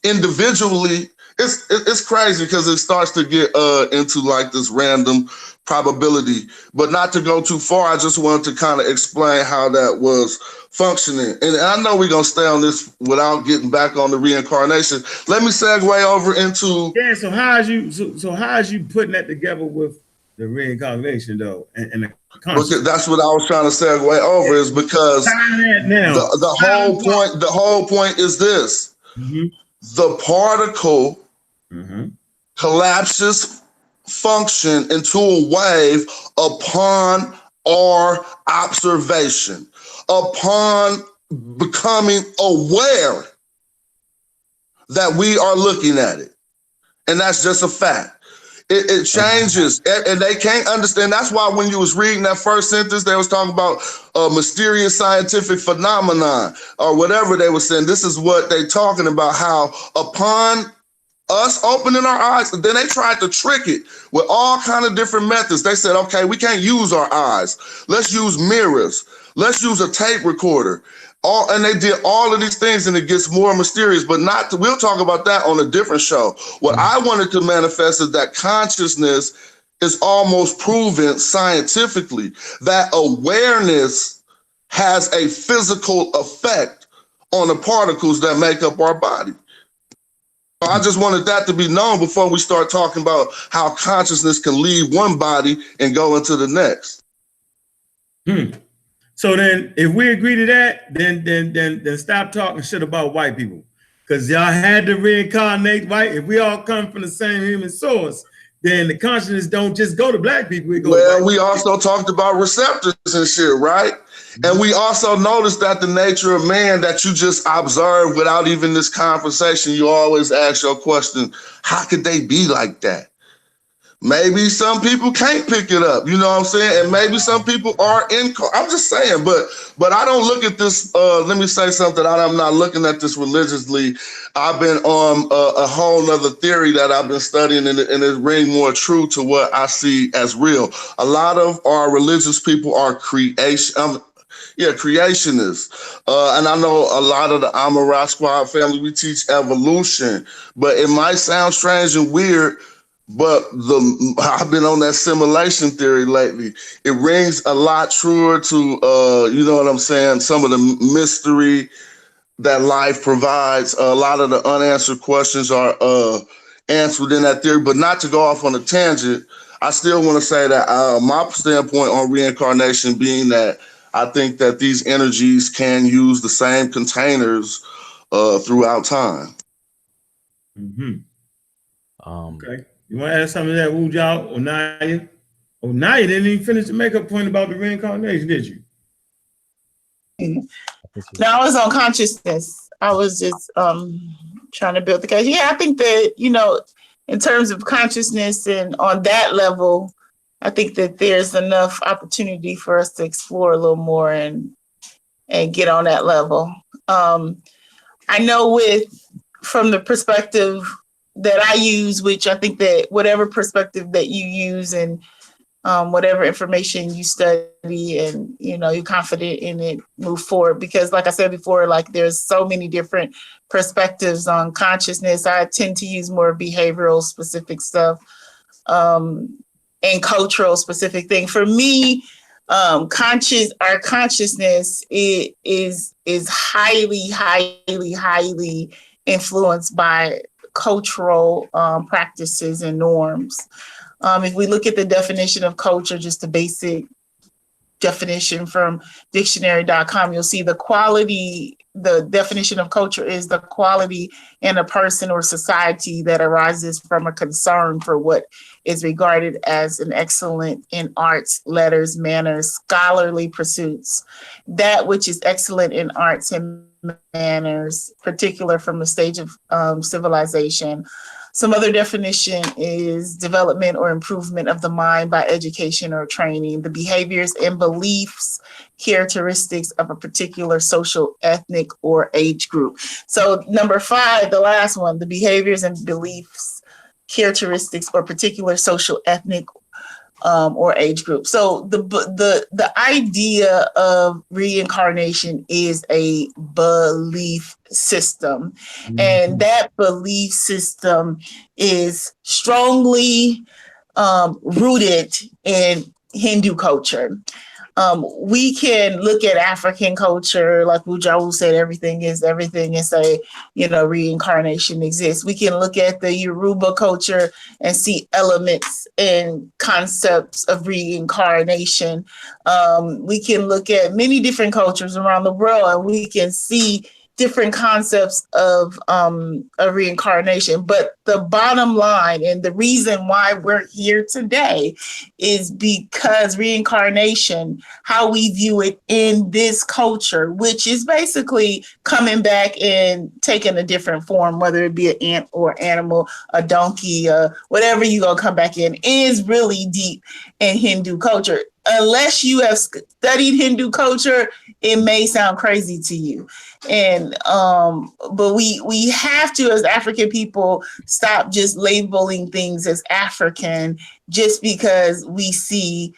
individually, it's crazy because it starts to get into like this random probability. But not to go too far, I just wanted to kind of explain how that was functioning. And I know we're going to stay on this without getting back on the reincarnation. Let me segue over into... Yeah, so how is you putting that together with the reincarnation, though, and the concept? That's what I was trying to segue over, is because the whole point is this. Mm-hmm. The particle collapses function into a wave upon our observation, upon becoming aware that we are looking at it. And that's just a fact. It changes, and they can't understand. That's why when you was reading that first sentence, they was talking about a mysterious scientific phenomenon or whatever they were saying. This is what they talking about, how upon us opening our eyes, and then they tried to trick it with all kind of different methods. They said, okay, we can't use our eyes. Let's use mirrors. Let's use a tape recorder. And they did all of these things, and it gets more mysterious, but we'll talk about that on a different show. What I wanted to manifest is that consciousness is almost proven scientifically, that awareness has a physical effect on the particles that make up our body. I just wanted that to be known before we start talking about how consciousness can leave one body and go into the next. So then if we agree to that, then stop talking shit about white people. Because y'all had to reincarnate, right? If we all come from the same human source, then the consciousness don't just go to black people. It goes to Well, white we also talked about receptors and shit, right? And we also noticed that the nature of man that you just observe without even this conversation, you always ask your question, how could they be like that? Maybe some people can't pick it up, you know what I'm saying? And maybe some people are I'm just saying, but I don't look at this, let me say something, I'm not looking at this religiously. I've been on a whole nother theory that I've been studying, and it rings more true to what I see as real. A lot of our religious people are creationists. And I know a lot of the Amara Squad family, we teach evolution, but it might sound strange and weird, but I've been on that simulation theory lately. It rings a lot truer to, you know what I'm saying, some of the mystery that life provides. A lot of the unanswered questions are answered in that theory. But not to go off on a tangent, I still want to say that my standpoint on reincarnation being that I think that these energies can use the same containers throughout time. Okay. You want to add something to that, Wujao, Onaya? Onaya didn't even finish the makeup point about the reincarnation, did you? No, I was on consciousness. I was just trying to build the case. Yeah, I think that, you know, in terms of consciousness and on that level, I think that there's enough opportunity for us to explore a little more and get on that level. I know from the perspective that I use, which I think that whatever perspective that you use and whatever information you study and, you know, you're confident in it, move forward. Because like I said before, like there's so many different perspectives on consciousness. I tend to use more behavioral specific stuff and cultural specific thing. For me, our consciousness is highly, highly, highly influenced by cultural practices and norms. If we look at the definition of culture, just the basic definition from dictionary.com, you'll see the definition of culture is the quality in a person or society that arises from a concern for what is regarded as an excellent in arts, letters, manners, scholarly pursuits. That which is excellent in arts and manners, particular from a stage of civilization. Some other definition is development or improvement of the mind by education or training, the behaviors and beliefs, characteristics of a particular social, ethnic, or age group. So number 5, the last one, the behaviors and beliefs, characteristics, or particular social, ethnic, or age group. So the idea of reincarnation is a belief system, and that belief system is strongly rooted in Hindu culture. We can look at African culture, like Wujawu said, everything is everything, and say, you know, reincarnation exists. We can look at the Yoruba culture and see elements and concepts of reincarnation. We can look at many different cultures around the world, and we can see different concepts of reincarnation. But the bottom line and the reason why we're here today is because reincarnation, how we view it in this culture, which is basically coming back and taking a different form, whether it be an ant or animal, a donkey, whatever you're going to come back in, is really deep in Hindu culture. Unless you have studied Hindu culture, it may sound crazy to you. And but we have to, as African people, stop just labeling things as African just because we see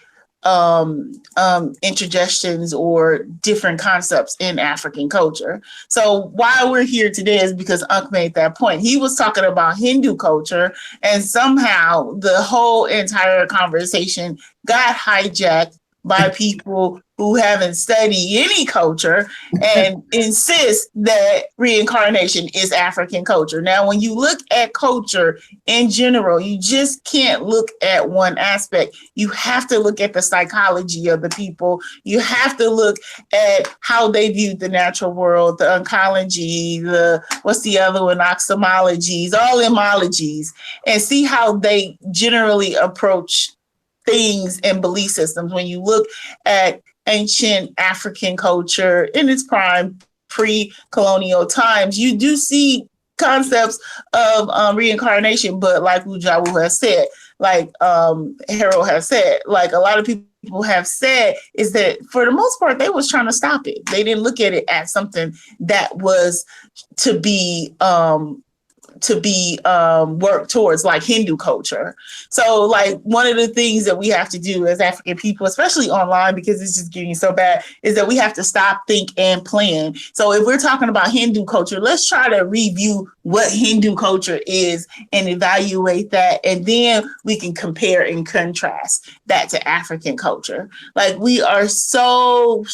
interjections or different concepts in African culture. So why we're here today is because Unc made that point. He was talking about Hindu culture, and somehow the whole entire conversation got hijacked by people who haven't studied any culture and insist that reincarnation is African culture. Now, when you look at culture in general, you just can't look at one aspect. You have to look at the psychology of the people. You have to look at how they viewed the natural world, the oncology, what's the other one, oxymologies, all imologies, and see how they generally approach things and belief systems. When you look at ancient African culture in its prime, pre-colonial times, you do see concepts of reincarnation, but like Ujawu has said, like Harold has said, like a lot of people have said, is that for the most part, they was trying to stop it. They didn't look at it as something that was to be worked towards, like Hindu culture. So like one of the things that we have to do as African people, especially online, because it's just getting so bad, is that we have to stop, think, and plan. So if we're talking about Hindu culture, let's try to review what Hindu culture is and evaluate that. And then we can compare and contrast that to African culture. Like we are so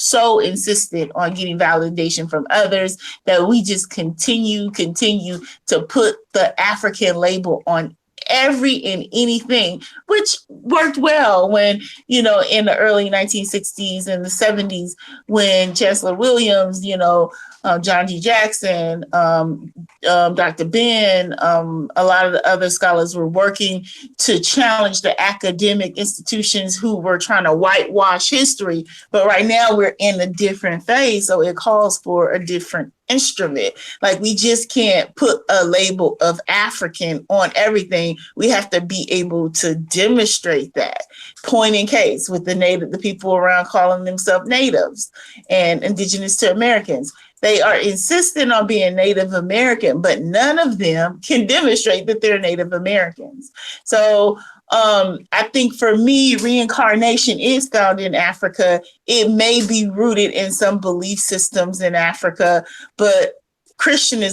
insistent on getting validation from others that we just continue to put the African label on every and anything, which worked well when, in the early 1960s and the 70s, when Chancellor Williams, John D. Jackson, Dr. Ben, a lot of the other scholars were working to challenge the academic institutions who were trying to whitewash history. But right now we're in a different phase, so it calls for a different instrument. Like we just can't put a label of African on everything. We have to be able to demonstrate that. Point in case with the people around calling themselves natives and indigenous to Americans. They are insistent on being Native American, but none of them can demonstrate that they're Native Americans. So I think for me, reincarnation is found in Africa. It may be rooted in some belief systems in Africa, but Christianity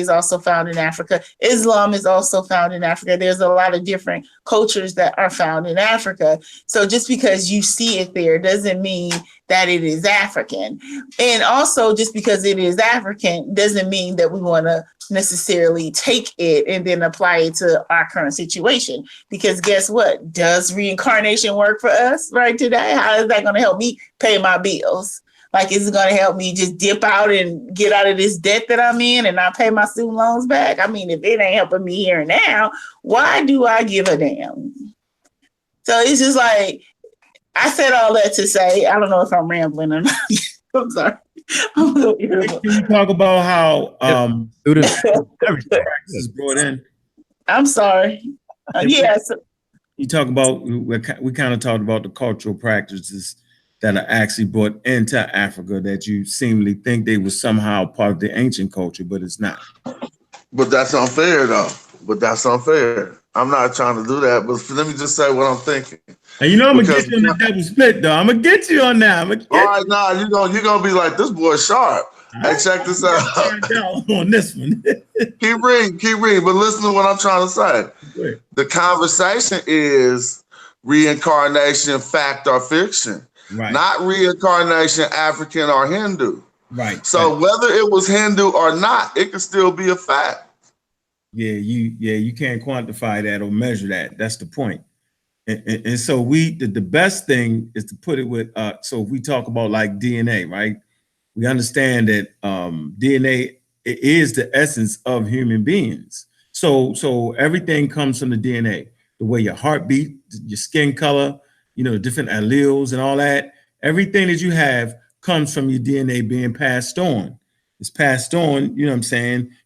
is also found in Africa. Islam is also found in Africa. There's a lot of different cultures that are found in Africa. So just because you see it there doesn't mean that it is African. And also just because it is African doesn't mean that we want to necessarily take it and then apply it to our current situation. Because guess what? Does reincarnation work for us right today? How is that going to help me pay my bills? Like, is it going to help me just dip out and get out of this debt that I'm in and not pay my student loans back? I mean, if it ain't helping me here and now, why do I give a damn? So it's just like, I said all that to say, I don't know if I'm rambling or not. I'm sorry. I'm a little irritable. Can you talk about how everything is brought in? I'm sorry. Yes. You talk about, we kind of talked about the cultural practices that are actually brought into Africa that you seemingly think they were somehow part of the ancient culture, but it's not. But that's unfair, though. I'm not trying to do that, but let me just say what I'm thinking. And I'm gonna get you on the double split, though. I'm gonna get you on that. All right, nah, you're gonna be like, this boy sharp. Hey, check this out. On this one. keep reading, but listen to what I'm trying to say. Great. The conversation is reincarnation, fact or fiction. Right. Not reincarnation, African or Hindu. Right. So whether it was Hindu or not, it could still be a fact. Yeah, you can't quantify that or measure that. That's the point. And so the best thing is to put it with so if we talk about like DNA, right? We understand that DNA is the essence of human beings. So everything comes from the DNA, the way your heart beat, your skin color, different alleles and all that. Everything that you have comes from your DNA being passed on. It's passed on,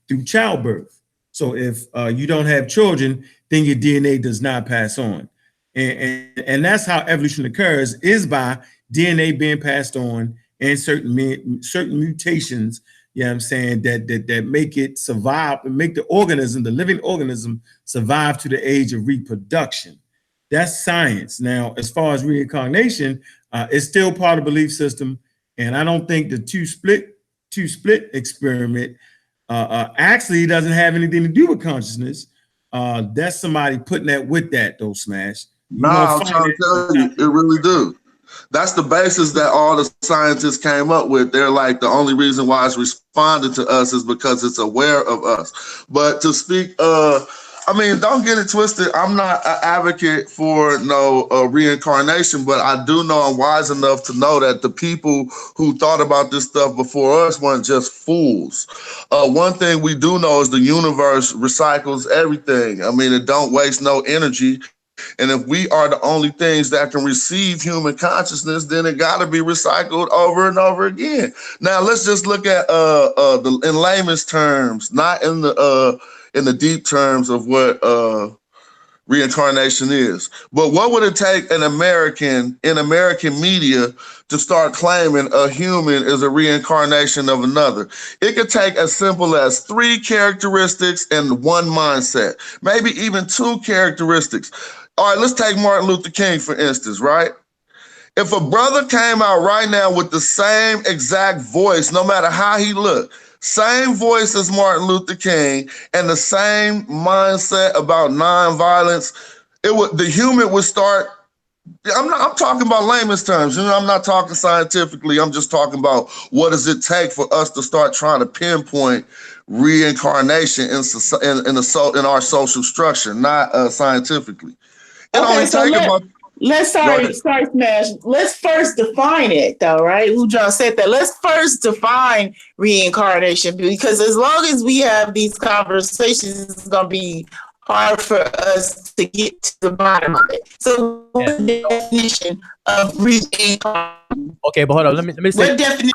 through childbirth. So if you don't have children, then your DNA does not pass on. And that's how evolution occurs, is by DNA being passed on and certain mutations, that make it survive and make the living organism survive to the age of reproduction. That's science. Now, as far as reincarnation, it's still part of the belief system. And I don't think the two split experiment actually doesn't have anything to do with consciousness. That's somebody putting that with that, though, Smash. I'm trying to tell you, it really do. That's the basis that all the scientists came up with. They're like, the only reason why it's responding to us is because it's aware of us. But to speak, I mean, don't get it twisted. I'm not an advocate for no reincarnation, but I do know I'm wise enough to know that the people who thought about this stuff before us weren't just fools. One thing we do know is the universe recycles everything. I mean, it don't waste no energy. And if we are the only things that can receive human consciousness, then it got to be recycled over and over again. Now, let's just look at in layman's terms, not in the deep terms of what reincarnation is. But what would it take in American media to start claiming a human is a reincarnation of another? It could take as simple as 3 characteristics and 1 mindset, maybe even 2 characteristics. All right, let's take Martin Luther King, for instance, right? If a brother came out right now with the same exact voice, no matter how he looked, same voice as Martin Luther King and the same mindset about nonviolence, the human would start. I'm talking about layman's terms. You know, I'm not talking scientifically. I'm just talking about what does it take for us to start trying to pinpoint reincarnation in our social structure, not scientifically. Okay, so sorry, Smash. Let's first define it, though, right? Who just said that? Let's first define reincarnation, because as long as we have these conversations, it's gonna be hard for us to get to the bottom of it. So, what's the definition of reincarnation? Okay, but hold on. Let me say. What definition?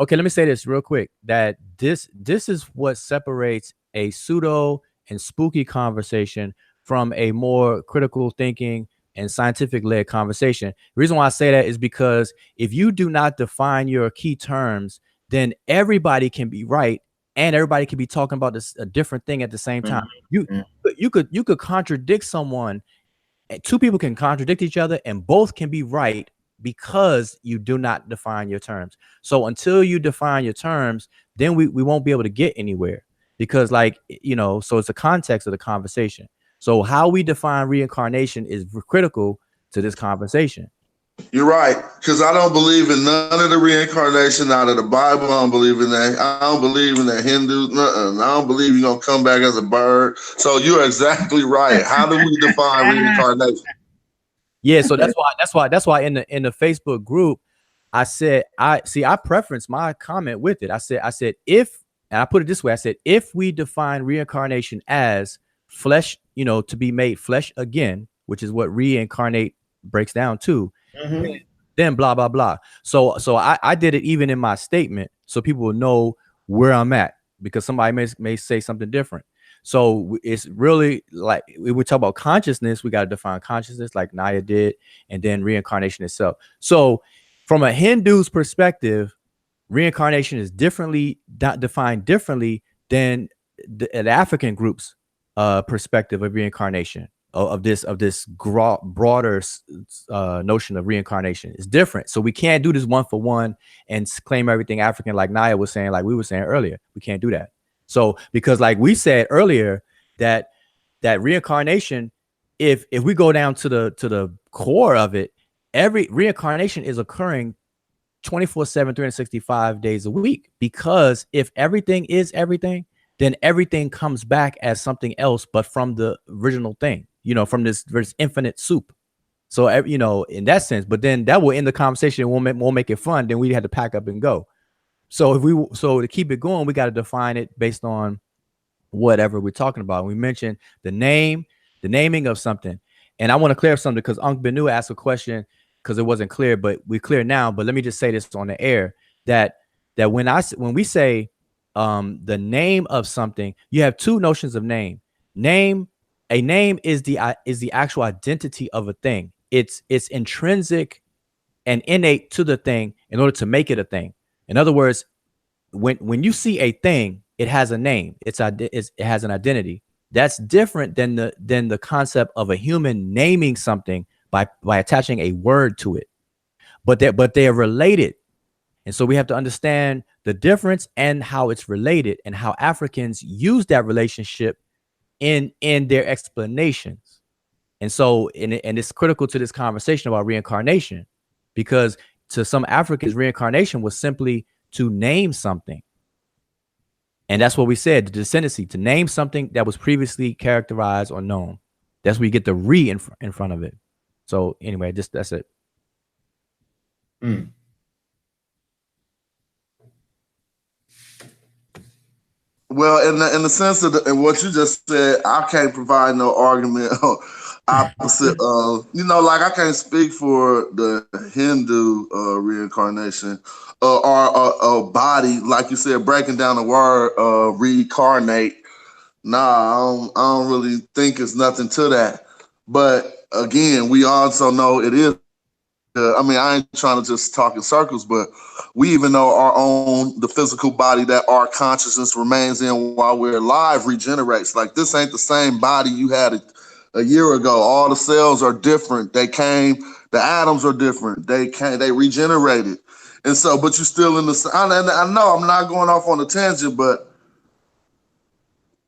Okay, let me say this real quick. That this is what separates a pseudo and spooky conversation from a more critical thinking and scientific-led conversation. The reason why I say that is because if you do not define your key terms, then everybody can be right and everybody can be talking about a different thing at the same time. You could contradict someone. 2 people can contradict each other and both can be right because you do not define your terms. So until you define your terms, then we won't be able to get anywhere, because, like, you know, so it's the context of the conversation. So how we define reincarnation is critical to this conversation. You're right, because I don't believe in none of the reincarnation out of the Bible. I don't believe in that. I don't believe in the Hindus. I don't believe you're going to come back as a bird. So you're exactly right. How do we define reincarnation? Yeah, so that's why in the Facebook group, I said, I preferenced my comment with it. I said if, and I put it this way, I said, if we define reincarnation as flesh, you know, to be made flesh again, which is what reincarnate breaks down to, then blah blah blah. So I did it even in my statement so people will know where I'm at, because somebody may say something different. So it's really like, we would talk about consciousness, we got to define consciousness like Naya did, and then reincarnation itself. So from a Hindu's perspective, reincarnation is defined differently than the African group's perspective of reincarnation, of this broader notion of reincarnation. Is different. So we can't do this one for one and claim everything African, like Naya was saying, like we were saying earlier. We can't do that. So because, like we said earlier, that reincarnation, if we go down to the core of it, every reincarnation is occurring 24/7, 365 days a week, because if everything is everything, then everything comes back as something else, but from the original thing, you know, from this infinite soup. So, you know, in that sense, but then that will end the conversation. Won't make it fun. Then we had to pack up and go. So to keep it going, we got to define it based on whatever we're talking about. We mentioned the naming of something. And I want to clear something, because Unc Benu asked a question because it wasn't clear, but we're clear now. But let me just say this on the air, that when we say the name of something, you have 2 notions of name. A name is the actual identity of a thing. It's intrinsic and innate to the thing in order to make it a thing. In other words, when you see a thing, it has a name. It has an identity. That's different than the concept of a human naming something by attaching a word to it. But they're related. And so we have to understand the difference and how it's related, and how Africans use that relationship in their explanations. And so, and it's critical to this conversation about reincarnation. because to some Africans, reincarnation was simply to name something. And that's what we said, the descendancy, to name something that was previously characterized or known. That's where you get the re in front of it. So anyway, that's it. Mm. Well, in the sense of in what you just said, I can't provide no argument opposite of, like I can't speak for the Hindu reincarnation or a body, like you said, breaking down the word reincarnate. Nah, I don't really think it's nothing to that. But again, we also know it is. I ain't trying to just talk in circles, but we even know our own, the physical body that our consciousness remains in while we're alive regenerates. Like this ain't the same body you had a year ago. All the cells are different. The atoms are different. They regenerated. And so, but you're still in the, I know I'm not going off on a tangent, but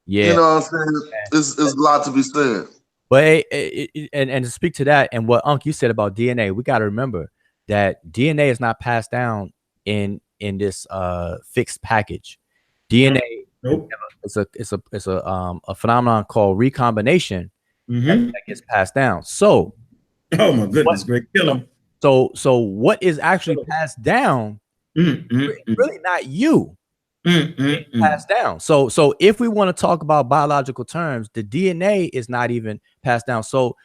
yeah, you know what I'm saying? It's a lot to be said. But and to speak to that and what Unc you said about DNA, we got to remember that DNA is not passed down in this fixed package. DNA Nope. it's a phenomenon called recombination that gets passed down. So, oh my goodness, great kill him. So what is actually passed down? Really not you. Passed down. So if we want to talk about biological terms, the DNA is not even passed down. So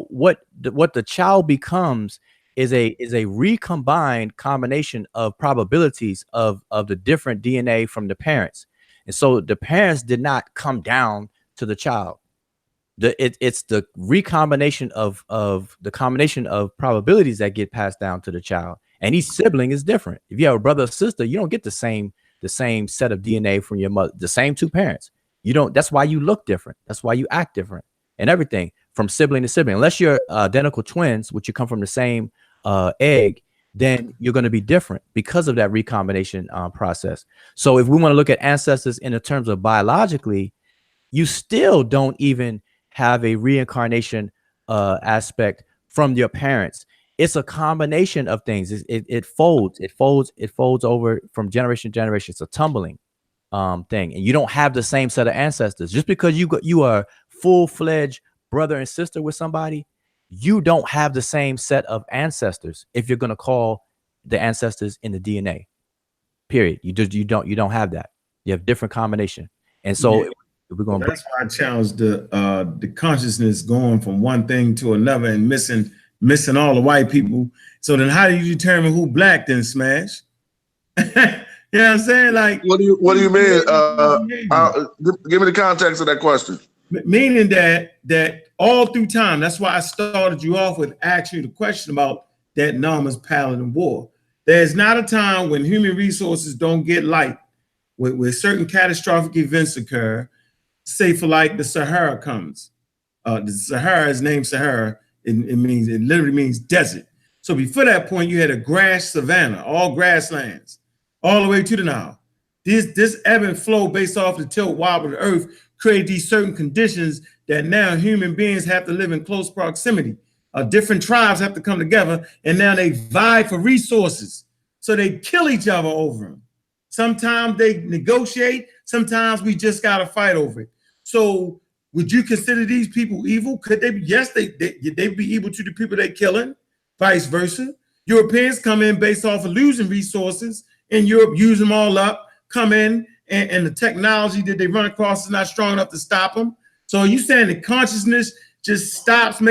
what the child becomes is a recombined combination of probabilities of the different DNA from the parents. And so the parents did not come down to the child. It's the recombination of the combination of probabilities that get passed down to the child. And each sibling is different. If you have a brother or sister, you don't get the same set of DNA from your mother, the same two parents. You don't, that's why you look different. That's why you act different and everything from sibling to sibling. Unless you're identical twins, which you come from the same egg, then you're going to be different because of that recombination process. So if we want to look at ancestors in the terms of biologically, you still don't even have a reincarnation aspect from your parents. It's a combination of things. It folds over from generation to generation. It's a tumbling thing, and you don't have the same set of ancestors. Just because you are full-fledged brother and sister with somebody, you don't have the same set of ancestors. If you're going to call the ancestors in the DNA, period, you don't have that. You have different combination, and so if we're going. That's why I challenge the consciousness going from one thing to another and missing all the white people. So then how do you determine who black then, Smash? You know what I'm saying? Like, what do you mean? Give me the context of that question. Meaning that all through time, that's why I started you off with asking you the question about that Nama's Paladin War. There's not a time when human resources don't get light, where certain catastrophic events occur, say for like the Sahara comes. The Sahara is named Sahara. It literally means desert. So before that point, you had a grass savanna, all grasslands, all the way to the Nile. This ebb and flow based off the tilt wobble of the earth created these certain conditions that now human beings have to live in close proximity. Different tribes have to come together, and now they vie for resources. So they kill each other over them. Sometimes they negotiate. Sometimes we just got to fight over it. So would you consider these people evil? Could they be? Yes, they be evil to the people they're killing, vice versa. Europeans come in based off of losing resources. In Europe, use them all up, come in, and the technology that they run across is not strong enough to stop them. So are you saying the consciousness just stops,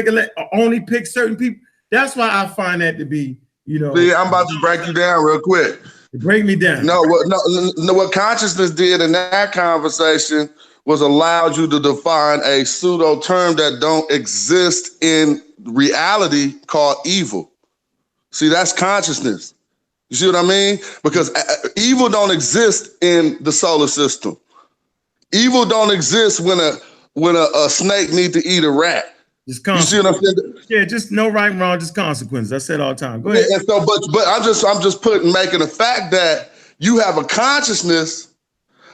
only pick certain people? That's why I find that to be, See, I'm about to break you down real quick. Break me down. No, what consciousness did in that conversation was allowed you to define a pseudo term that don't exist in reality called evil. See, that's consciousness. You see what I mean? Because evil don't exist in the solar system. Evil don't exist when a snake need to eat a rat. You see what I'm saying? Yeah, just no right and wrong, just consequences. I said all the time. Go ahead. Yeah, and so, but I'm just making the fact that you have a consciousness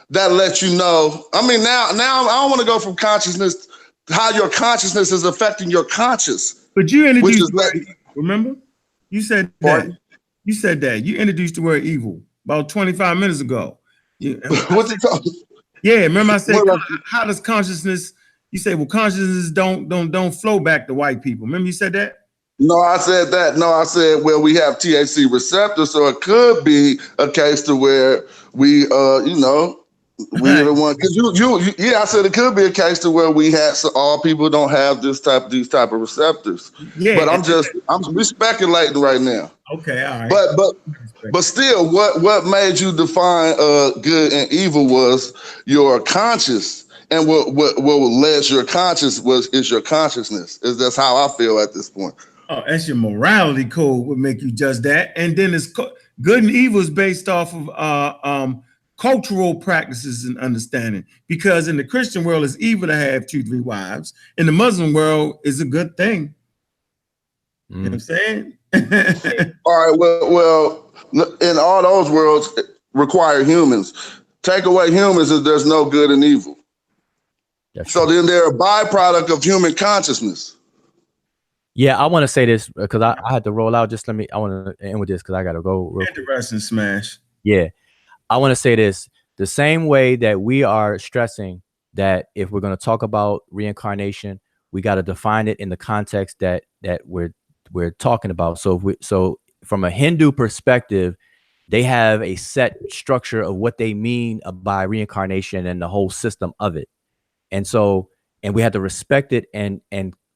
that lets you know. I mean, now I don't want to go from consciousness to how your consciousness is affecting your conscious. But you introduced, remember? You said that. Pardon? You said that. You introduced the word evil about 25 minutes ago. What you talking? Yeah, remember I said, What how does consciousness? You say, well, consciousness don't flow back to white people. Remember you said that? No, I said that. No, I said, well, we have THC receptors, so it could be a case to where we, we are the one. Because yeah, I said it could be a case to where we had, so all people don't have these type of receptors. Yeah. But we speculating right now. Okay, all right. But still, what made you define good and evil was your conscious, and what led your conscious is your consciousness. That's how I feel at this point. Oh, that's your morality code would make you judge that. And then it's good and evil is based off of cultural practices and understanding. Because in the Christian world, it's evil to have 2-3 wives. In the Muslim world, it's a good thing. You know what I'm saying? All right. Well, in all those worlds require humans. Take away humans, and there's no good and evil. So then they're a byproduct of human consciousness. Yeah, I want to say this because I had to roll out. I want to end with this because I got to go. Interesting, Smash. Yeah, I want to say this the same way that we are stressing that if we're going to talk about reincarnation, we got to define it in the context that we're talking about. So from a Hindu perspective, they have a set structure of what they mean by reincarnation and the whole system of it. And we have to respect it and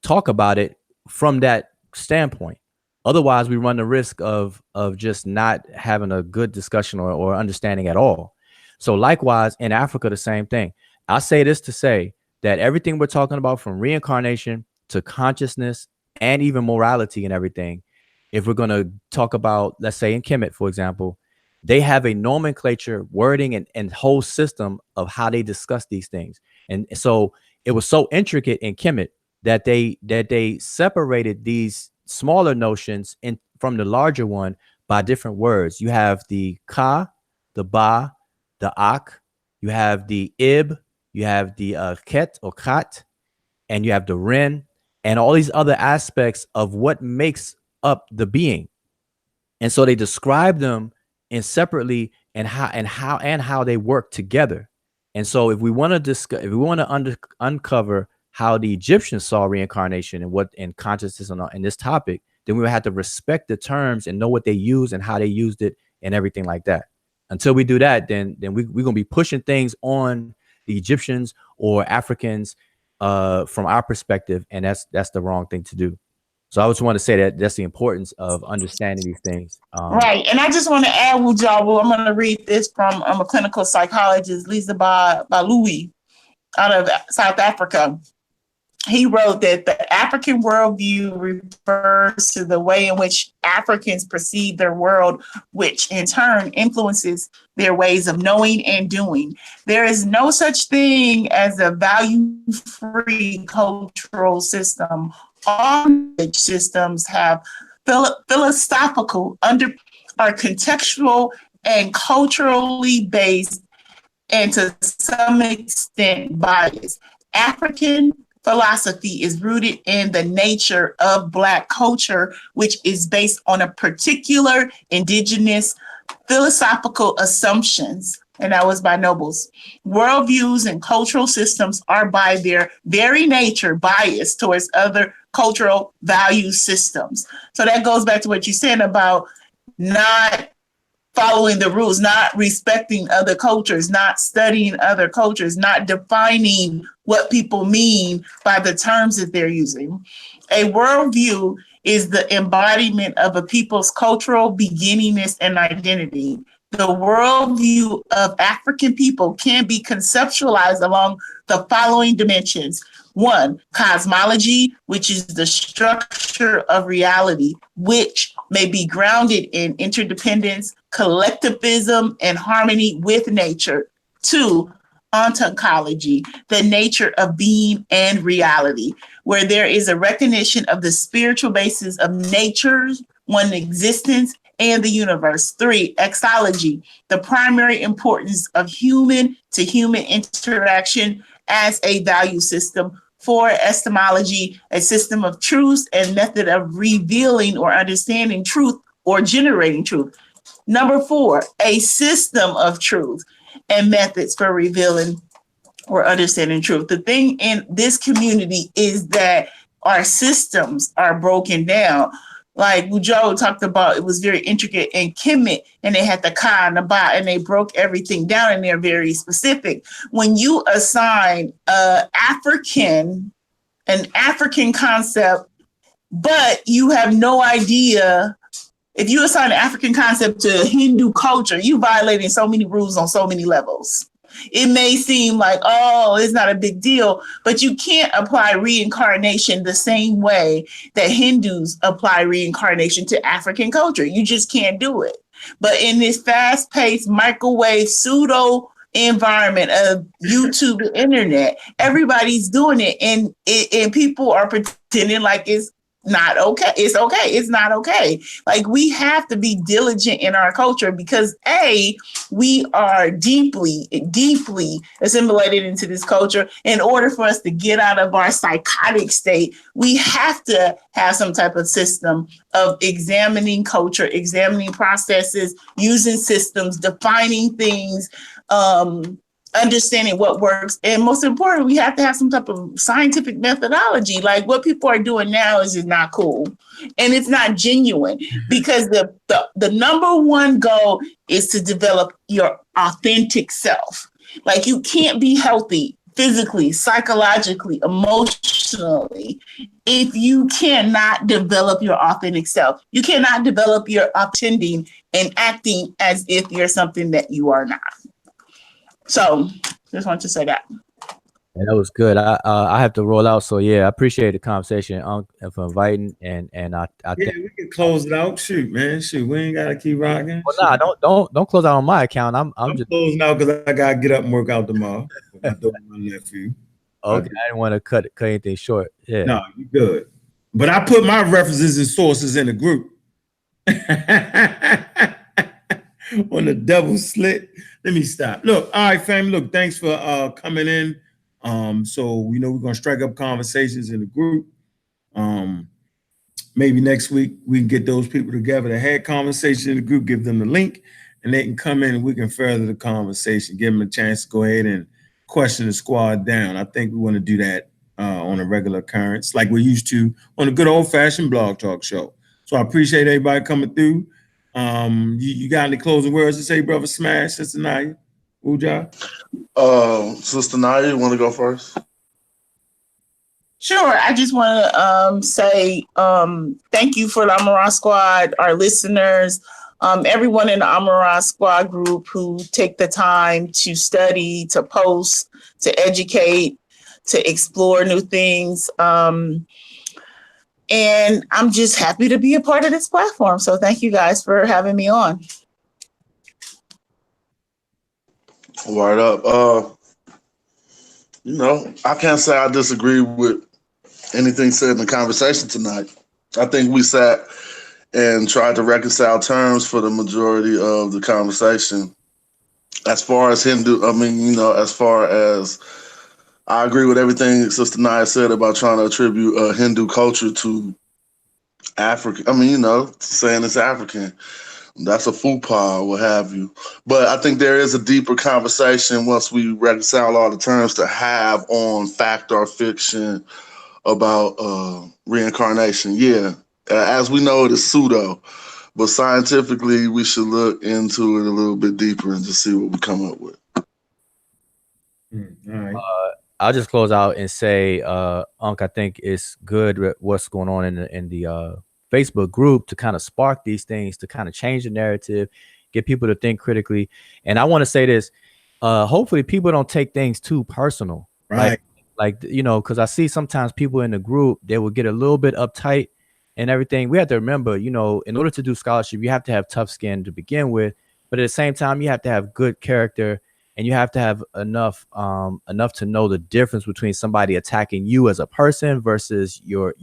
talk about it from that standpoint. Otherwise, we run the risk of just not having a good discussion or understanding at all. So likewise, in Africa, the same thing. I say this to say that everything we're talking about, from reincarnation to consciousness and even morality and everything, if we're going to talk about, let's say in Kemet, for example, they have a nomenclature, wording, and whole system of how they discuss these things. And so it was so intricate in Kemet that they separated these smaller notions from the larger one by different words. You have the ka, the ba, the ak, you have the ib, you have the ket or kat, and you have the ren, and all these other aspects of what makes up the being. And so they describe them separately and how they work together. And so if we want to discuss, if we want to uncover how the Egyptians saw reincarnation and consciousness in this topic, then we would have to respect the terms and know what they use and how they used it and everything like that. Until we do that, then we're going to be pushing things on the Egyptians or Africans from our perspective, and that's the wrong thing to do. So I just want to say that's the importance of understanding these things. Right. And I just want to add, Wujawu, I'm going to read this from a clinical psychologist, Lisa Balui, out of South Africa. He wrote that the African worldview refers to the way in which Africans perceive their world, which in turn influences their ways of knowing and doing. There is no such thing as a value-free cultural system. All systems have philosophical are contextual and culturally based, and to some extent biased. African philosophy is rooted in the nature of Black culture, which is based on a particular indigenous philosophical assumptions, and that was by Nobles. Worldviews and cultural systems are by their very nature biased towards other cultural value systems. So that goes back to what you said about not following the rules, not respecting other cultures, not studying other cultures, not defining what people mean by the terms that they're using. A worldview is the embodiment of a people's cultural beginningness and identity. The worldview of African people can be conceptualized along the following dimensions. 1, cosmology, which is the structure of reality, which may be grounded in interdependence, collectivism, and harmony with nature. 2, ontology, the nature of being and reality, where there is a recognition of the spiritual basis of nature's one existence and the universe. 3, exology, the primary importance of human to human interaction as a value system. 4, epistemology, a system of truths and method of revealing or understanding truth or generating truth. Number 4, a system of truth and methods for revealing or understanding truth. The thing in this community is that our systems are broken down. Like Joe talked about, it was very intricate in Kemet, and they had the Ka and the Ba, and they broke everything down, and they're very specific. When you assign an African concept, but you have no idea, if you assign an African concept to Hindu culture, you violating so many rules on so many levels. It may seem like, oh, it's not a big deal, but you can't apply reincarnation the same way that Hindus apply reincarnation to African culture. You just can't do it. But in this fast-paced microwave pseudo environment of YouTube and internet, everybody's doing it, and people are pretending like it's not okay. It's okay. It's not okay. Like, we have to be diligent in our culture because we are deeply, deeply assimilated into this culture. In order for us to get out of our psychotic state, we have to have some type of system of examining culture, examining processes, using systems, defining things, understanding what works. And most importantly, we have to have some type of scientific methodology. Like, what people are doing now is just not cool. And it's not genuine, because the number one goal is to develop your authentic self. Like, you can't be healthy physically, psychologically, emotionally, if you cannot develop your authentic self. You cannot develop your pretending and acting as if you're something that you are not. So just want to say that. Yeah, that was good. I have to roll out. So yeah, I appreciate the conversation, for inviting, and I think we can close it out. Shoot, man. Shoot, we ain't gotta keep rocking. Well, nah, don't close out on my account. I'm just closing out because I gotta get up and work out tomorrow. I don't my nephew. Okay, I didn't want to cut anything short. Yeah. No, you good. But I put my references and sources in the group. On the double slit. Let me stop. Look, all right, fam. Look, thanks for coming in. So we know we're gonna strike up conversations in the group. Maybe next week we can get those people together that had conversation in the group, give them the link, and they can come in and we can further the conversation, give them a chance to go ahead and question the squad down. I think we want to do that on a regular occurrence, like we're used to on a good old-fashioned blog talk show. So I appreciate everybody coming through. You got any closing words to say, Brother Smash, Sister Naya? Uja? Sister Naya, you want to go first? Sure. I just want to say thank you for the Amara Squad, our listeners, everyone in the Amara Squad group who take the time to study, to post, to educate, to explore new things. And I'm just happy to be a part of this platform. So thank you guys for having me on. Word up. I can't say I disagree with anything said in the conversation tonight. I think we sat and tried to reconcile terms for the majority of the conversation. As far as as far as I agree with everything Sister Naya said about trying to attribute Hindu culture to Africa. Saying it's African. That's a fupa or what have you. But I think there is a deeper conversation once we reconcile all the terms to have on fact or fiction about reincarnation. Yeah, as we know, it is pseudo. But scientifically, we should look into it a little bit deeper and just see what we come up with. All right. I'll just close out and say, Unc, I think it's good what's going on in the Facebook group to kind of spark these things, to kind of change the narrative, get people to think critically. And I want to say this, hopefully people don't take things too personal. Right. Like because I see sometimes people in the group, they will get a little bit uptight and everything. We have to remember, in order to do scholarship, you have to have tough skin to begin with. But at the same time, you have to have good character. And you have to have enough to know the difference between somebody attacking you as a person versus your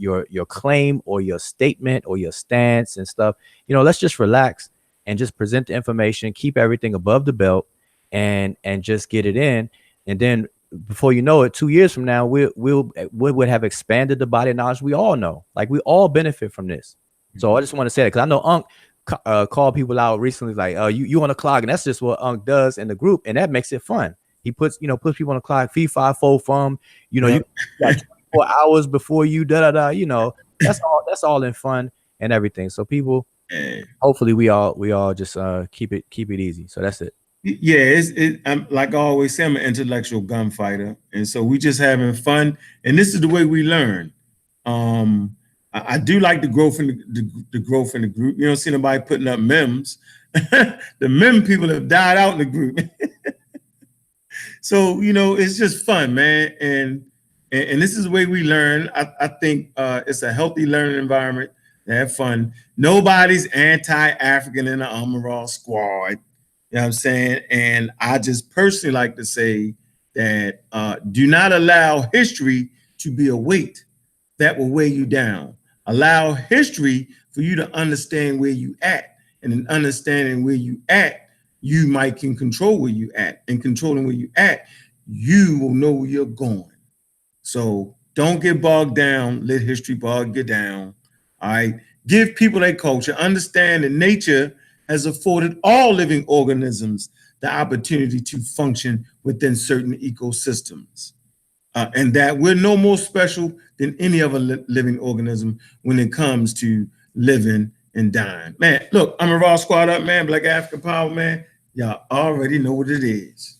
claim or your statement or your stance and stuff. Let's just relax and just present the information, keep everything above the belt, and just get it in. And then before you know it, 2 years from now, we would have expanded the body of knowledge we all know. Like we all benefit from this. So I just want to say that because I know Unc called people out recently, like, you on the clock, and that's just what Unc does in the group, and that makes it fun. He puts people on the clock, fee, fi, fo, fum. You got 24 hours before you that's all in fun and everything. So people, hopefully we all just keep it easy. So that's it. Yeah, I'm, like I always say, I'm an intellectual gunfighter, and so we just having fun, and this is the way we learn. I do like the growth in the growth in the group. You don't see nobody putting up memes. The mem people have died out in the group. So it's just fun, man, and this is the way we learn. I think it's a healthy learning environment to have fun. Nobody's anti-African in the Amaral squad. You know what I'm saying? And I just personally like to say that do not allow history to be a weight that will weigh you down. Allow history for you to understand where you at. And in understanding where you at, you might can control where you at. And controlling where you at, you will know where you're going. So don't get bogged down. Let history bog you down. All right. Give people their culture. Understand that nature has afforded all living organisms the opportunity to function within certain ecosystems. And that we're no more special than any other living organism when it comes to living and dying. Man, look, I'm a raw squad up, man, Black African Power, man. Y'all already know what it is.